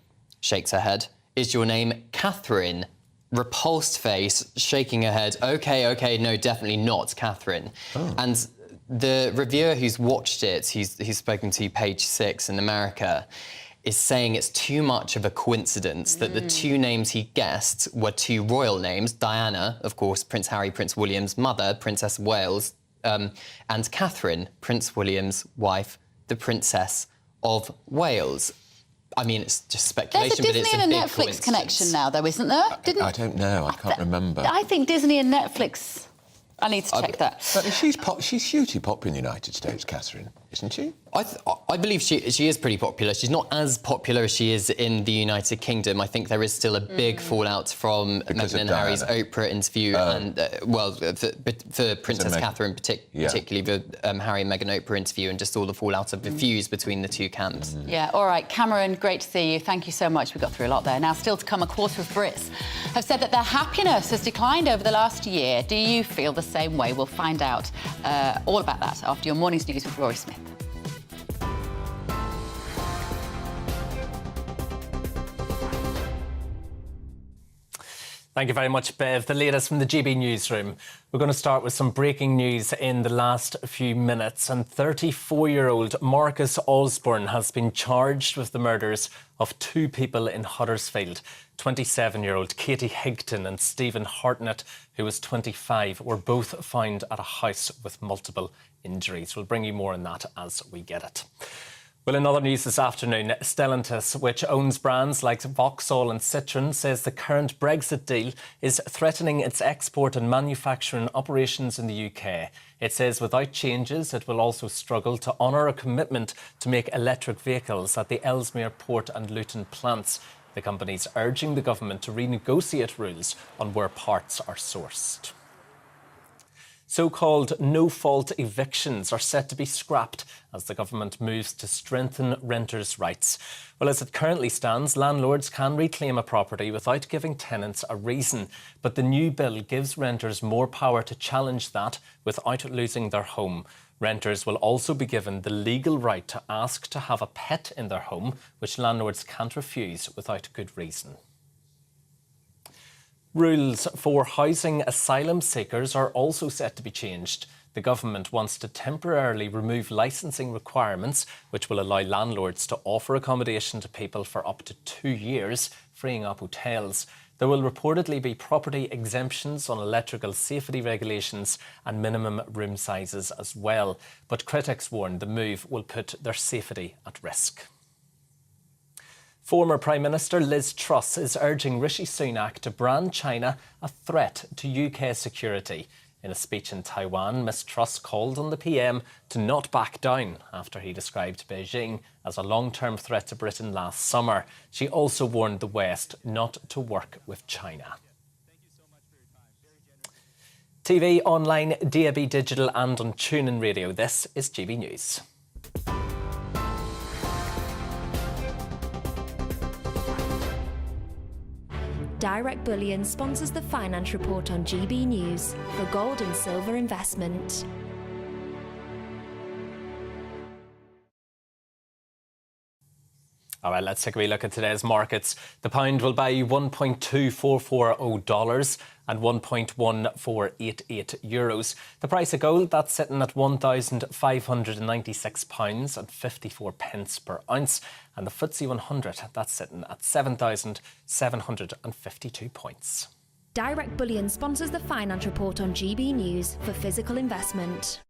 Shakes her head. "Is your name Catherine?" Repulsed face, shaking her head. OK, no, definitely not Catherine. Oh. And the reviewer who's watched it, who's spoken to Page 6 in America, is saying it's too much of a coincidence that the two names he guessed were two royal names. Diana, of course, Prince Harry, Prince William's mother, Princess of Wales, and Catherine, Prince William's wife, the Princess of Wales. I mean, it's just speculation, but it's a big coincidence. There's a Disney and a Netflix connection now, though, isn't there? I don't know. I can't remember. I think Disney and Netflix... I need to check that. But she's hugely popular in the United States, Catherine, isn't she? I believe she is pretty popular. She's not as popular as she is in the United Kingdom. I think there is still a big fallout from Meghan and Harry's Oprah interview, and for Princess Catherine particularly the Harry and Meghan Oprah interview, and just all the fallout of the feuds between the two camps. Yeah, all right, Cameron, great to see you. Thank you so much. We got through a lot there. Now, still to come, a quarter of Brits have said that their happiness has declined over the last year. Do you feel the same way? We'll find out all about that after your morning's news with Rory Smith. Thank you very much, Bev. The latest from the GB newsroom. We're going to start with some breaking news in the last few minutes. And 34-year-old Marcus Osborne has been charged with the murders of two people in Huddersfield. 27-year-old Katie Higton and Stephen Hartnett, who was 25, were both found at a house with multiple injuries. We'll bring you more on that as we get it. Well, in other news this afternoon, Stellantis, which owns brands like Vauxhall and Citroën, says the current Brexit deal is threatening its export and manufacturing operations in the UK. It says without changes, it will also struggle to honour a commitment to make electric vehicles at the Ellesmere Port and Luton plants. The company's urging the government to renegotiate rules on where parts are sourced. So-called no-fault evictions are set to be scrapped as the government moves to strengthen renters' rights. Well, as it currently stands, landlords can reclaim a property without giving tenants a reason. But the new bill gives renters more power to challenge that without losing their home. Renters will also be given the legal right to ask to have a pet in their home, which landlords can't refuse without good reason. Rules for housing asylum seekers are also set to be changed. The government wants to temporarily remove licensing requirements, which will allow landlords to offer accommodation to people for up to 2 years, freeing up hotels. There will reportedly be property exemptions on electrical safety regulations and minimum room sizes as well. But critics warn the move will put their safety at risk. Former Prime Minister Liz Truss is urging Rishi Sunak to brand China a threat to UK security. In a speech in Taiwan, Ms Truss called on the PM to not back down after he described Beijing as a long-term threat to Britain last summer. She also warned the West not to work with China. TV, online, DAB digital and on TuneIn Radio, this is GB News. Direct Bullion sponsors the Finance Report on GB News for gold and silver investment. All right, let's take a wee look at today's markets. The pound will buy you $1.2440 and €1.1488 euros. The price of gold, that's sitting at £1,596 and 54 pence per ounce. And the FTSE 100, that's sitting at 7,752 points. Direct Bullion sponsors the Finance Report on GB News for physical investment.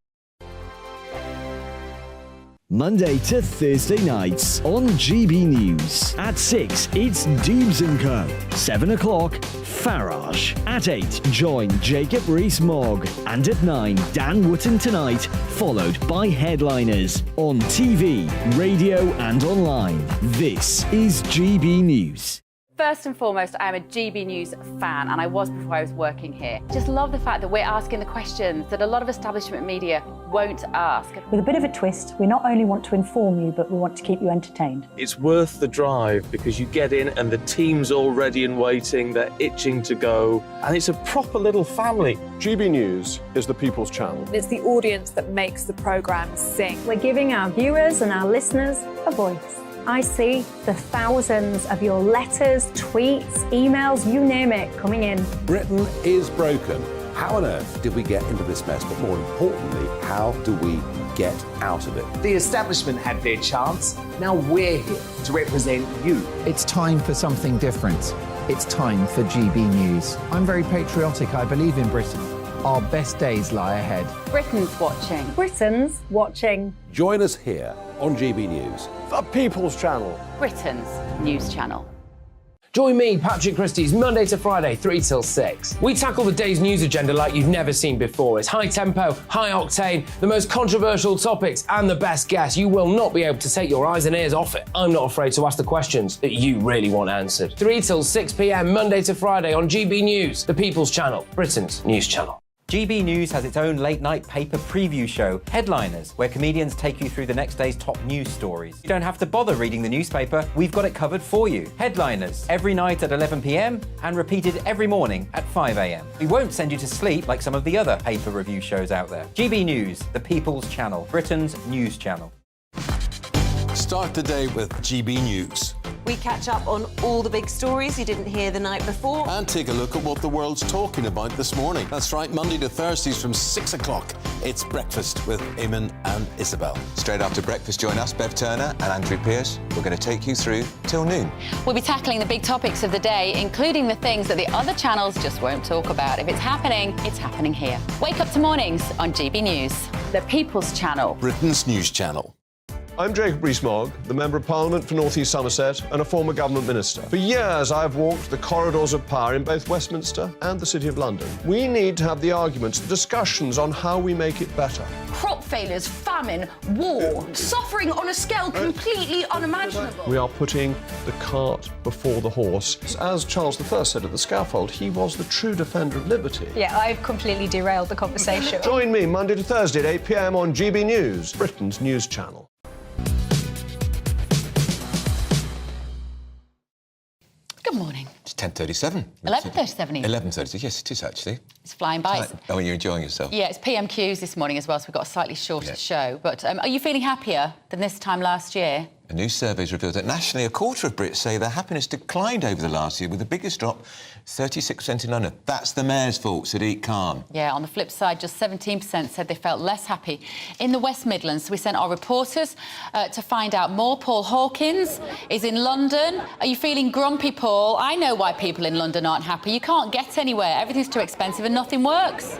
Monday to Thursday nights on GB News. At 6, it's Dubes & Co. 7 o'clock, Farage. At 8, join Jacob Rees-Mogg. And at 9, Dan Wootton Tonight, followed by Headliners. On TV, radio and online. This is GB News. First and foremost, I am a GB News fan, and I was before I was working here. Just love the fact that we're asking the questions that a lot of establishment media won't ask. With a bit of a twist, we not only want to inform you, but we want to keep you entertained. It's worth the drive because you get in and the team's all ready and waiting, they're itching to go, and it's a proper little family. GB News is the People's Channel. It's the audience that makes the programme sing. We're giving our viewers and our listeners a voice. I see the thousands of your letters, tweets, emails, you name it, coming in. Britain is broken. How on earth did we get into this mess? But more importantly, how do we get out of it? The establishment had their chance. Now we're here to represent you. It's time for something different. It's time for GB News. I'm very patriotic. I believe in Britain. Our best days lie ahead. Britain's watching. Britain's watching. Join us here on GB News. The People's Channel. Britain's news channel. Join me, Patrick Christie's, Monday to Friday, 3 till 6. We tackle the day's news agenda like you've never seen before. It's high tempo, high octane, the most controversial topics, and the best guests. You will not be able to take your eyes and ears off it. I'm not afraid to ask the questions that you really want answered. 3 till 6 p.m, Monday to Friday on GB News, the People's Channel, Britain's news channel. GB News has its own late-night paper preview show, Headliners, where comedians take you through the next day's top news stories. You don't have to bother reading the newspaper, we've got it covered for you. Headliners, every night at 11 p.m, and repeated every morning at 5 a.m. We won't send you to sleep like some of the other paper review shows out there. GB News, the People's Channel, Britain's news channel. Start the day with GB News. We catch up on all the big stories you didn't hear the night before. And take a look at what the world's talking about this morning. That's right, Monday to Thursdays from 6 o'clock. It's Breakfast with Eamon and Isabel. Straight after breakfast, join us, Bev Turner and Andrew Pearce. We're going to take you through till noon. We'll be tackling the big topics of the day, including the things that the other channels just won't talk about. If it's happening here. Wake up to mornings on GB News, the People's Channel. Britain's news channel. I'm Jacob Rees-Mogg, the Member of Parliament for North East Somerset and a former government minister. For years, I've walked the corridors of power in both Westminster and the City of London. We need to have the arguments, the discussions on how we make it better. Crop failures, famine, war, suffering on a scale completely unimaginable. We are putting the cart before the horse. As Charles I said at the scaffold, he was the true defender of liberty. Yeah, I've completely derailed the conversation. Join me Monday to Thursday at 8 p.m. on GB News, Britain's news channel. Good morning. It's 10:37. 11:37 even. 11:30, yes, it is actually. It's flying by. Oh, you're enjoying yourself? Yeah, it's PMQs this morning as well, so we've got a slightly shorter show. But are you feeling happier than this time last year? A new survey's revealed that nationally, a quarter of Brits say their happiness declined over the last year, with the biggest drop, 36% in London. That's the mayor's fault, Sadiq Khan. Yeah, on the flip side, just 17% said they felt less happy in the West Midlands. So we sent our reporters to find out more. Paul Hawkins is in London. Are you feeling grumpy, Paul? I know why people in London aren't happy. You can't get anywhere. Everything's too expensive and nothing works.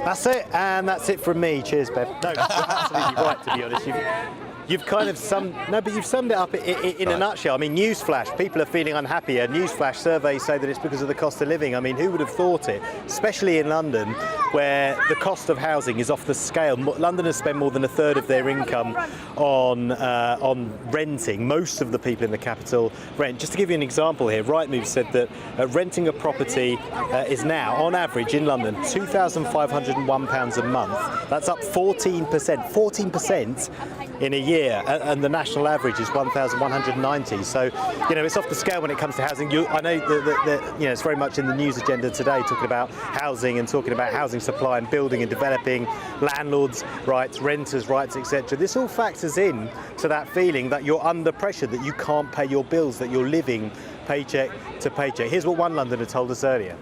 That's it, and that's it from me. Cheers, Bev. No, you're absolutely right, to be honest. You've kind of summed it up in a nutshell. I mean, newsflash, people are feeling unhappier. Newsflash surveys say that it's because of the cost of living. I mean, who would have thought it? Especially in London, where the cost of housing is off the scale. Londoners spend more than a third of their income on renting. Most of the people in the capital rent. Just to give you an example here, Rightmove said that renting a property is now, on average in London, £2,501 a month. That's up 14%. 14% in a year, and the national average is 1,190. So, it's off the scale when it comes to housing. I know that it's very much in the news agenda today, talking about housing and talking about housing supply and building and developing, landlords' rights, renters' rights, etc. This all factors in to that feeling that you're under pressure, that you can't pay your bills, that you're living paycheck to paycheck. Here's what one Londoner told us earlier.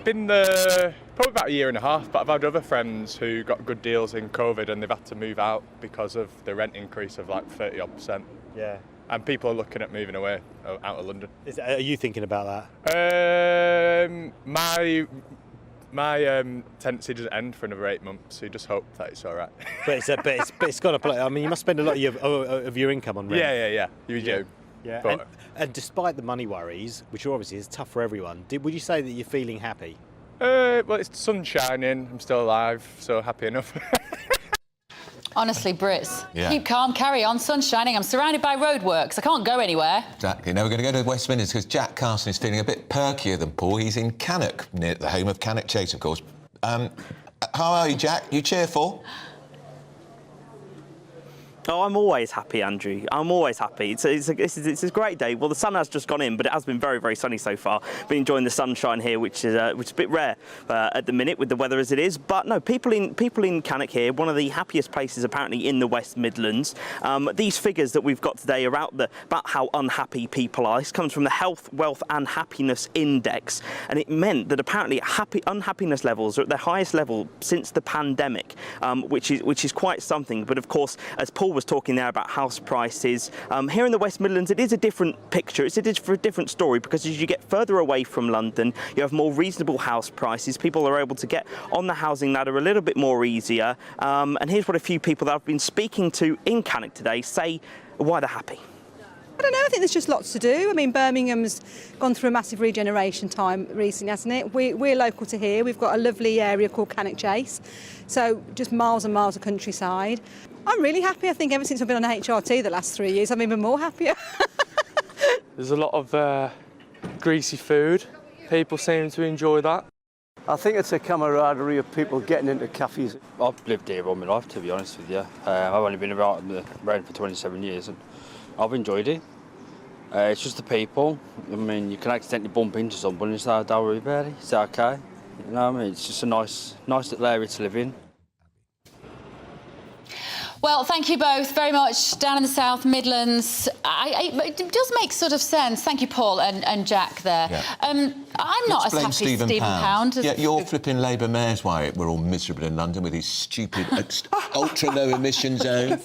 Been there probably about a year and a half, but I've had other friends who got good deals in COVID and they've had to move out because of the rent increase of like 30-odd%. Yeah. And people are looking at moving away out of London. Are you thinking about that? My tenancy doesn't end for another 8 months, so you just hope that it's all right. But it's got to play. I mean, you must spend a lot of your income on rent. Yeah. You do. Yeah. But and despite the money worries, which obviously is tough for everyone, would you say that you're feeling happy? Well, it's sun shining. I'm still alive, so happy enough. Honestly, Brits, keep calm, carry on, sun's shining. I'm surrounded by roadworks. I can't go anywhere. Exactly. Now we're going to go to West Midlands because Jack Carson is feeling a bit perkier than Paul. He's in Cannock, near the home of Cannock Chase, of course. How are you, Jack? You cheerful? Oh, I'm always happy, Andrew. I'm always happy. It's a great day. Well, the sun has just gone in, but it has been very, very sunny so far. Been enjoying the sunshine here, which is a bit rare at the minute with the weather as it is. But no, people in Cannock here, one of the happiest places apparently in the West Midlands. These figures that we've got today are about how unhappy people are. This comes from the Health, Wealth and Happiness Index, and it meant that apparently unhappiness levels are at their highest level since the pandemic, which is quite something. But of course, as Paul was talking there about house prices, here in the West Midlands it is a different picture. It's a different story, because as you get further away from London you have more reasonable house prices. People are able to get on the housing ladder a little bit more easier, and here's what a few people that I've been speaking to in Cannock today say why they're happy. I don't know, I think there's just lots to do. I mean, Birmingham's gone through a massive regeneration time recently, hasn't it? We're local to here. We've got a lovely area called Cannock Chase, so just miles and miles of countryside. I'm really happy. I think ever since I've been on HRT the last 3 years, I'm even more happier. There's a lot of greasy food. People seem to enjoy that. I think it's a camaraderie of people getting into cafes. I've lived here all my life, to be honest with you. I've only been around for 27 years and I've enjoyed it. It's just the people. I mean, you can accidentally bump into someone and say, don't worry about it, it's okay. You know what I mean? It's just a nice little area to live in. Well, thank you both very much. Down in the South Midlands, it does make sort of sense. Thank you, Paul and Jack there. Yeah. I'm not as happy as Stephen Pound. Yeah, you're flipping Labour mayor's why we're all miserable in London with his stupid ultra-low emission zone.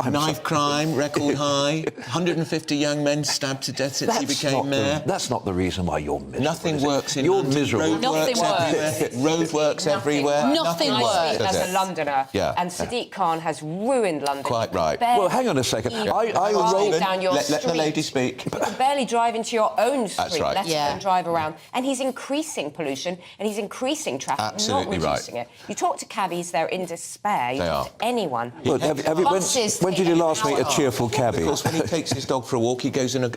Knife crime, record high. 150 young men stabbed to death since he became mayor. That's not the reason why you're miserable. Nothing works in You're London. miserable. Nothing works. Roadworks everywhere. Nothing works. I speak as a Londoner, Yeah. and Sadiq Khan has ruined London. Quite right. Well, hang on a second. I rolled down your let the street. lady speak. You can barely drive into your own street, That's right. let alone drive around. And he's increasing pollution and he's increasing traffic, Absolutely not reducing it. You talk to cabbies, they're in despair. They are. Anyone. Look, when did you last meet a cheerful cabbie? Because when he takes his dog for a walk, he goes in a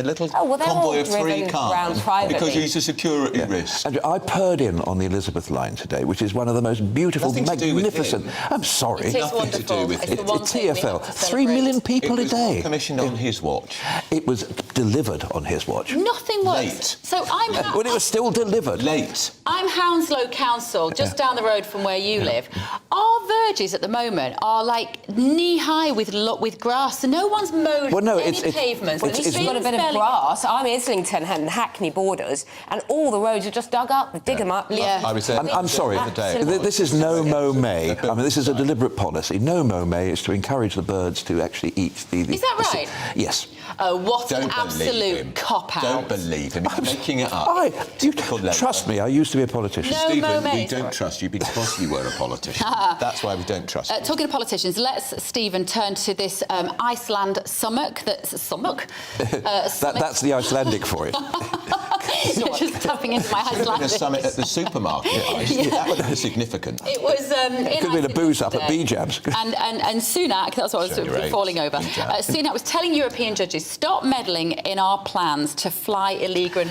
little they're all convoy of 3 driven cars. around privately. Because he's a security risk. Andrew, I purred in on the Elizabeth line today, which is one of the most beautiful, Nothing to do with magnificent. him. I'm sorry. It is Nothing to do with It's it. the one It's thing we TfL. have to 3 million celebrate. people a day. Commissioned on his watch. It was delivered on his watch. Nothing works. Late. So When it was still delivered. Late. I'm Hounslow Council, just down the road from where you live. Our verges at the moment are like knee-high with grass, so no one's mowed any pavements. Well, at least we've got a bit of grass. I'm Islington and Hackney borders, and all the roads are just dug up. They dig them up. Yeah. I was there I'm sorry. Absolutely. This is no mow May. I mean, this is a deliberate policy. No mow May is to encourage the birds to actually eat the... Is that right? Yes. Oh, what Don't an believe absolute him. cop-out. Don't believe him. He's making it up. Trust me, I used to be a politician. No Stephen, mow we May. don't trust you because you were a politician. That's why we don't trust you. Talking of politicians, let's, Stephen, turn to this Iceland Sunak. That's the Icelandic for it. just tapping into my high A summit at the supermarket. That would be significant. It was could be the booze up at B-Jabs. And Sunak, that's what I was sort of falling over. Sunak was telling European judges, stop meddling in our plans to fly illegal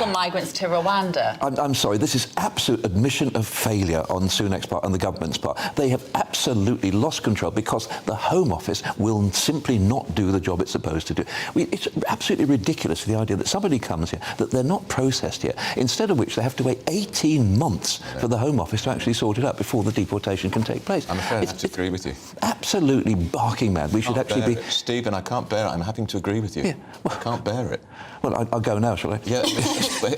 migrants to Rwanda. I'm sorry, this is absolute admission of failure on Sunak's part and the government's part. They have absolutely lost control because the Home Office will simply not do the job it's supposed to do. It's absolutely ridiculous, the idea that somebody comes here, that they're not processed here, instead of which they have to wait 18 months for the Home Office to actually sort it out before the deportation can take place. I'm afraid I have to agree with you. Absolutely barking mad. We should actually be... Stephen, I can't bear it. I'm having to agree with you. Yeah. I can't bear it. Well, I'll go now, shall I? Yeah,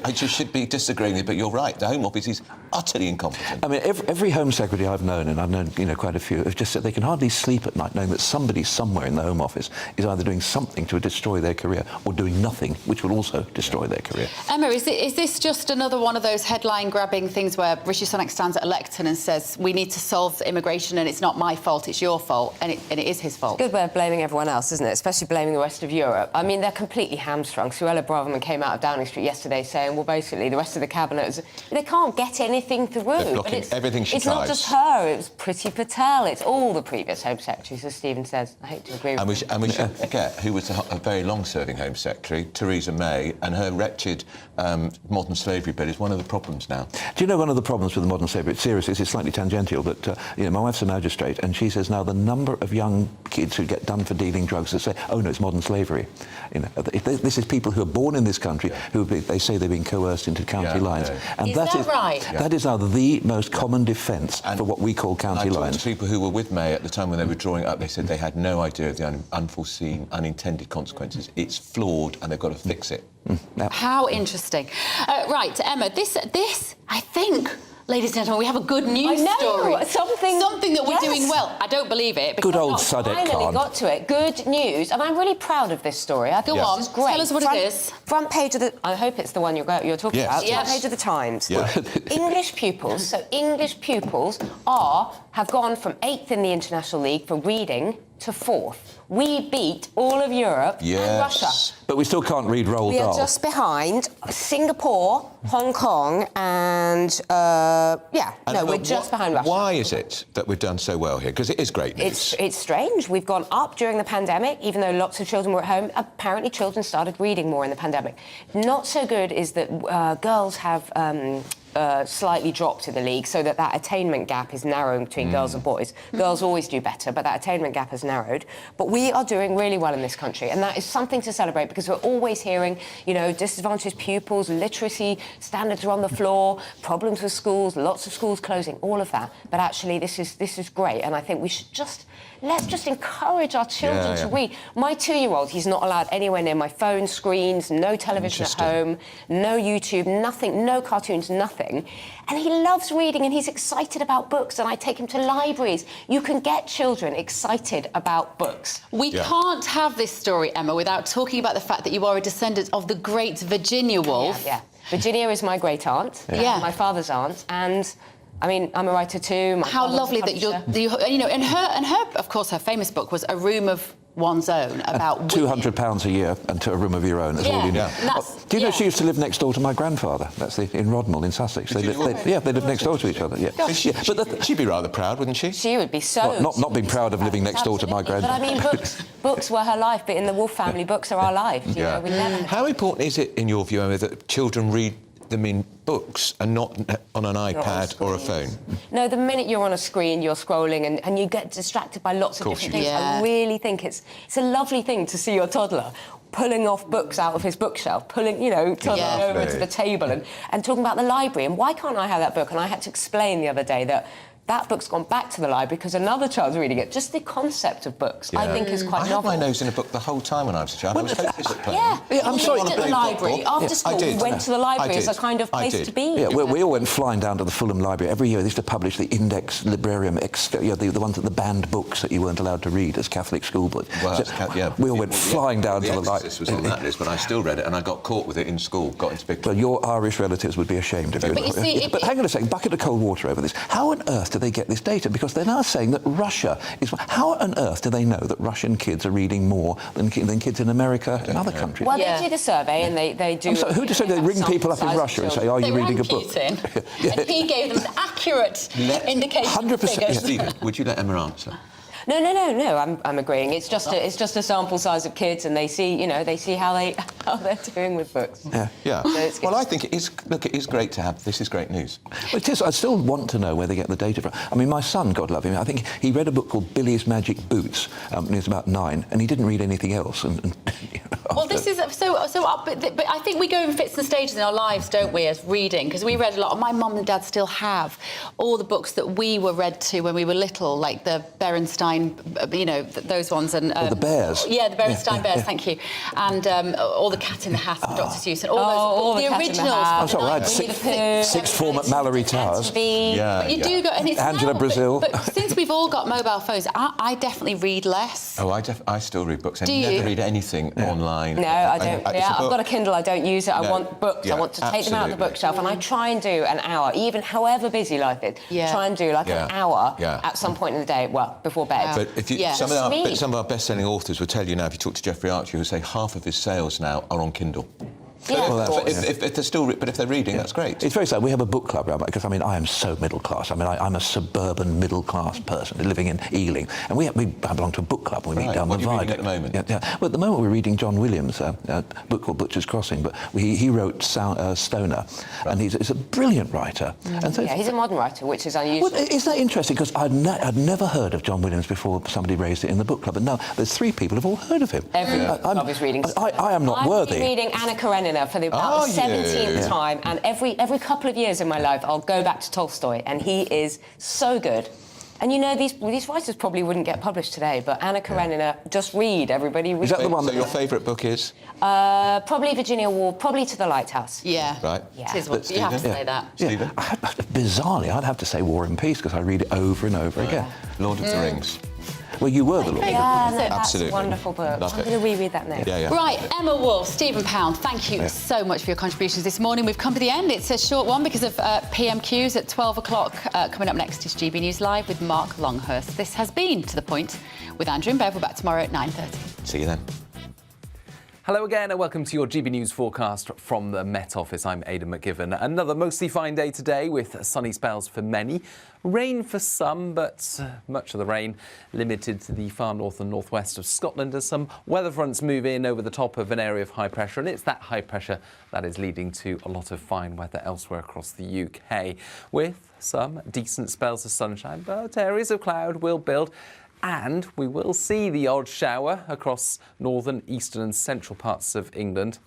I just should be disagreeing with you, but you're right. The Home Office is utterly incompetent. I mean, every Home Secretary I've known, and I've known quite a few, have just said they can hardly sleep at night knowing that somebody somewhere in the Home Office is either doing something to destroy their career or doing nothing, which will also destroy their career. Emma, is this just another one of those headline-grabbing things where Rishi Sunak stands at a lectern and says, we need to solve immigration and it's not my fault, it's your fault, and it is his fault? Good way of blaming everyone else, isn't it? Especially blaming the rest of Europe. I mean, they're completely hamstrung. Suella Braverman came out of Downing Street yesterday saying, well, basically, the rest of the cabinet, they can't get anything through. They're blocking everything she It's tries. not just her, it's Priti Patel, it's all the previous Home Secretaries, as Stephen says. I hate to agree with him. And we should forget who was a very long-serving Home Secretary, Theresa May, and her wretched modern slavery bill is one of the problems now. Do you know one of the problems with the modern slavery? Seriously, it's slightly tangential, but my wife's a magistrate, and she says now the number of young kids who get done for dealing drugs that say, oh no, it's modern slavery. This is people who are born in this country who they say they've been coerced into county lines, and is that right? That is now the most common defence for what we call county lines. To people who were with May at the time when they were drawing it up, they said they had no idea of the unforeseen, unintended consequences. It's flawed, and they've got to fix it. How interesting. Right, Emma, this, I think, ladies and gentlemen, we have a good news story. Something that we're doing well. I don't believe it. Good old Sadiq Finally Khan. got to it. Good news. And I'm really proud of this story. I think Go on, it's great. tell us what it is. Front page of the... I hope it's the one you're talking about. Yes. Front page of the Times. Yeah. English pupils have gone from 8th in the International League for reading to 4th. We beat all of Europe and Russia. But we still can't read Roald We Dahl. are just behind Singapore, Hong Kong, and we're just behind Russia. Why is it that we've done so well here? Because it is great news. It's strange. We've gone up during the pandemic, even though lots of children were at home. Apparently, children started reading more in the pandemic. Not so good is that girls have slightly dropped in the league, so that attainment gap is narrowing between girls and boys. Girls always do better, but that attainment gap has narrowed. But we are doing really well in this country, and that is something to celebrate, because we're always hearing, disadvantaged pupils, literacy standards are on the floor, problems with schools, lots of schools closing, all of that. But actually, this is great, and I think we should let's just encourage our children to read. My 2-year-old, he's not allowed anywhere near my phone screens, no television at home, no YouTube, nothing, no cartoons, nothing. And he loves reading, and he's excited about books, and I take him to libraries. You can get children excited about books. We can't have this story, Emma, without talking about the fact that you are a descendant of the great Virginia Woolf. Yeah. Virginia is my great aunt, my father's aunt, and I mean, I'm a writer too. How lovely that and her, of course, her famous book was A Room of One's Own, about £200 a year and to a room of your own. That's all you need. Do you know she used to live next door to my grandfather? That's in Rodmell in Sussex. They live next door to each other. Yeah. But she'd be rather proud, wouldn't she? She would be so. Not being proud of living next door to my granddad. But I mean, books were her life. But in the Woolf family, books are our life. We never... How important is it, in your view, Emma, that children read them in books and not on an iPad or a phone? No, the minute you're on a screen, you're scrolling and you get distracted by lots of different things. I really think it's a lovely thing to see your toddler pulling off books out of his bookshelf, toddling over to the table and talking about the library. And why can't I have that book? And I had to explain the other day that book's gone back to the library because another child's reading it. Just the concept of books, I think, is quite novel. I had my nose in a book the whole time when I was a child. I was hopeless at playing. I'm sorry. At the library. After school, we went to the library as a kind of place to be. Yeah, we all went flying down to the Fulham Library. Every year they used to publish the Index Librarium, the ones that the banned books that you weren't allowed to read as Catholic schoolboys. Well, we all went flying down to the library. This was on that list, but I still read it, and I got caught with it in school, got into big trouble. Well, your Irish relatives would be ashamed of you. But you see, but hang on a second, bucket of cold water over this. How on earth do they get this data? Because they're now saying that Russia is... How on earth do they know that Russian kids are reading more than kids in America and other countries? Well, they did a survey and they do... So who decided they ring people up in Russia and say, are you reading a book? And he gave them accurate indication 100%. figures. Stephen, would you let Emma answer? No. I'm agreeing. It's just a sample size of kids, and they see how they're doing with books. Yeah. So Well, I think it is. Look, it is great to have. This is great news. Well, it is. I still want to know where they get the data from. I mean, my son, God love him, I think he read a book called Billy's Magic Boots when he was about 9, and he didn't read anything else. Well, this is but I think we go in fits and stages in our lives, don't we, as reading? Because we read a lot. My mum and dad still have all the books that we were read to when we were little, like the Berenstain, those ones, and the Bears. Yeah, the Berenstain Bears. Thank you, and all the Cat in the Hat of Dr. Seuss, and all those the originals. I'm sorry, I had sixth form at Mallory Towers. But you do go, and it's Angela now, Brazil. But since we've all got mobile phones, I definitely read less. Oh, I still read books. I Do never you? read anything online. No, I don't. I've got a Kindle. I don't use it. I No. want books. Yeah, I want to take them out of the absolutely. bookshelf, and I try and do an hour, even however busy life is. Try and do like an hour at some point in the day. Well, before bed. But if you, some of our best-selling authors will tell you now, if you talk to Jeffrey Archer, who'll say half of his sales now are on Kindle. If they're still, but if they're reading, that's great. It's very sad. We have a book club around because I am so middle class. I mean, I'm a suburban middle class person living in Ealing, and I belong to a book club. We meet down What the are you reading Viaduct. at the moment? Well, at the moment we're reading John Williams' book called Butcher's Crossing, but he wrote Stoner, and he's a brilliant writer. And so he's a modern writer, which is unusual. Well, isn't that interesting? Because I'd never heard of John Williams before somebody raised it in the book club, and now there's 3 people who've all heard of him. Every of his readings. I am not worthy. I've been reading Anna Karenina for about the 17th time, and every couple of years in my life, I'll go back to Tolstoy, and he is so good. And these writers probably wouldn't get published today, but Anna Karenina, just read, everybody. Read. Is that the one that your favourite book is? Probably Virginia Woolf, probably To the Lighthouse. Yeah. Right. Yeah. It is you have to say that. Stephen? Bizarrely, I'd have to say War and Peace, because I read it over and over again. Lord of the Rings. Well, you were the Lord of the Rings. That's Absolutely. a wonderful book. Love I'm it. going to reread that next. Right, Emma Wolf, Stephen Pound, thank you so much for your contributions this morning. We've come to the end. It's a short one because of PMQs at 12 o'clock. Coming up next is GB News Live with Mark Longhurst. This has been To The Point with Andrew and Bev. We're back tomorrow at 9:30. See you then. Hello again and welcome to your GB News forecast from the Met Office. I'm Aidan McGivern. Another mostly fine day today with sunny spells for many. Rain for some, but much of the rain limited to the far north and northwest of Scotland as some weather fronts move in over the top of an area of high pressure, and it's that high pressure that is leading to a lot of fine weather elsewhere across the UK, with some decent spells of sunshine, but areas of cloud will build. And we will see the odd shower across northern, eastern and central parts of England.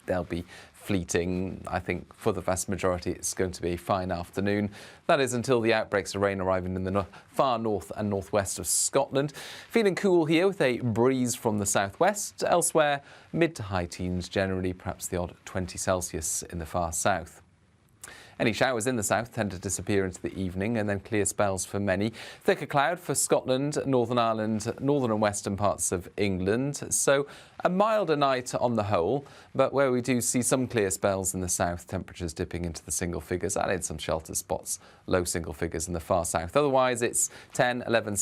They'll be fleeting. I think for the vast majority it's going to be a fine afternoon. That is until the outbreaks of rain arriving in the far north and northwest of Scotland. Feeling cool here with a breeze from the southwest. Elsewhere, mid to high teens generally, perhaps the odd 20 Celsius in the far south. Any showers in the south tend to disappear into the evening and then clear spells for many. Thicker cloud for Scotland, Northern Ireland, northern and western parts of England. So a milder night on the whole, but where we do see some clear spells in the south, temperatures dipping into the single figures and in some shelter spots, low single figures in the far south. Otherwise, it's 10, 11 Celsius.